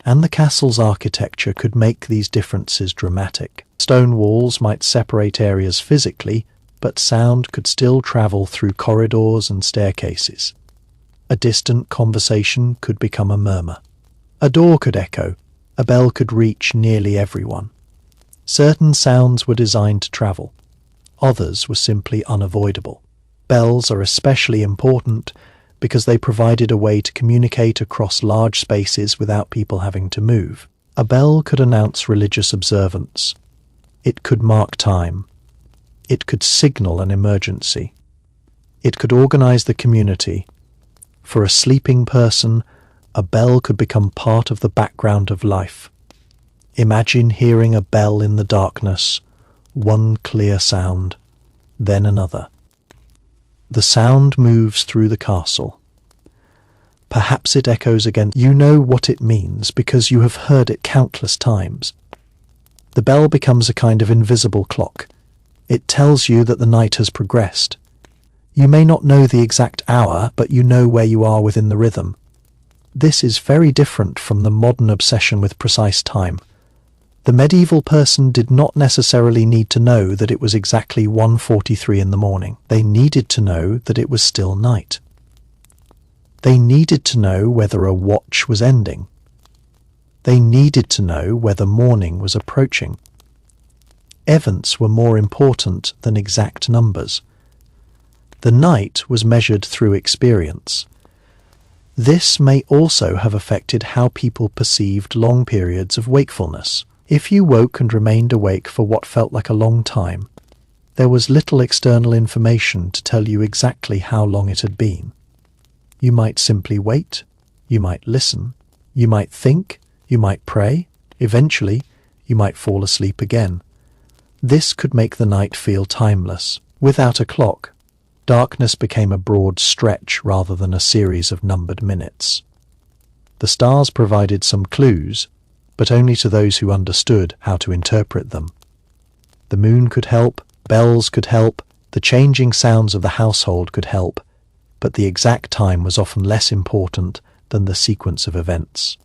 And the castle's architecture could make these differences dramatic. Stone walls might separate areas physically, but sound could still travel through corridors and staircases. A distant conversation could become a murmur. A door could echo. A bell could reach nearly everyone. Certain sounds were designed to travel. Others were simply unavoidable. Bells are especially important because they provided a way to communicate across large spaces without people having to move. A bell could announce religious observance. It could mark time. It could signal an emergency. It could organize the community. For a sleeping person, a bell could become part of the background of life. Imagine hearing a bell in the darkness, one clear sound, then another. The sound moves through the castle. Perhaps it echoes again. You know what it means because you have heard it countless times. The bell becomes a kind of invisible clock. It tells you that the night has progressed. You may not know the exact hour, but you know where you are within the rhythm. This is very different from the modern obsession with precise time. The medieval person did not necessarily need to know that it was exactly 1:43 in the morning. They needed to know that it was still night. They needed to know whether a watch was ending. They needed to know whether morning was approaching. Events were more important than exact numbers. The night was measured through experience. This may also have affected how people perceived long periods of wakefulness. If you woke and remained awake for what felt like a long time, there was little external information to tell you exactly how long it had been. You might simply wait, you might listen, you might think, you might pray, eventually you might fall asleep again. This could make the night feel timeless. Without a clock, darkness became a broad stretch rather than a series of numbered minutes. The stars provided some clues, but only to those who understood how to interpret them. The moon could help, bells could help, the changing sounds of the household could help, but the exact time was often less important than the sequence of events.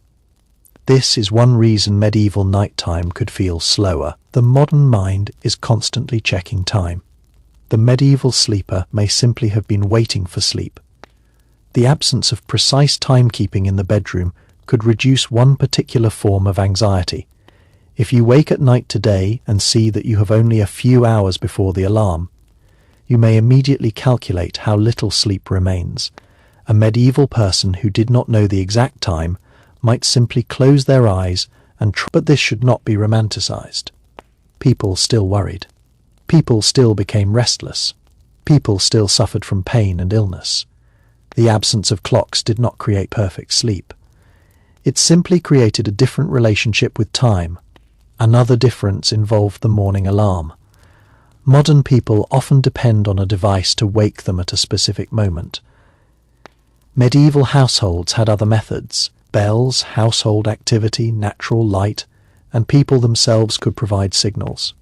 This is one reason medieval nighttime could feel slower. The modern mind is constantly checking time. The medieval sleeper may simply have been waiting for sleep. The absence of precise timekeeping in the bedroom could reduce one particular form of anxiety. If you wake at night today and see that you have only a few hours before the alarm, you may immediately calculate how little sleep remains. A medieval person who did not know the exact time might simply close their eyes but this should not be romanticized. People still worried. People still became restless. People still suffered from pain and illness. The absence of clocks did not create perfect sleep. It simply created a different relationship with time. Another difference involved the morning alarm. Modern people often depend on a device to wake them at a specific moment. Medieval households had other methods. Bells, household activity, natural light, and people themselves could provide signals.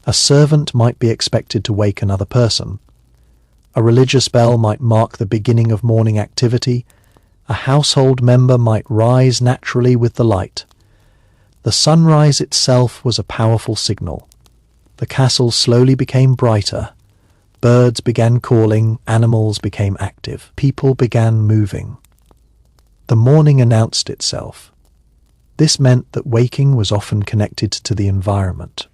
A servant might be expected to wake another person. A religious bell might mark the beginning of morning activity. A household member might rise naturally with the light. The sunrise itself was a powerful signal. The castle slowly became brighter. Birds began calling, animals became active, people began moving. The morning announced itself. This meant that waking was often connected to the environment.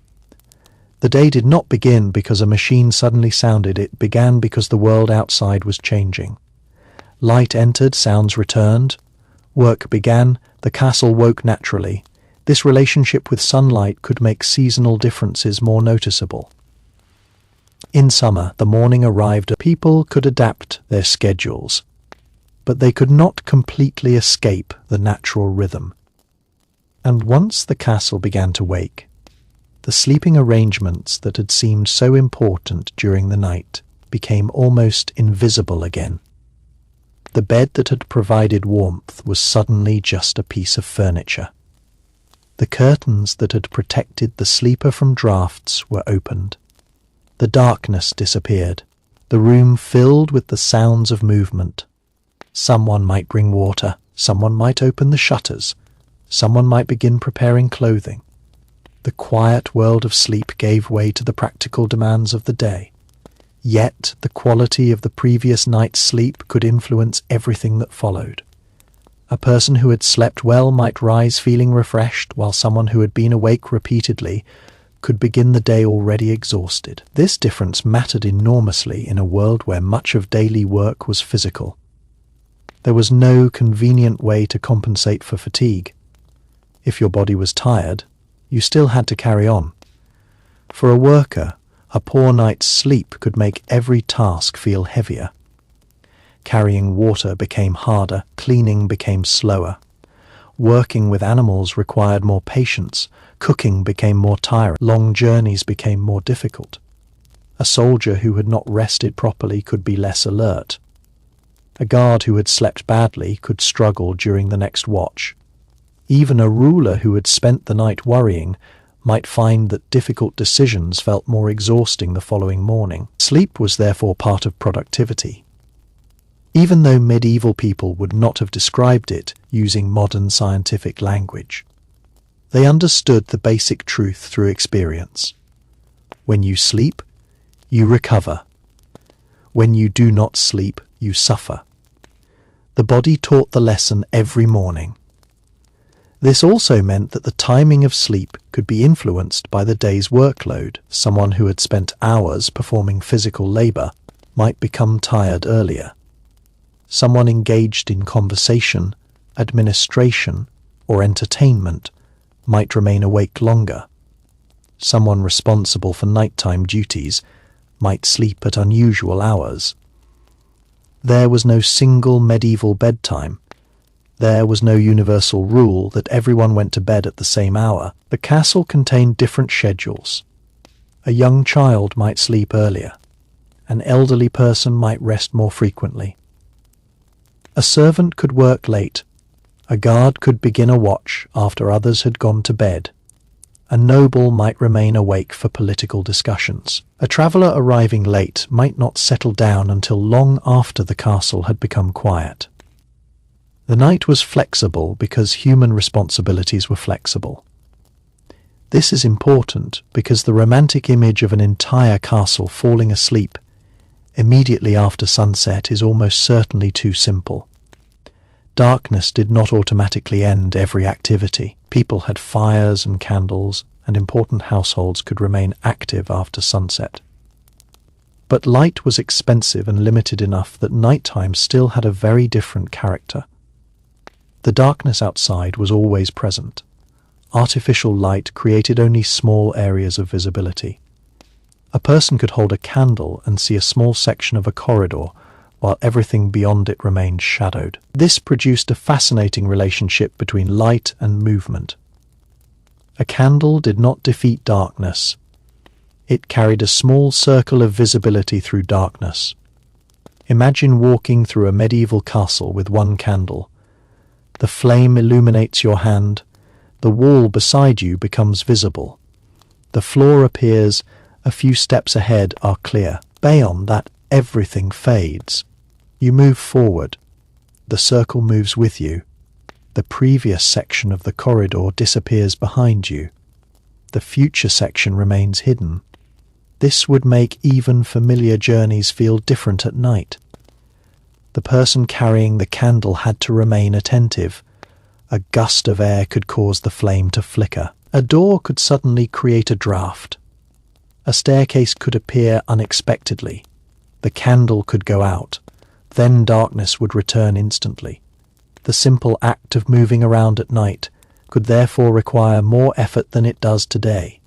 The day did not begin because a machine suddenly sounded, it began because the world outside was changing. Light entered, sounds returned. Work began, the castle woke naturally. This relationship with sunlight could make seasonal differences more noticeable. In summer, the morning arrived. People could adapt their schedules, but they could not completely escape the natural rhythm. And once the castle began to wake, the sleeping arrangements that had seemed so important during the night became almost invisible again. The bed that had provided warmth was suddenly just a piece of furniture. The curtains that had protected the sleeper from drafts were opened. The darkness disappeared, the room filled with the sounds of movement. Someone might bring water, someone might open the shutters, someone might begin preparing clothing. The quiet world of sleep gave way to the practical demands of the day. Yet the quality of the previous night's sleep could influence everything that followed. A person who had slept well might rise feeling refreshed, while someone who had been awake repeatedly could begin the day already exhausted. This difference mattered enormously in a world where much of daily work was physical. There was no convenient way to compensate for fatigue. If your body was tired, you still had to carry on. For a worker, a poor night's sleep could make every task feel heavier. Carrying water became harder, cleaning became slower. Working with animals required more patience, cooking became more tiring, long journeys became more difficult. A soldier who had not rested properly could be less alert. A guard who had slept badly could struggle during the next watch. Even a ruler who had spent the night worrying might find that difficult decisions felt more exhausting the following morning. Sleep was therefore part of productivity. Even though medieval people would not have described it using modern scientific language, they understood the basic truth through experience. When you sleep, you recover. When you do not sleep, you suffer. The body taught the lesson every morning. This also meant that the timing of sleep could be influenced by the day's workload. Someone who had spent hours performing physical labor might become tired earlier. Someone engaged in conversation, administration, or entertainment might remain awake longer. Someone responsible for nighttime duties might sleep at unusual hours. There was no single medieval bedtime. There was no universal rule that everyone went to bed at the same hour. The castle contained different schedules. A young child might sleep earlier. An elderly person might rest more frequently. A servant could work late. A guard could begin a watch after others had gone to bed. A noble might remain awake for political discussions. A traveller arriving late might not settle down until long after the castle had become quiet. The night was flexible because human responsibilities were flexible. This is important because the romantic image of an entire castle falling asleep immediately after sunset is almost certainly too simple. Darkness did not automatically end every activity. People had fires and candles, and important households could remain active after sunset. But light was expensive and limited enough that nighttime still had a very different character. The darkness outside was always present. Artificial light created only small areas of visibility. A person could hold a candle and see a small section of a corridor, while everything beyond it remained shadowed. This produced a fascinating relationship between light and movement. A candle did not defeat darkness. It carried a small circle of visibility through darkness. Imagine walking through a medieval castle with one candle. The flame illuminates your hand. The wall beside you becomes visible. The floor appears. A few steps ahead are clear. Beyond that, everything fades. You move forward. The circle moves with you. The previous section of the corridor disappears behind you. The future section remains hidden. This would make even familiar journeys feel different at night. The person carrying the candle had to remain attentive. A gust of air could cause the flame to flicker. A door could suddenly create a draft. A staircase could appear unexpectedly. The candle could go out. Then darkness would return instantly. The simple act of moving around at night could therefore require more effort than it does today.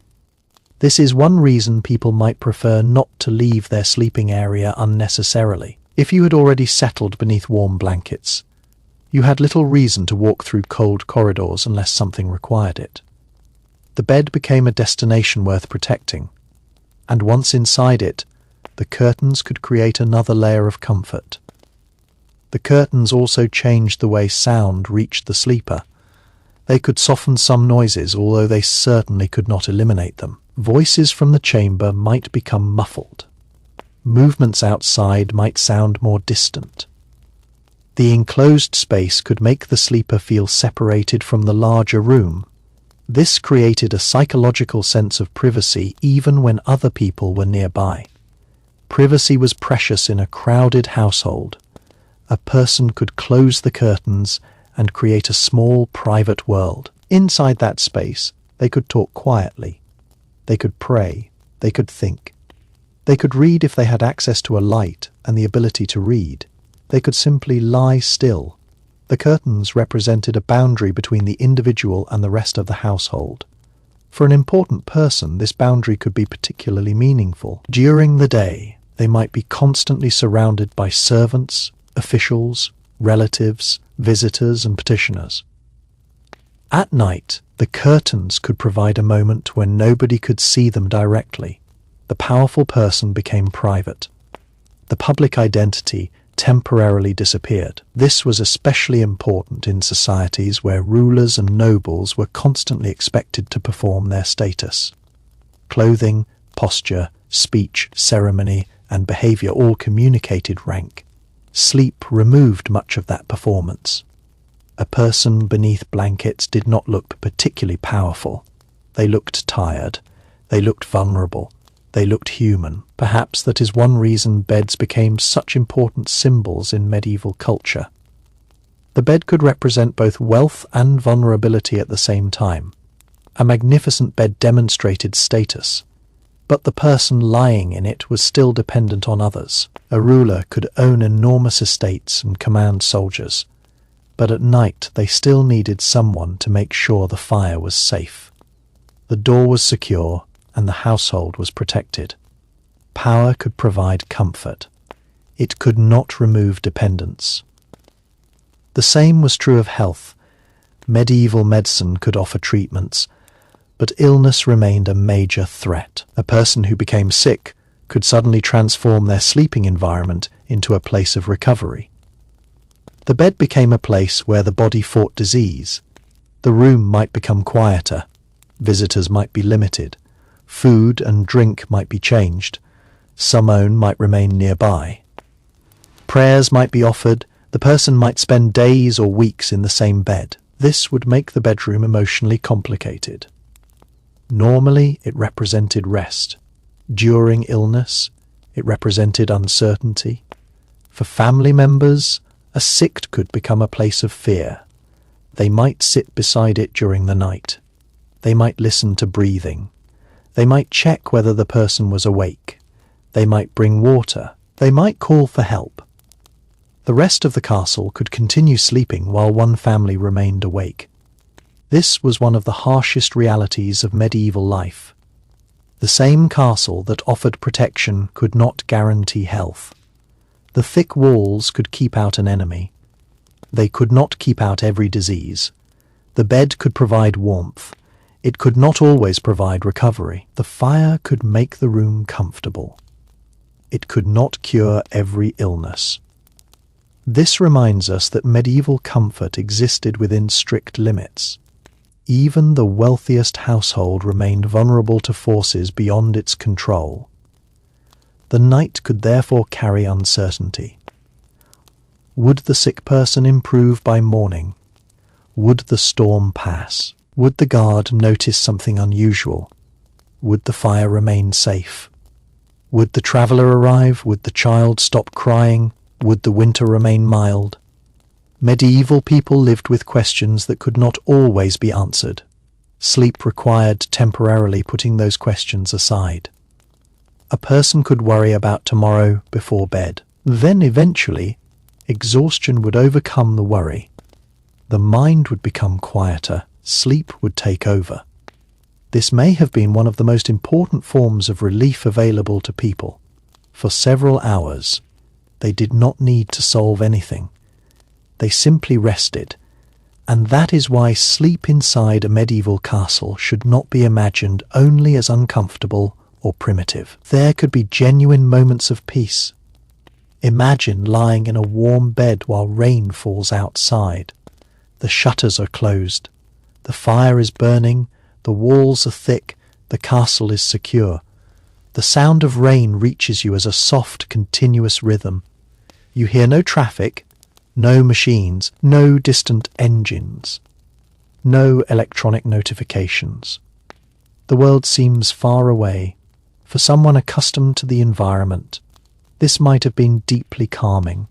This is one reason people might prefer not to leave their sleeping area unnecessarily. If you had already settled beneath warm blankets, you had little reason to walk through cold corridors unless something required it. The bed became a destination worth protecting, and once inside it, the curtains could create another layer of comfort. The curtains also changed the way sound reached the sleeper. They could soften some noises, although they certainly could not eliminate them. Voices from the chamber might become muffled. Movements outside might sound more distant. The enclosed space could make the sleeper feel separated from the larger room. This created a psychological sense of privacy even when other people were nearby. Privacy was precious in a crowded household. A person could close the curtains and create a small private world. Inside that space, they could talk quietly. They could pray. They could think. They could read if they had access to a light and the ability to read. They could simply lie still. The curtains represented a boundary between the individual and the rest of the household. For an important person, this boundary could be particularly meaningful. During the day, they might be constantly surrounded by servants, officials, relatives, visitors, and petitioners. At night, the curtains could provide a moment when nobody could see them directly. The powerful person became private. The public identity temporarily disappeared. This was especially important in societies where rulers and nobles were constantly expected to perform their status. Clothing, posture, speech, ceremony, and behavior all communicated rank. Sleep removed much of that performance. A person beneath blankets did not look particularly powerful. They looked tired. They looked vulnerable. They looked human. Perhaps that is one reason beds became such important symbols in medieval culture. The bed could represent both wealth and vulnerability at the same time. A magnificent bed demonstrated status, but the person lying in it was still dependent on others. A ruler could own enormous estates and command soldiers, but at night they still needed someone to make sure the fire was safe. The door was secure, and the household was protected. Power could provide comfort. It could not remove dependence. The same was true of health. Medieval medicine could offer treatments, but illness remained a major threat. A person who became sick could suddenly transform their sleeping environment into a place of recovery. The bed became a place where the body fought disease. The room might become quieter. Visitors might be limited. Food and drink might be changed. Someone might remain nearby. Prayers might be offered. The person might spend days or weeks in the same bed. This would make the bedroom emotionally complicated. Normally, it represented rest. During illness, it represented uncertainty. For family members, a sick could become a place of fear. They might sit beside it during the night. They might listen to breathing. They might check whether the person was awake. They might bring water. They might call for help. The rest of the castle could continue sleeping while one family remained awake. This was one of the harshest realities of medieval life. The same castle that offered protection could not guarantee health. The thick walls could keep out an enemy. They could not keep out every disease. The bed could provide warmth. It could not always provide recovery. The fire could make the room comfortable. It could not cure every illness. This reminds us that medieval comfort existed within strict limits. Even the wealthiest household remained vulnerable to forces beyond its control. The night could therefore carry uncertainty. Would the sick person improve by morning? Would the storm pass? Would the guard notice something unusual? Would the fire remain safe? Would the traveller arrive? Would the child stop crying? Would the winter remain mild? Medieval people lived with questions that could not always be answered. Sleep required temporarily putting those questions aside. A person could worry about tomorrow before bed. Then eventually, exhaustion would overcome the worry. The mind would become quieter. Sleep would take over. This may have been one of the most important forms of relief available to people. For several hours, they did not need to solve anything. They simply rested. And that is why sleep inside a medieval castle should not be imagined only as uncomfortable or primitive. There could be genuine moments of peace. Imagine lying in a warm bed while rain falls outside. The shutters are closed. The fire is burning. The walls are thick. The castle is secure. The sound of rain reaches you as a soft, continuous rhythm. You hear no traffic, no machines, no distant engines, no electronic notifications. The world seems far away. For someone accustomed to the environment, this might have been deeply calming.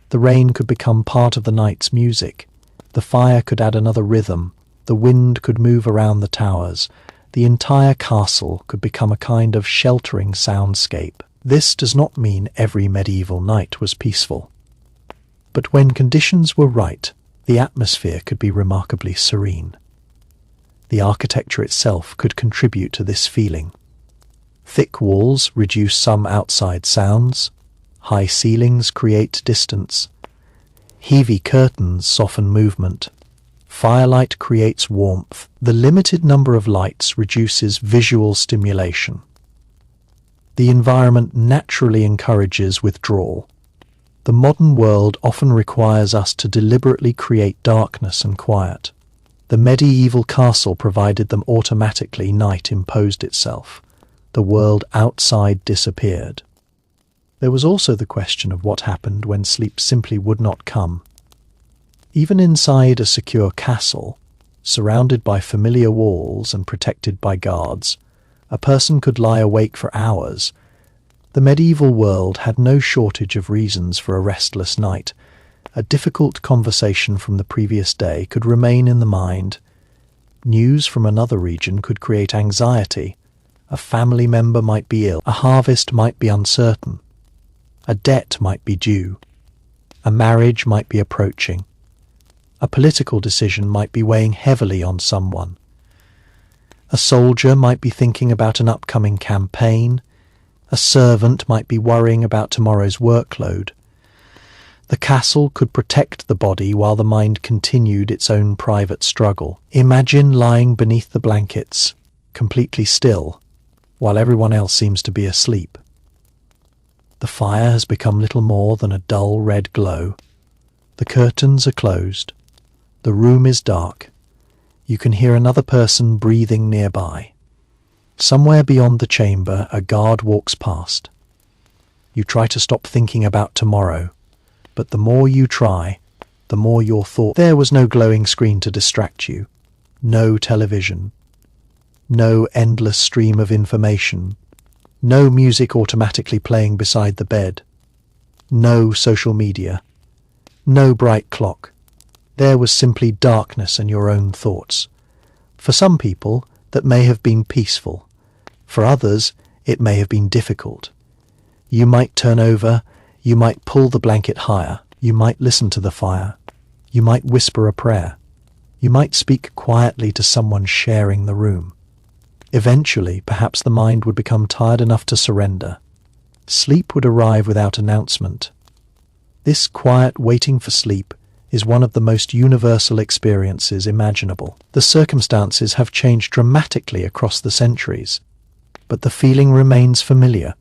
The rain could become part of the night's music. The fire could add another rhythm. The wind could move around the towers. The entire castle could become a kind of sheltering soundscape. This does not mean every medieval night was peaceful. But when conditions were right, the atmosphere could be remarkably serene. The architecture itself could contribute to this feeling. Thick walls reduce some outside sounds. High ceilings create distance. Heavy curtains soften movement. Firelight creates warmth. The limited number of lights reduces visual stimulation. The environment naturally encourages withdrawal. The modern world often requires us to deliberately create darkness and quiet. The medieval castle provided them automatically. Night imposed itself. The world outside disappeared. There was also the question of what happened when sleep simply would not come. Even inside a secure castle, surrounded by familiar walls and protected by guards, a person could lie awake for hours. The medieval world had no shortage of reasons for a restless night. A difficult conversation from the previous day could remain in the mind. News from another region could create anxiety. A family member might be ill. A harvest might be uncertain. A debt might be due. A marriage might be approaching. A political decision might be weighing heavily on someone. A soldier might be thinking about an upcoming campaign. A servant might be worrying about tomorrow's workload. The castle could protect the body while the mind continued its own private struggle. Imagine lying beneath the blankets, completely still, while everyone else seems to be asleep. The fire has become little more than a dull red glow. The curtains are closed. The room is dark. You can hear another person breathing nearby. Somewhere beyond the chamber, a guard walks past. You try to stop thinking about tomorrow, but the more you try, the more your thought. There was no glowing screen to distract you, no television, no endless stream of information, no music automatically playing beside the bed, no social media, no bright clock. There was simply darkness and your own thoughts. For some people, that may have been peaceful. For others, it may have been difficult. You might turn over, you might pull the blanket higher, you might listen to the fire, you might whisper a prayer, you might speak quietly to someone sharing the room. Eventually, perhaps the mind would become tired enough to surrender. Sleep would arrive without announcement. This quiet waiting for sleep is one of the most universal experiences imaginable. The circumstances have changed dramatically across the centuries, but the feeling remains familiar.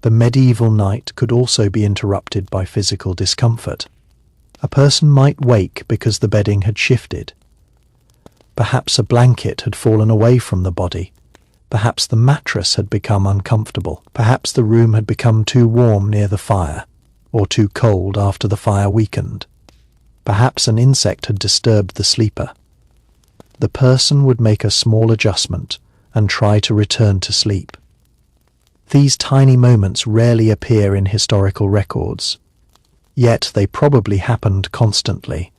The medieval night could also be interrupted by physical discomfort. A person might wake because the bedding had shifted. Perhaps a blanket had fallen away from the body. Perhaps the mattress had become uncomfortable. Perhaps the room had become too warm near the fire, or too cold after the fire weakened. Perhaps an insect had disturbed the sleeper. The person would make a small adjustment and try to return to sleep. These tiny moments rarely appear in historical records. Yet they probably happened constantly.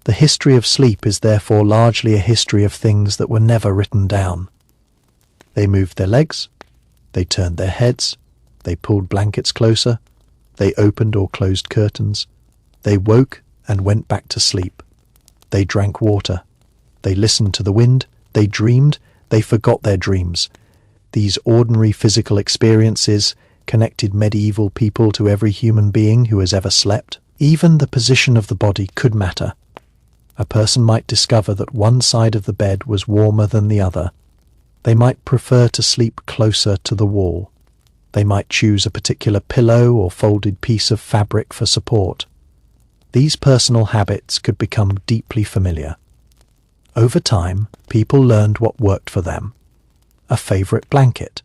The history of sleep is therefore largely a history of things that were never written down. They moved their legs, they turned their heads, they pulled blankets closer, they opened or closed curtains, they woke and went back to sleep. They drank water, they listened to the wind, they dreamed, they forgot their dreams. These ordinary physical experiences connected medieval people to every human being who has ever slept. Even the position of the body could matter. A person might discover that one side of the bed was warmer than the other. They might prefer to sleep closer to the wall. They might choose a particular pillow or folded piece of fabric for support. These personal habits could become deeply familiar. Over time, people learned what worked for them. A favorite blanket,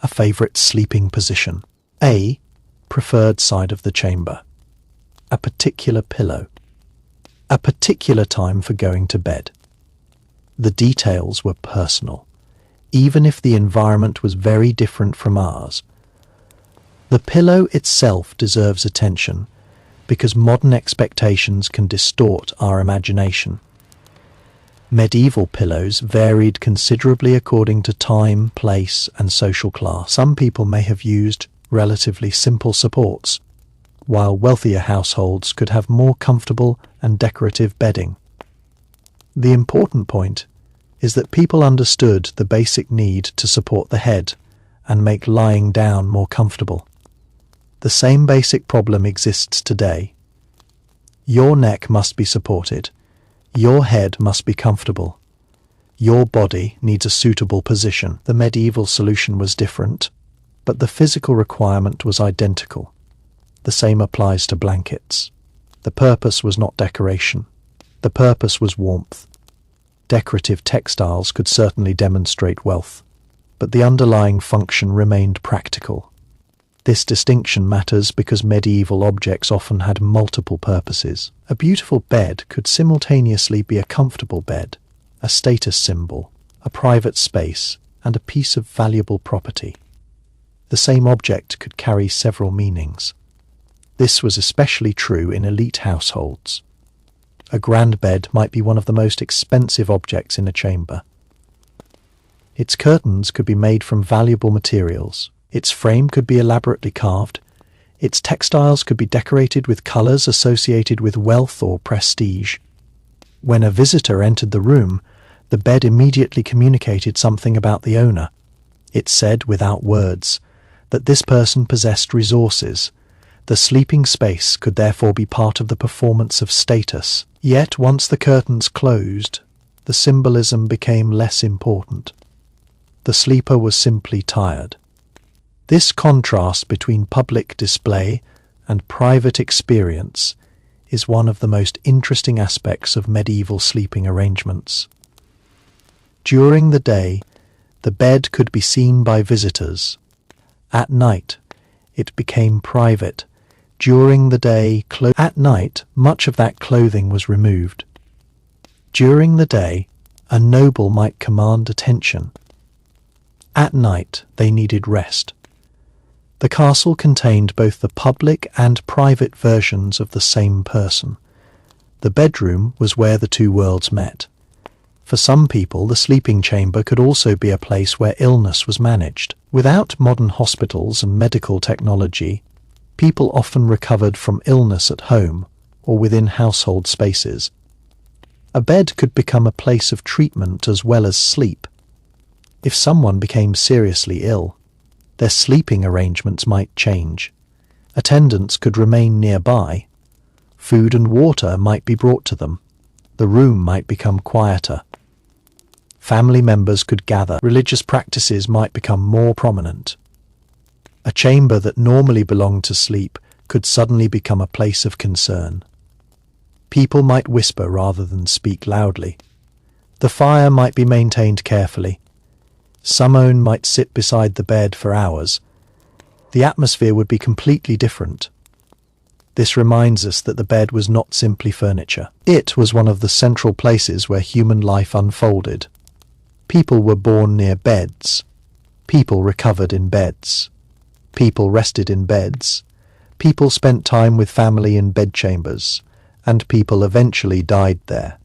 a favorite sleeping position, a preferred side of the chamber, a particular pillow, a particular time for going to bed. The details were personal, even if the environment was very different from ours. The pillow itself deserves attention because modern expectations can distort our imagination. Medieval pillows varied considerably according to time, place, and social class. Some people may have used relatively simple supports, while wealthier households could have more comfortable and decorative bedding. The important point is that people understood the basic need to support the head and make lying down more comfortable. The same basic problem exists today. Your neck must be supported. Your head must be comfortable. Your body needs a suitable position. The medieval solution was different, but the physical requirement was identical. The same applies to blankets. The purpose was not decoration. The purpose was warmth. Decorative textiles could certainly demonstrate wealth, but the underlying function remained practical. This distinction matters because medieval objects often had multiple purposes. A beautiful bed could simultaneously be a comfortable bed, a status symbol, a private space, and a piece of valuable property. The same object could carry several meanings. This was especially true in elite households. A grand bed might be one of the most expensive objects in a chamber. Its curtains could be made from valuable materials. Its frame could be elaborately carved. Its textiles could be decorated with colours associated with wealth or prestige. When a visitor entered the room, the bed immediately communicated something about the owner. It said, without words, that this person possessed resources. The sleeping space could therefore be part of the performance of status. Yet once the curtains closed, the symbolism became less important. The sleeper was simply tired. This contrast between public display and private experience is one of the most interesting aspects of medieval sleeping arrangements. During the day, the bed could be seen by visitors. At night, it became private. During the day, at night, much of that clothing was removed. During the day, a noble might command attention. At night, they needed rest. The castle contained both the public and private versions of the same person. The bedroom was where the two worlds met. For some people, the sleeping chamber could also be a place where illness was managed. Without modern hospitals and medical technology, people often recovered from illness at home or within household spaces. A bed could become a place of treatment as well as sleep. If someone became seriously ill, their sleeping arrangements might change. Attendants could remain nearby. Food and water might be brought to them. The room might become quieter. Family members could gather. Religious practices might become more prominent. A chamber that normally belonged to sleep could suddenly become a place of concern. People might whisper rather than speak loudly. The fire might be maintained carefully. Someone might sit beside the bed for hours. The atmosphere would be completely different. This reminds us that the bed was not simply furniture. It was one of the central places where human life unfolded. People were born near beds. People recovered in beds. People rested in beds. People spent time with family in bedchambers, and people eventually died there.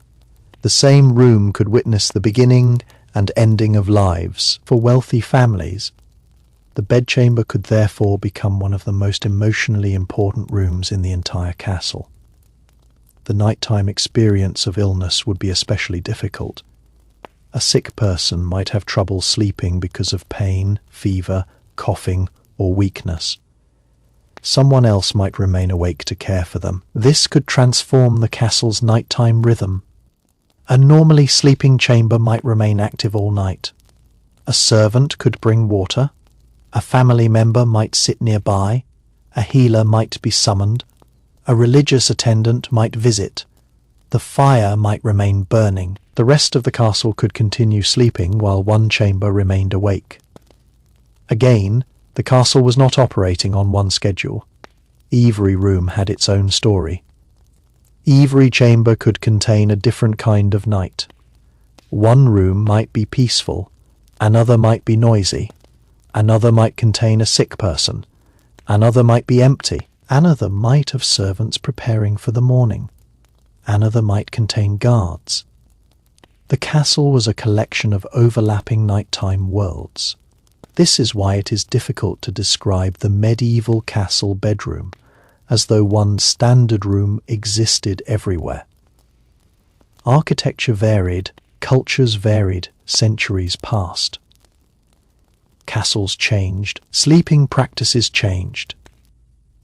The same room could witness the beginning and ending of lives. For wealthy families, the bedchamber could therefore become one of the most emotionally important rooms in the entire castle. The nighttime experience of illness would be especially difficult. A sick person might have trouble sleeping because of pain, fever, coughing, or weakness. Someone else might remain awake to care for them. This could transform the castle's nighttime rhythm. A normally sleeping chamber might remain active all night. A servant could bring water. A family member might sit nearby. A healer might be summoned. A religious attendant might visit. The fire might remain burning. The rest of the castle could continue sleeping while one chamber remained awake. Again, the castle was not operating on one schedule. Every room had its own story. Every chamber could contain a different kind of night. One room might be peaceful, another might be noisy, another might contain a sick person, another might be empty, another might have servants preparing for the morning, another might contain guards. The castle was a collection of overlapping nighttime worlds. This is why it is difficult to describe the medieval castle bedroom as though one standard room existed everywhere. Architecture varied, cultures varied, centuries passed. Castles changed, sleeping practices changed.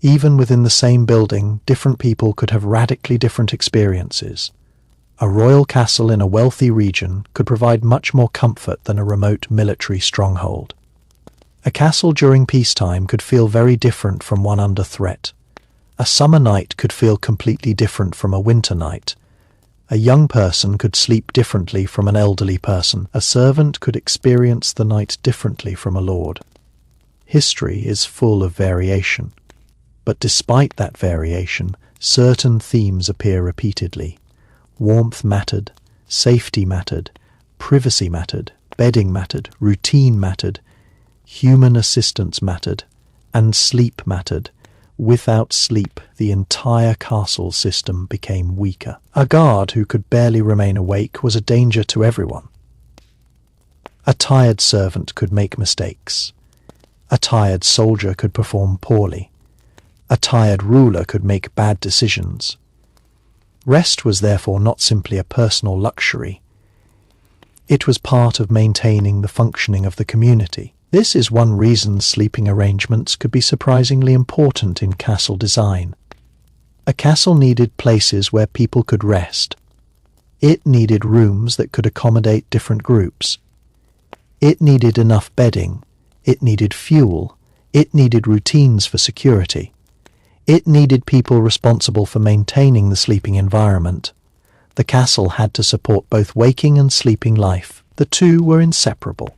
Even within the same building, different people could have radically different experiences. A royal castle in a wealthy region could provide much more comfort than a remote military stronghold. A castle during peacetime could feel very different from one under threat. A summer night could feel completely different from a winter night. A young person could sleep differently from an elderly person. A servant could experience the night differently from a lord. History is full of variation. But despite that variation, certain themes appear repeatedly. Warmth mattered, safety mattered, privacy mattered, bedding mattered, routine mattered, human assistance mattered, and sleep mattered. Without sleep, the entire castle system became weaker. A guard who could barely remain awake was a danger to everyone. A tired servant could make mistakes. A tired soldier could perform poorly. A tired ruler could make bad decisions. Rest was therefore not simply a personal luxury. It was part of maintaining the functioning of the community. This is one reason sleeping arrangements could be surprisingly important in castle design. A castle needed places where people could rest. It needed rooms that could accommodate different groups. It needed enough bedding. It needed fuel. It needed routines for security. It needed people responsible for maintaining the sleeping environment. The castle had to support both waking and sleeping life. The two were inseparable.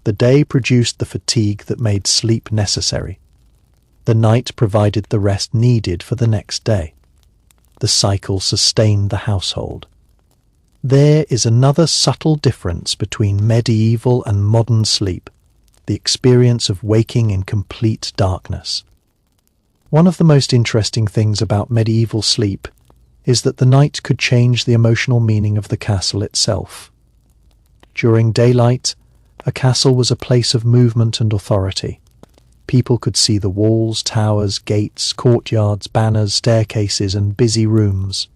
The day produced the fatigue that made sleep necessary. The night provided the rest needed for the next day. The cycle sustained the household. There is another subtle difference between medieval and modern sleep, the experience of waking in complete darkness. One of the most interesting things about medieval sleep is that the night could change the emotional meaning of the castle itself. During daylight, a castle was a place of movement and authority. People could see the walls, towers, gates, courtyards, banners, staircases, and busy rooms.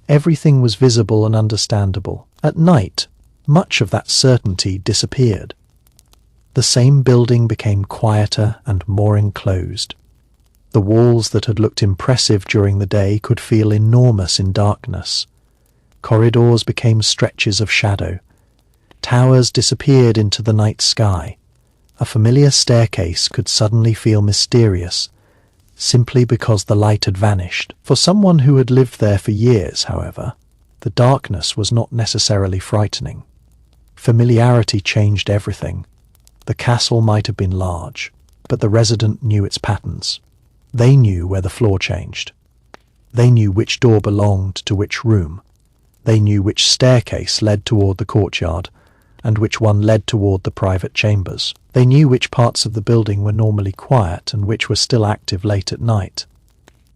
Everything was visible and understandable. At night, much of that certainty disappeared. The same building became quieter and more enclosed. The walls that had looked impressive during the day could feel enormous in darkness. Corridors became stretches of shadow. Towers disappeared into the night sky. A familiar staircase could suddenly feel mysterious, simply because the light had vanished. For someone who had lived there for years, however, the darkness was not necessarily frightening. Familiarity changed everything. The castle might have been large, but the resident knew its patterns. They knew where the floor changed. They knew which door belonged to which room. They knew which staircase led toward the courtyard, and which one led toward the private chambers. They knew which parts of the building were normally quiet and which were still active late at night.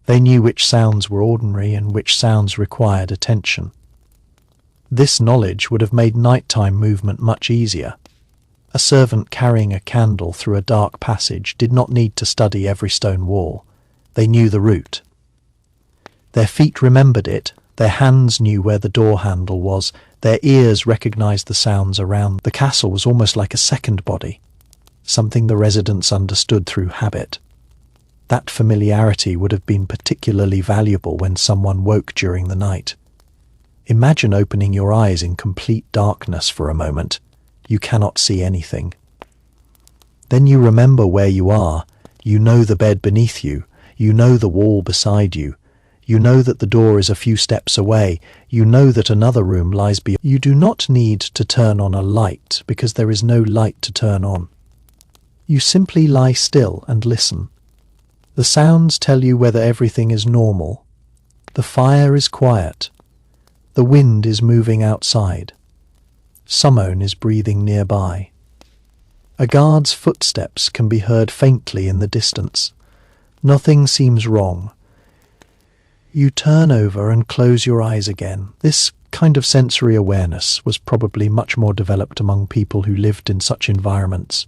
They knew which sounds were ordinary and which sounds required attention. This knowledge would have made nighttime movement much easier. A servant carrying a candle through a dark passage did not need to study every stone wall. They knew the route. Their feet remembered it, their hands knew where the door handle was, their ears recognized the sounds around. The castle was almost like a second body, something the residents understood through habit. That familiarity would have been particularly valuable when someone woke during the night. Imagine opening your eyes in complete darkness for a moment. You cannot see anything. Then you remember where you are. You know the bed beneath you. You know the wall beside you. You know that the door is a few steps away. You know that another room lies beyond. You do not need to turn on a light because there is no light to turn on. You simply lie still and listen. The sounds tell you whether everything is normal. The fire is quiet. The wind is moving outside. Someone is breathing nearby. A guard's footsteps can be heard faintly in the distance. Nothing seems wrong. You turn over and close your eyes again. This kind of sensory awareness was probably much more developed among people who lived in such environments.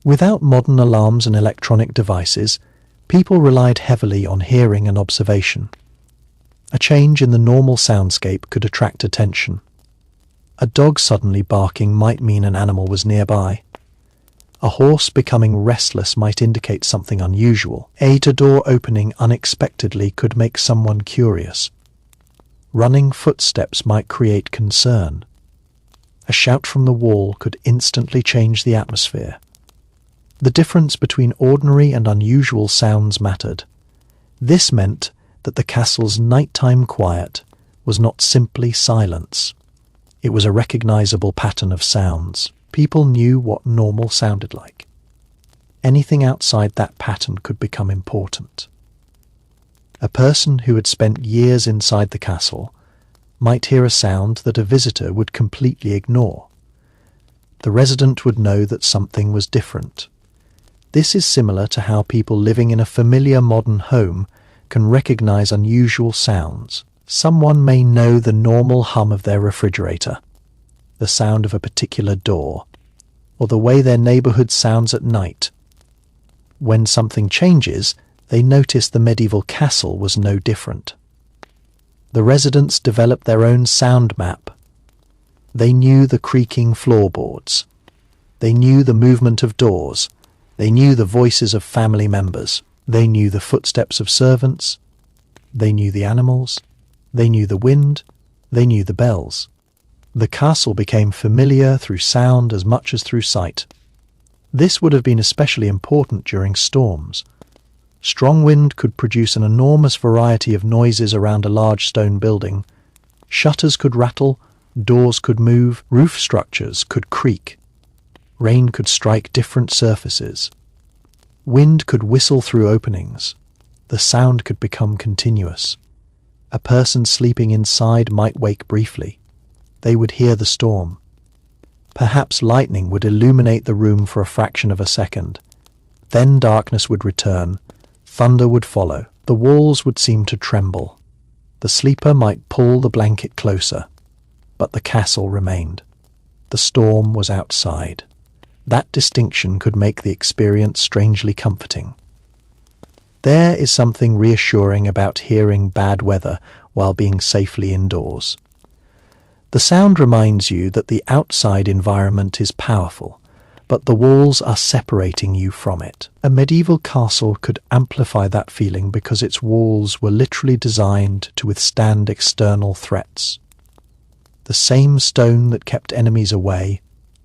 Without modern alarms and electronic devices, people relied heavily on hearing and observation. A change in the normal soundscape could attract attention. A dog suddenly barking might mean an animal was nearby. A horse becoming restless might indicate something unusual. A door opening unexpectedly could make someone curious. Running footsteps might create concern. A shout from the wall could instantly change the atmosphere. The difference between ordinary and unusual sounds mattered. This meant that the castle's nighttime quiet was not simply silence. It was a recognizable pattern of sounds. People knew what normal sounded like. Anything outside that pattern could become important. A person who had spent years inside the castle might hear a sound that a visitor would completely ignore. The resident would know that something was different. This is similar to how people living in a familiar modern home can recognize unusual sounds. Someone may know the normal hum of their refrigerator, the sound of a particular door, or the way their neighborhood sounds at night. When something changes, they notice the medieval castle was no different. The residents developed their own sound map. They knew the creaking floorboards. They knew the movement of doors. They knew the voices of family members. They knew the footsteps of servants. They knew the animals. They knew the wind. They knew the bells. The castle became familiar through sound as much as through sight. This would have been especially important during storms. Strong wind could produce an enormous variety of noises around a large stone building. Shutters could rattle, doors could move, roof structures could creak. Rain could strike different surfaces. Wind could whistle through openings. The sound could become continuous. A person sleeping inside might wake briefly. They would hear the storm. Perhaps lightning would illuminate the room for a fraction of a second. Then darkness would return. Thunder would follow. The walls would seem to tremble. The sleeper might pull the blanket closer. But the castle remained. The storm was outside. That distinction could make the experience strangely comforting. There is something reassuring about hearing bad weather while being safely indoors. The sound reminds you that the outside environment is powerful, but the walls are separating you from it. A medieval castle could amplify that feeling because its walls were literally designed to withstand external threats. The same stone that kept enemies away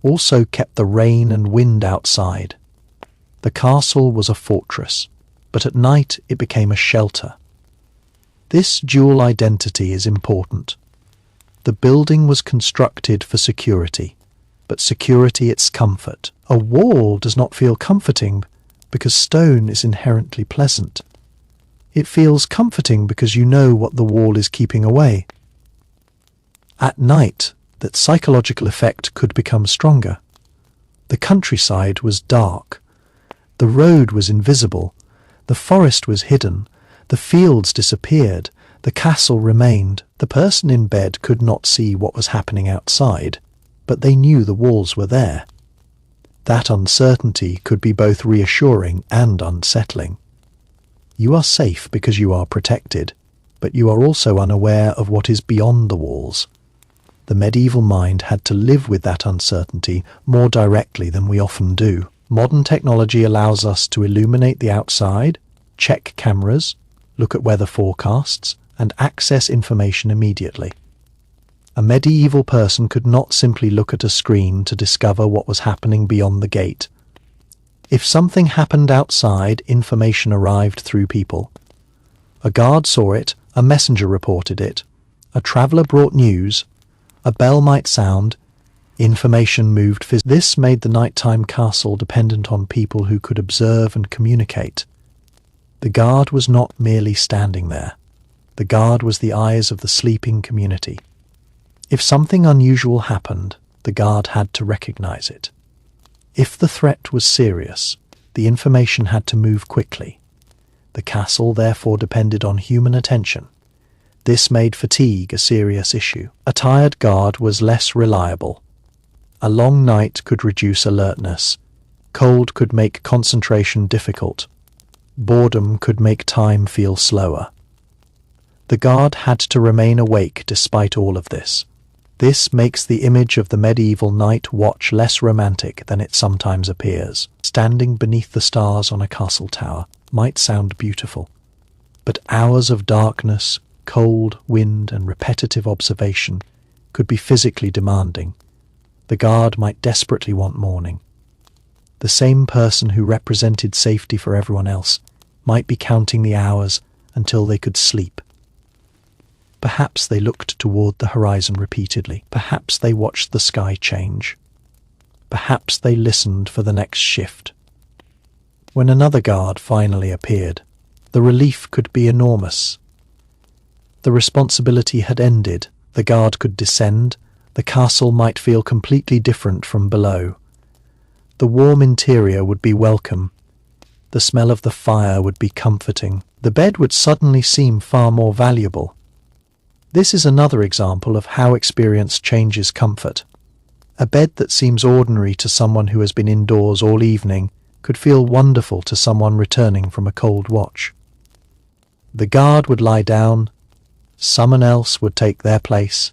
also kept the rain and wind outside. The castle was a fortress, but at night it became a shelter. This dual identity is important. The building was constructed for security, but security its comfort. A wall does not feel comforting because stone is inherently pleasant. It feels comforting because you know what the wall is keeping away. At night, that psychological effect could become stronger. The countryside was dark. The road was invisible. The forest was hidden. The fields disappeared. The castle remained. The person in bed could not see what was happening outside, but they knew the walls were there. That uncertainty could be both reassuring and unsettling. You are safe because you are protected, but you are also unaware of what is beyond the walls. The medieval mind had to live with that uncertainty more directly than we often do. Modern technology allows us to illuminate the outside, check cameras, look at weather forecasts, and access information immediately. A medieval person could not simply look at a screen to discover what was happening beyond the gate. If something happened outside, information arrived through people. A guard saw it, a messenger reported it, a traveller brought news, a bell might sound, information moved physically. This made the nighttime castle dependent on people who could observe and communicate. The guard was not merely standing there. The guard was the eyes of the sleeping community. If something unusual happened, the guard had to recognize it. If the threat was serious, the information had to move quickly. The castle therefore depended on human attention. This made fatigue a serious issue. A tired guard was less reliable. A long night could reduce alertness. Cold could make concentration difficult. Boredom could make time feel slower. The guard had to remain awake despite all of this. This makes the image of the medieval night watch less romantic than it sometimes appears. Standing beneath the stars on a castle tower might sound beautiful, but hours of darkness, cold, wind, and repetitive observation could be physically demanding. The guard might desperately want morning. The same person who represented safety for everyone else might be counting the hours until they could sleep. Perhaps they looked toward the horizon repeatedly. Perhaps they watched the sky change. Perhaps they listened for the next shift. When another guard finally appeared, the relief could be enormous. The responsibility had ended. The guard could descend. The castle might feel completely different from below. The warm interior would be welcome. The smell of the fire would be comforting. The bed would suddenly seem far more valuable. This is another example of how experience changes comfort. A bed that seems ordinary to someone who has been indoors all evening could feel wonderful to someone returning from a cold watch. The guard would lie down. Someone else would take their place.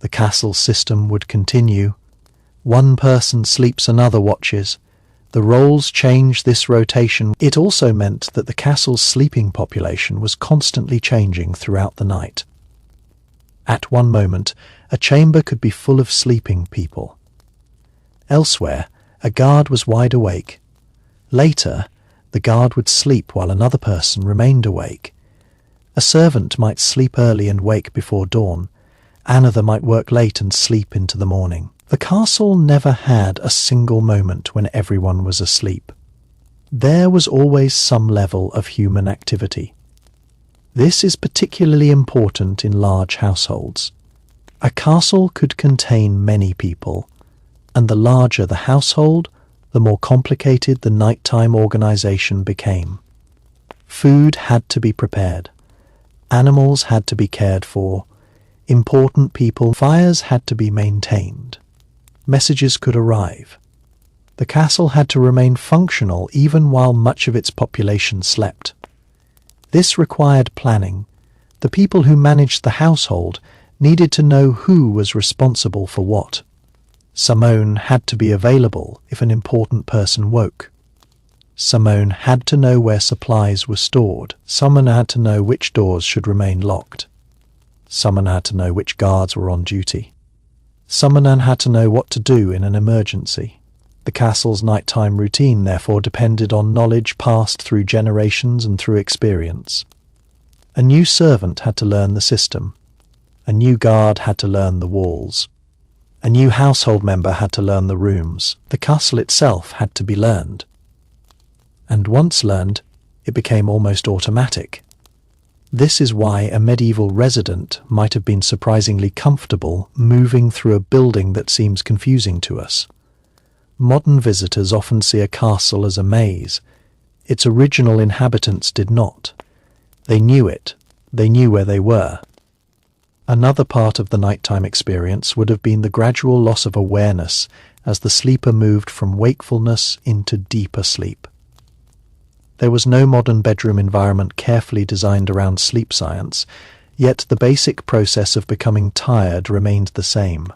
The castle system would continue. One person sleeps, another watches. The roles change this rotation. It also meant that the castle's sleeping population was constantly changing throughout the night. At one moment, a chamber could be full of sleeping people. Elsewhere, a guard was wide awake. Later, the guard would sleep while another person remained awake. A servant might sleep early and wake before dawn. Another might work late and sleep into the morning. The castle never had a single moment when everyone was asleep. There was always some level of human activity. This is particularly important in large households. A castle could contain many people, and the larger the household, the more complicated the nighttime organization became. Food had to be prepared. Animals had to be cared for. Important people, fires had to be maintained. Messages could arrive. The castle had to remain functional even while much of its population slept. This required planning. The people who managed the household needed to know who was responsible for what. Someone had to be available if an important person woke. Someone had to know where supplies were stored. Someone had to know which doors should remain locked. Someone had to know which guards were on duty. Someone had to know what to do in an emergency. The castle's nighttime routine, therefore, depended on knowledge passed through generations and through experience. A new servant had to learn the system. A new guard had to learn the walls. A new household member had to learn the rooms. The castle itself had to be learned. And once learned, it became almost automatic. This is why a medieval resident might have been surprisingly comfortable moving through a building that seems confusing to us. Modern visitors often see a castle as a maze. Its original inhabitants did not. They knew it. They knew where they were. Another part of the nighttime experience would have been the gradual loss of awareness as the sleeper moved from wakefulness into deeper sleep. There was no modern bedroom environment carefully designed around sleep science, yet the basic process of becoming tired remained the same.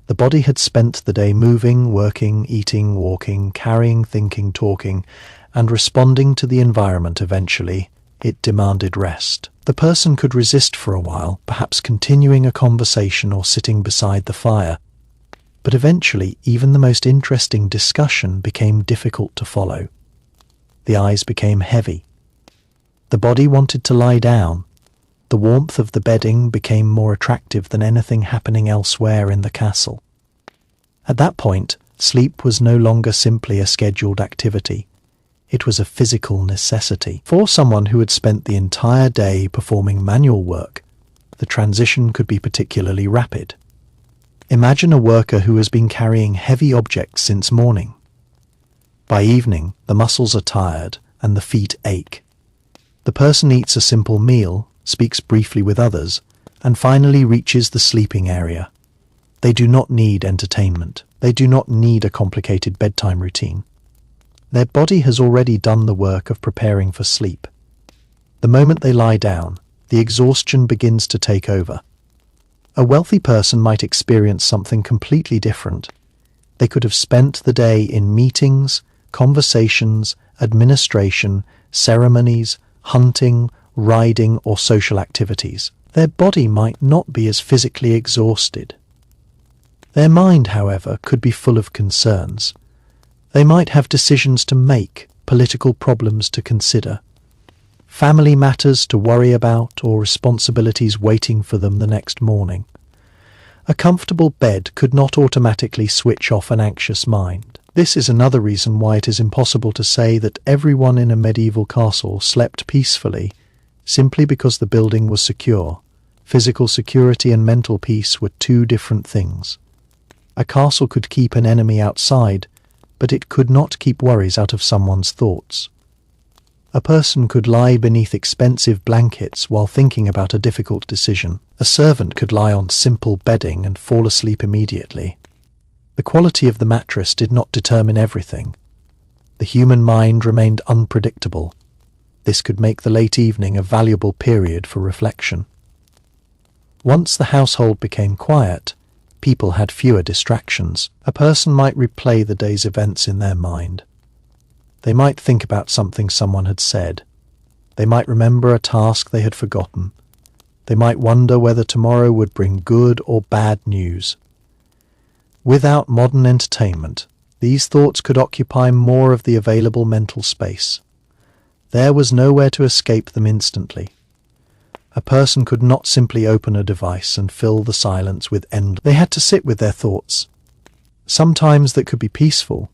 The body had spent the day moving, working, eating, walking, carrying, thinking, talking, and responding to the environment. Eventually, it demanded rest. The person could resist for a while, perhaps continuing a conversation or sitting beside the fire. But eventually, even the most interesting discussion became difficult to follow. The eyes became heavy. The body wanted to lie down. The warmth of the bedding became more attractive than anything happening elsewhere in the castle. At that point, sleep was no longer simply a scheduled activity. It was a physical necessity. For someone who had spent the entire day performing manual work, the transition could be particularly rapid. Imagine a worker who has been carrying heavy objects since morning. By evening, the muscles are tired and the feet ache. The person eats a simple meal, speaks briefly with others, and finally reaches the sleeping area. They do not need entertainment. They do not need a complicated bedtime routine. Their body has already done the work of preparing for sleep. The moment they lie down, the exhaustion begins to take over. A wealthy person might experience something completely different. They could have spent the day in meetings, conversations, administration, ceremonies, hunting, riding, or social activities. Their body might not be as physically exhausted. Their mind, however, could be full of concerns. They might have decisions to make, political problems to consider, family matters to worry about, or responsibilities waiting for them the next morning. A comfortable bed could not automatically switch off an anxious mind. This is another reason why it is impossible to say that everyone in a medieval castle slept peacefully, simply because the building was secure. Physical security and mental peace were two different things. A castle could keep an enemy outside, but it could not keep worries out of someone's thoughts. A person could lie beneath expensive blankets while thinking about a difficult decision. A servant could lie on simple bedding and fall asleep immediately. The quality of the mattress did not determine everything. The human mind remained unpredictable. This could make the late evening a valuable period for reflection. Once the household became quiet, people had fewer distractions. A person might replay the day's events in their mind. They might think about something someone had said. They might remember a task they had forgotten. They might wonder whether tomorrow would bring good or bad news. Without modern entertainment, these thoughts could occupy more of the available mental space. There was nowhere to escape them instantly. A person could not simply open a device and fill the silence with endless. They had to sit with their thoughts. Sometimes that could be peaceful.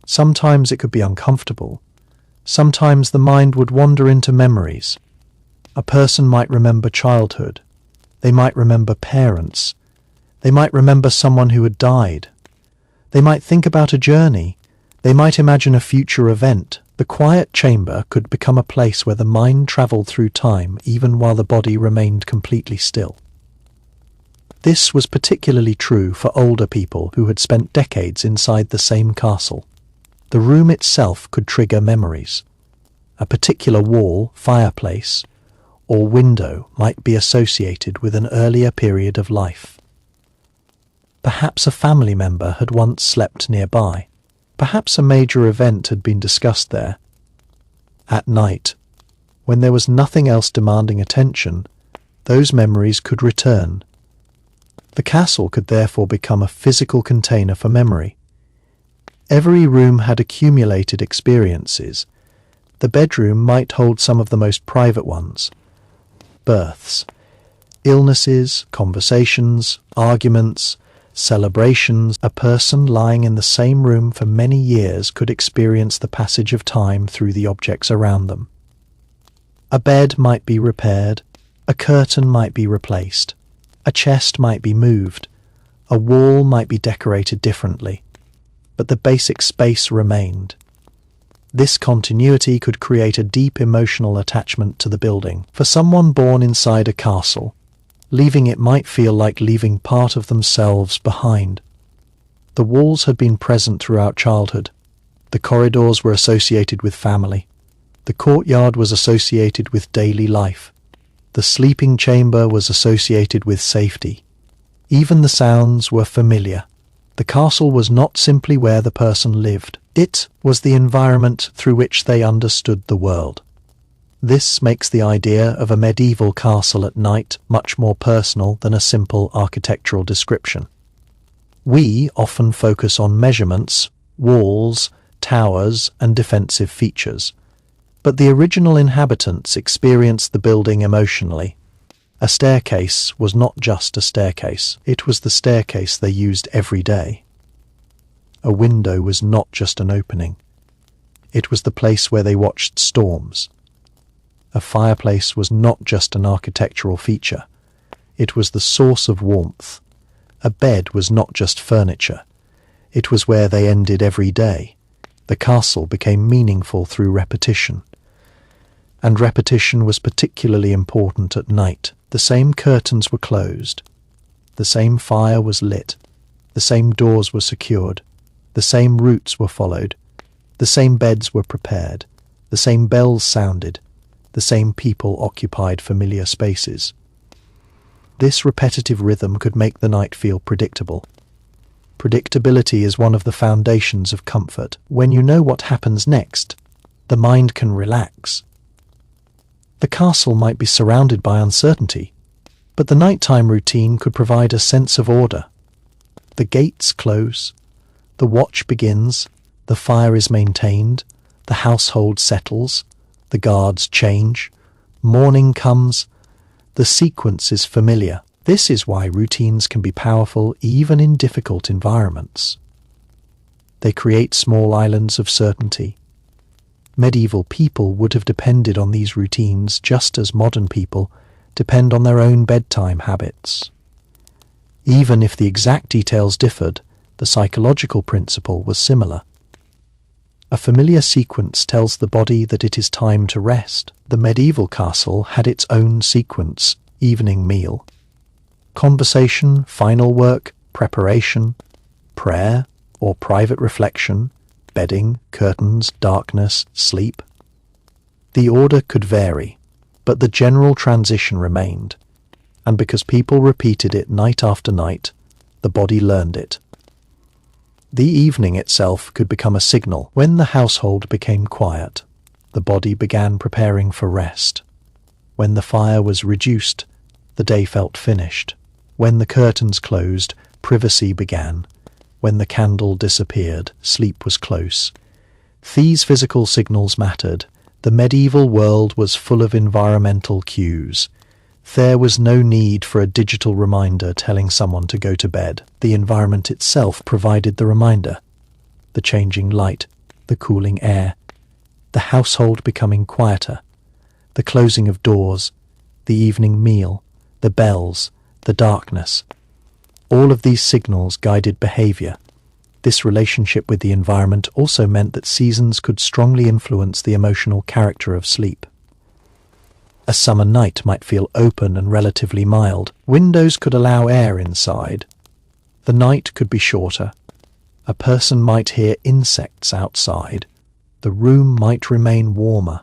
Sometimes it could be uncomfortable. Sometimes the mind would wander into memories. A person might remember childhood. They might remember parents. They might remember someone who had died. They might think about a journey. They might imagine a future event. The quiet chamber could become a place where the mind travelled through time even while the body remained completely still. This was particularly true for older people who had spent decades inside the same castle. The room itself could trigger memories. A particular wall, fireplace, or window might be associated with an earlier period of life. Perhaps a family member had once slept nearby. Perhaps a major event had been discussed there. At night, when there was nothing else demanding attention, those memories could return. The castle could therefore become a physical container for memory. Every room had accumulated experiences. The bedroom might hold some of the most private ones. Births, illnesses, conversations, arguments, celebrations. A person lying in the same room for many years could experience the passage of time through the objects around them. A bed might be repaired, a curtain might be replaced, a chest might be moved, a wall might be decorated differently, but the basic space remained. This continuity could create a deep emotional attachment to the building. For someone born inside a castle, leaving it might feel like leaving part of themselves behind. The walls had been present throughout childhood. The corridors were associated with family. The courtyard was associated with daily life. The sleeping chamber was associated with safety. Even the sounds were familiar. The castle was not simply where the person lived. It was the environment through which they understood the world. This makes the idea of a medieval castle at night much more personal than a simple architectural description. We often focus on measurements, walls, towers, and defensive features, but the original inhabitants experienced the building emotionally. A staircase was not just a staircase, it was the staircase they used every day. A window was not just an opening, it was the place where they watched storms. A fireplace was not just an architectural feature, it was the source of warmth. A bed was not just furniture, it was where they ended every day. The castle became meaningful through repetition. And repetition was particularly important at night. The same curtains were closed, the same fire was lit, the same doors were secured, the same routes were followed, the same beds were prepared, the same bells sounded, the same people occupied familiar spaces. This repetitive rhythm could make the night feel predictable. Predictability is one of the foundations of comfort. When you know what happens next, the mind can relax. The castle might be surrounded by uncertainty, but the nighttime routine could provide a sense of order. The gates close, the watch begins, the fire is maintained, the household settles, the guards change, morning comes, the sequence is familiar. This is why routines can be powerful even in difficult environments. They create small islands of certainty. Medieval people would have depended on these routines just as modern people depend on their own bedtime habits. Even if the exact details differed, the psychological principle was similar. A familiar sequence tells the body that it is time to rest. The medieval castle had its own sequence: evening meal, conversation, final work, preparation, prayer or private reflection, bedding, curtains, darkness, sleep. The order could vary, but the general transition remained, and because people repeated it night after night, the body learned it. The evening itself could become a signal. When the household became quiet, the body began preparing for rest. When the fire was reduced, the day felt finished. When the curtains closed, privacy began. When the candle disappeared, sleep was close. These physical signals mattered. The medieval world was full of environmental cues. There was no need for a digital reminder telling someone to go to bed. The environment itself provided the reminder. The changing light, the cooling air, the household becoming quieter, the closing of doors, the evening meal, the bells, the darkness. All of these signals guided behavior. This relationship with the environment also meant that seasons could strongly influence the emotional character of sleep. A summer night might feel open and relatively mild. Windows could allow air inside. The night could be shorter. A person might hear insects outside. The room might remain warmer.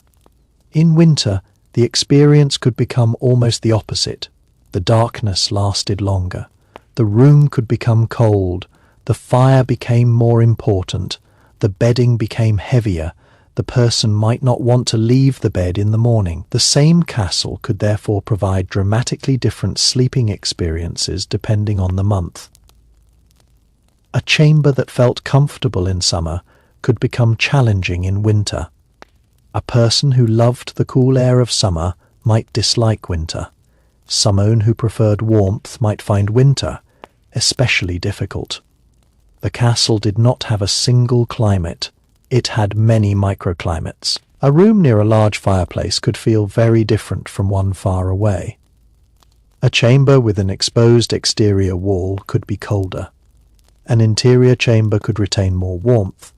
In winter, the experience could become almost the opposite. The darkness lasted longer. The room could become cold. The fire became more important. The bedding became heavier. The person might not want to leave the bed in the morning. The same castle could therefore provide dramatically different sleeping experiences depending on the month. A chamber that felt comfortable in summer could become challenging in winter. A person who loved the cool air of summer might dislike winter. Someone who preferred warmth might find winter especially difficult. The castle did not have a single climate. It had many microclimates. A room near a large fireplace could feel very different from one far away. A chamber with an exposed exterior wall could be colder. An interior chamber could retain more warmth.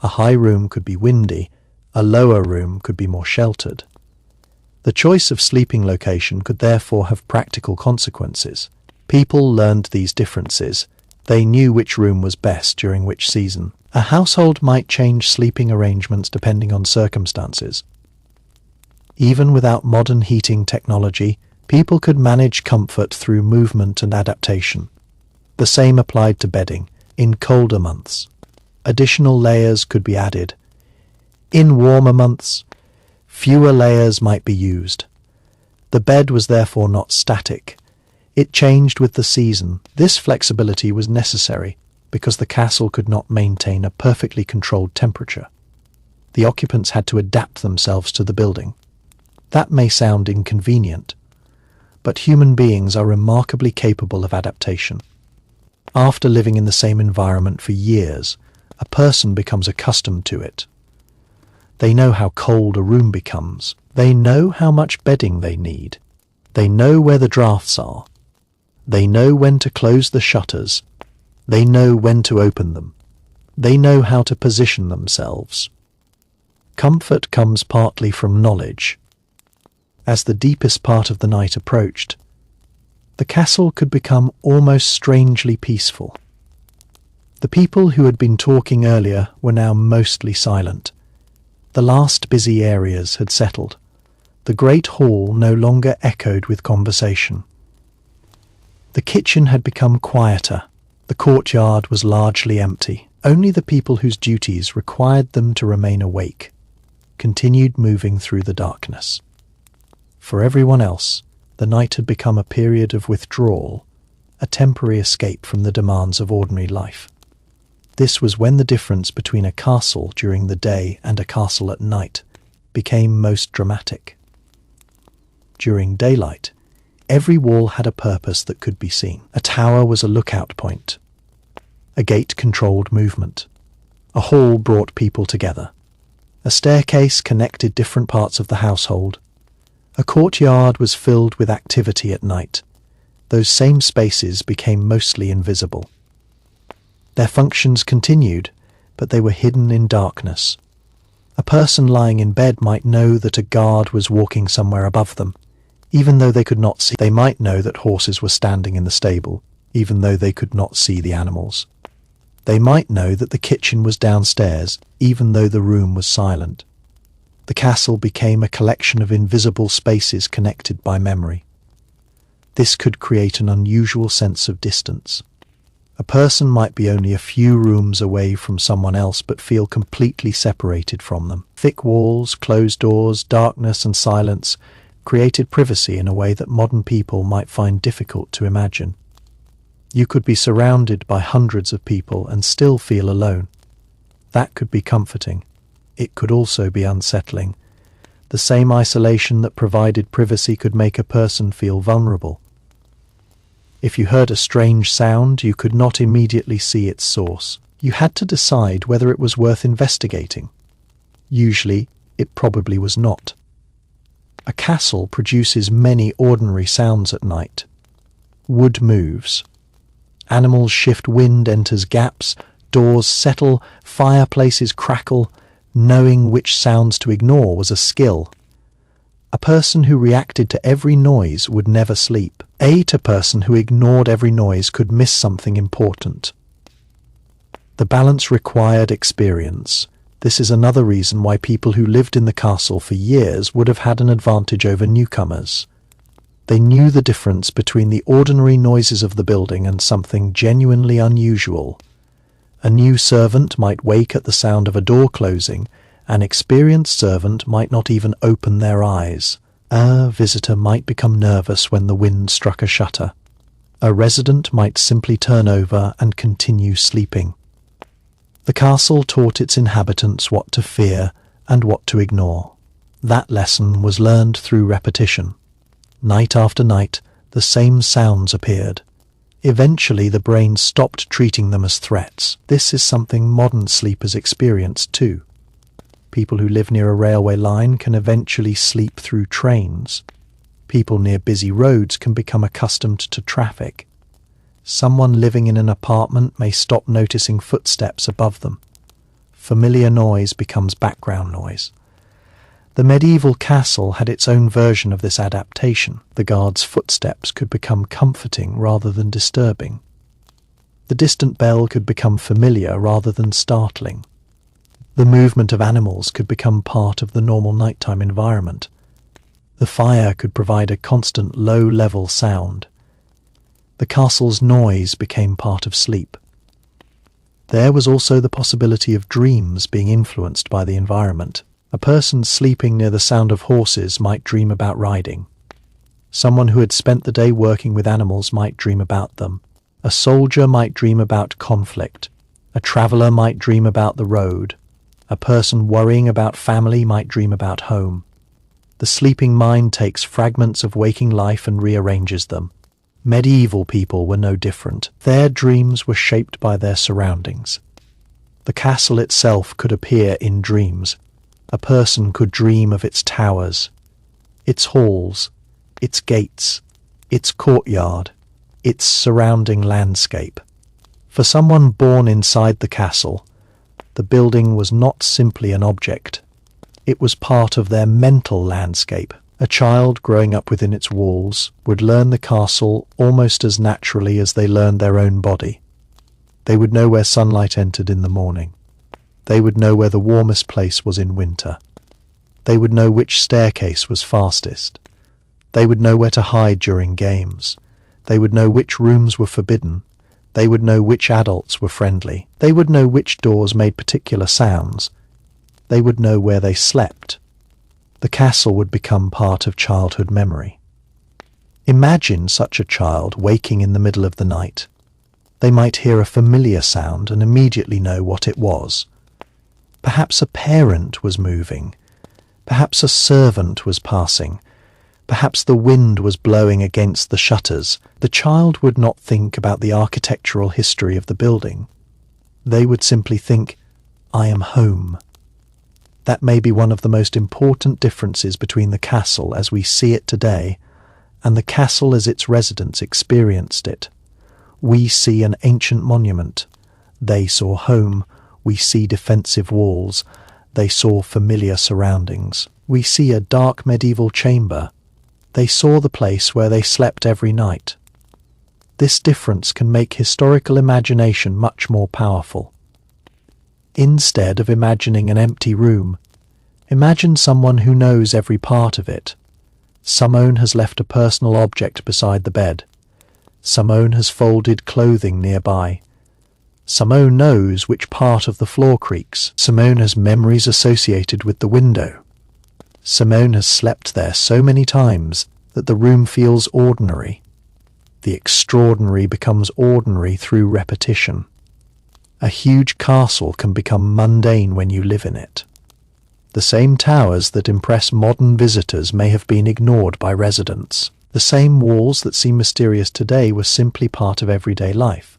A high room could be windy. A lower room could be more sheltered. The choice of sleeping location could therefore have practical consequences. People learned these differences. They knew which room was best during which season. A household might change sleeping arrangements depending on circumstances. Even without modern heating technology, people could manage comfort through movement and adaptation. The same applied to bedding. In colder months, additional layers could be added. In warmer months, fewer layers might be used. The bed was therefore not static. It changed with the season. This flexibility was necessary because the castle could not maintain a perfectly controlled temperature. The occupants had to adapt themselves to the building. That may sound inconvenient, but human beings are remarkably capable of adaptation. After living in the same environment for years, a person becomes accustomed to it. They know how cold a room becomes. They know how much bedding they need. They know where the drafts are. They know when to close the shutters. They know when to open them. They know how to position themselves. Comfort comes partly from knowledge. As the deepest part of the night approached, the castle could become almost strangely peaceful. The people who had been talking earlier were now mostly silent. The last busy areas had settled. The great hall no longer echoed with conversation. The kitchen had become quieter. The courtyard was largely empty. Only the people whose duties required them to remain awake continued moving through the darkness. For everyone else, the night had become a period of withdrawal, a temporary escape from the demands of ordinary life. This was when the difference between a castle during the day and a castle at night became most dramatic. During daylight, every wall had a purpose that could be seen. A tower was a lookout point. A gate controlled movement. A hall brought people together. A staircase connected different parts of the household. A courtyard was filled with activity at night. Those same spaces became mostly invisible. Their functions continued, but they were hidden in darkness. A person lying in bed might know that a guard was walking somewhere above them, even though they could not see. They might know that horses were standing in the stable, even though they could not see the animals. They might know that the kitchen was downstairs, even though the room was silent. The castle became a collection of invisible spaces connected by memory. This could create an unusual sense of distance. A person might be only a few rooms away from someone else but feel completely separated from them. Thick walls, closed doors, darkness and silence created privacy in a way that modern people might find difficult to imagine. You could be surrounded by hundreds of people and still feel alone. That could be comforting. It could also be unsettling. The same isolation that provided privacy could make a person feel vulnerable. If you heard a strange sound, you could not immediately see its source. You had to decide whether it was worth investigating. Usually, it probably was not. A castle produces many ordinary sounds at night. Wood moves. Animals shift, wind enters gaps, doors settle, fireplaces crackle. Knowing which sounds to ignore was a skill. A person who reacted to every noise would never sleep. A person who ignored every noise could miss something important. The balance required experience. This is another reason why people who lived in the castle for years would have had an advantage over newcomers. They knew the difference between the ordinary noises of the building and something genuinely unusual. A new servant might wake at the sound of a door closing. An experienced servant might not even open their eyes. A visitor might become nervous when the wind struck a shutter. A resident might simply turn over and continue sleeping. The castle taught its inhabitants what to fear and what to ignore. That lesson was learned through repetition. Night after night, the same sounds appeared. Eventually, the brain stopped treating them as threats. This is something modern sleepers experience too. People who live near a railway line can eventually sleep through trains. People near busy roads can become accustomed to traffic. Someone living in an apartment may stop noticing footsteps above them. Familiar noise becomes background noise. The medieval castle had its own version of this adaptation. The guard's footsteps could become comforting rather than disturbing. The distant bell could become familiar rather than startling. The movement of animals could become part of the normal nighttime environment. The fire could provide a constant low-level sound. The castle's noise became part of sleep. There was also the possibility of dreams being influenced by the environment. A person sleeping near the sound of horses might dream about riding. Someone who had spent the day working with animals might dream about them. A soldier might dream about conflict. A traveller might dream about the road. A person worrying about family might dream about home. The sleeping mind takes fragments of waking life and rearranges them. Medieval people were no different. Their dreams were shaped by their surroundings. The castle itself could appear in dreams. A person could dream of its towers, its halls, its gates, its courtyard, its surrounding landscape. For someone born inside the castle, the building was not simply an object. It was part of their mental landscape. A child growing up within its walls would learn the castle almost as naturally as they learned their own body. They would know where sunlight entered in the morning. They would know where the warmest place was in winter. They would know which staircase was fastest. They would know where to hide during games. They would know which rooms were forbidden. They would know which adults were friendly. They would know which doors made particular sounds. They would know where they slept. The castle would become part of childhood memory. Imagine such a child waking in the middle of the night. They might hear a familiar sound and immediately know what it was. Perhaps a parent was moving. Perhaps a servant was passing. Perhaps the wind was blowing against the shutters. The child would not think about the architectural history of the building. They would simply think, "I am home." That may be one of the most important differences between the castle as we see it today and the castle as its residents experienced it. We see an ancient monument. They saw home. We see defensive walls. They saw familiar surroundings. We see a dark medieval chamber. They saw the place where they slept every night. This difference can make historical imagination much more powerful. Instead of imagining an empty room, imagine someone who knows every part of it. Someone has left a personal object beside the bed. Someone has folded clothing nearby. Someone knows which part of the floor creaks. Someone has memories associated with the window. Someone has slept there so many times that the room feels ordinary. The extraordinary becomes ordinary through repetition. A huge castle can become mundane when you live in it. The same towers that impress modern visitors may have been ignored by residents. The same walls that seem mysterious today were simply part of everyday life.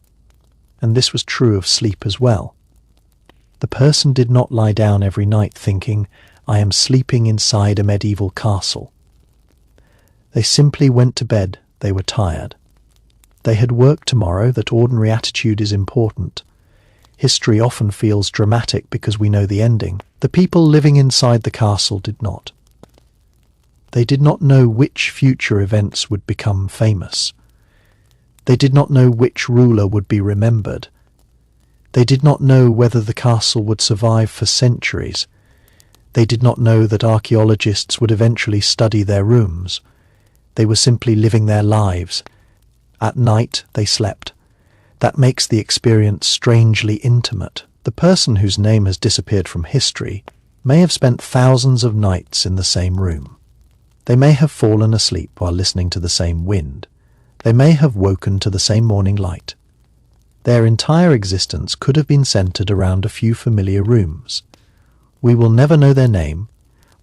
And this was true of sleep as well. The person did not lie down every night thinking, "I am sleeping inside a medieval castle." They simply went to bed. They were tired. They had work tomorrow. That ordinary attitude is important. History often feels dramatic because we know the ending. The people living inside the castle did not. They did not know which future events would become famous. They did not know which ruler would be remembered. They did not know whether the castle would survive for centuries. They did not know that archaeologists would eventually study their rooms. They were simply living their lives. At night they slept. That makes the experience strangely intimate. The person whose name has disappeared from history may have spent thousands of nights in the same room. They may have fallen asleep while listening to the same wind. They may have woken to the same morning light. Their entire existence could have been centered around a few familiar rooms. We will never know their name.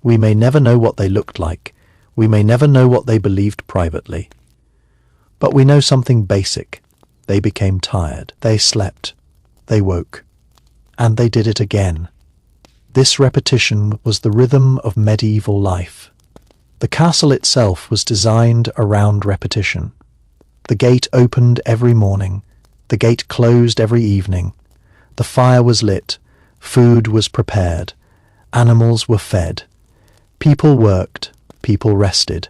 We may never know what they looked like. We may never know what they believed privately. But we know something basic. They became tired. They slept. They woke. And they did it again. This repetition was the rhythm of medieval life. The castle itself was designed around repetition. The gate opened every morning. The gate closed every evening. The fire was lit. Food was prepared. Animals were fed. People worked. People rested.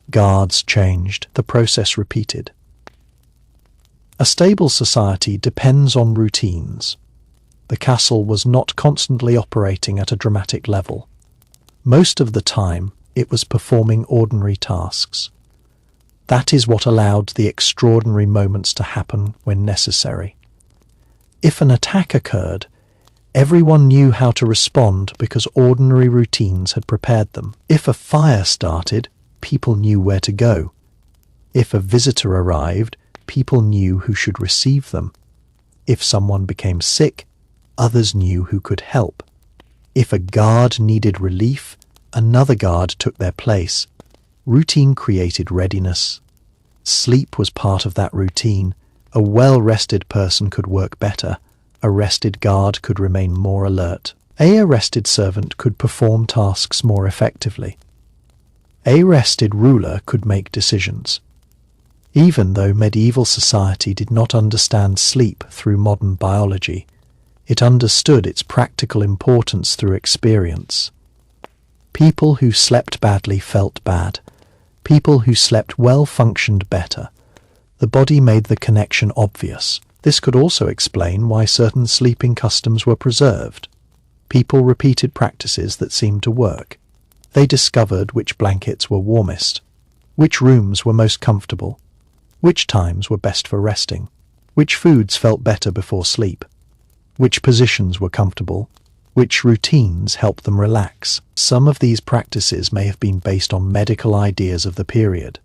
Guards changed. The process repeated. A stable society depends on routines. The castle was not constantly operating at a dramatic level. Most of the time, it was performing ordinary tasks. That is what allowed the extraordinary moments to happen when necessary. If an attack occurred, everyone knew how to respond because ordinary routines had prepared them. If a fire started, people knew where to go. If a visitor arrived, people knew who should receive them. If someone became sick, others knew who could help. If a guard needed relief, another guard took their place. Routine created readiness. Sleep was part of that routine. A well-rested person could work better. A rested guard could remain more alert. A rested servant could perform tasks more effectively. A rested ruler could make decisions. Even though medieval society did not understand sleep through modern biology, it understood its practical importance through experience. People who slept badly felt bad. People who slept well functioned better. The body made the connection obvious. This could also explain why certain sleeping customs were preserved. People repeated practices that seemed to work. They discovered which blankets were warmest, which rooms were most comfortable, which times were best for resting, which foods felt better before sleep, which positions were comfortable, which routines helped them relax. Some of these practices may have been based on medical ideas of the period.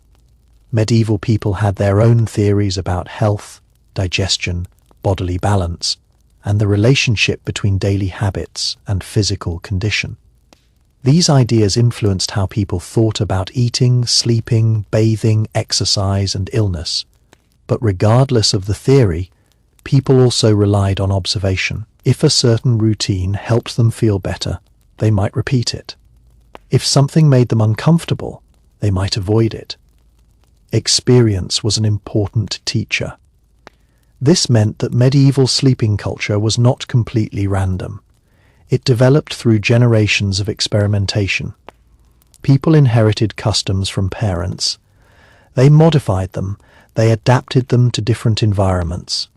Medieval people had their own theories about health, digestion, bodily balance, and the relationship between daily habits and physical condition. These ideas influenced how people thought about eating, sleeping, bathing, exercise, and illness. But regardless of the theory, people also relied on observation. If a certain routine helped them feel better, they might repeat it. If something made them uncomfortable, they might avoid it. Experience was an important teacher. This meant that medieval sleeping culture was not completely random. It developed through generations of experimentation. People inherited customs from parents. They modified them. They adapted them to different environments.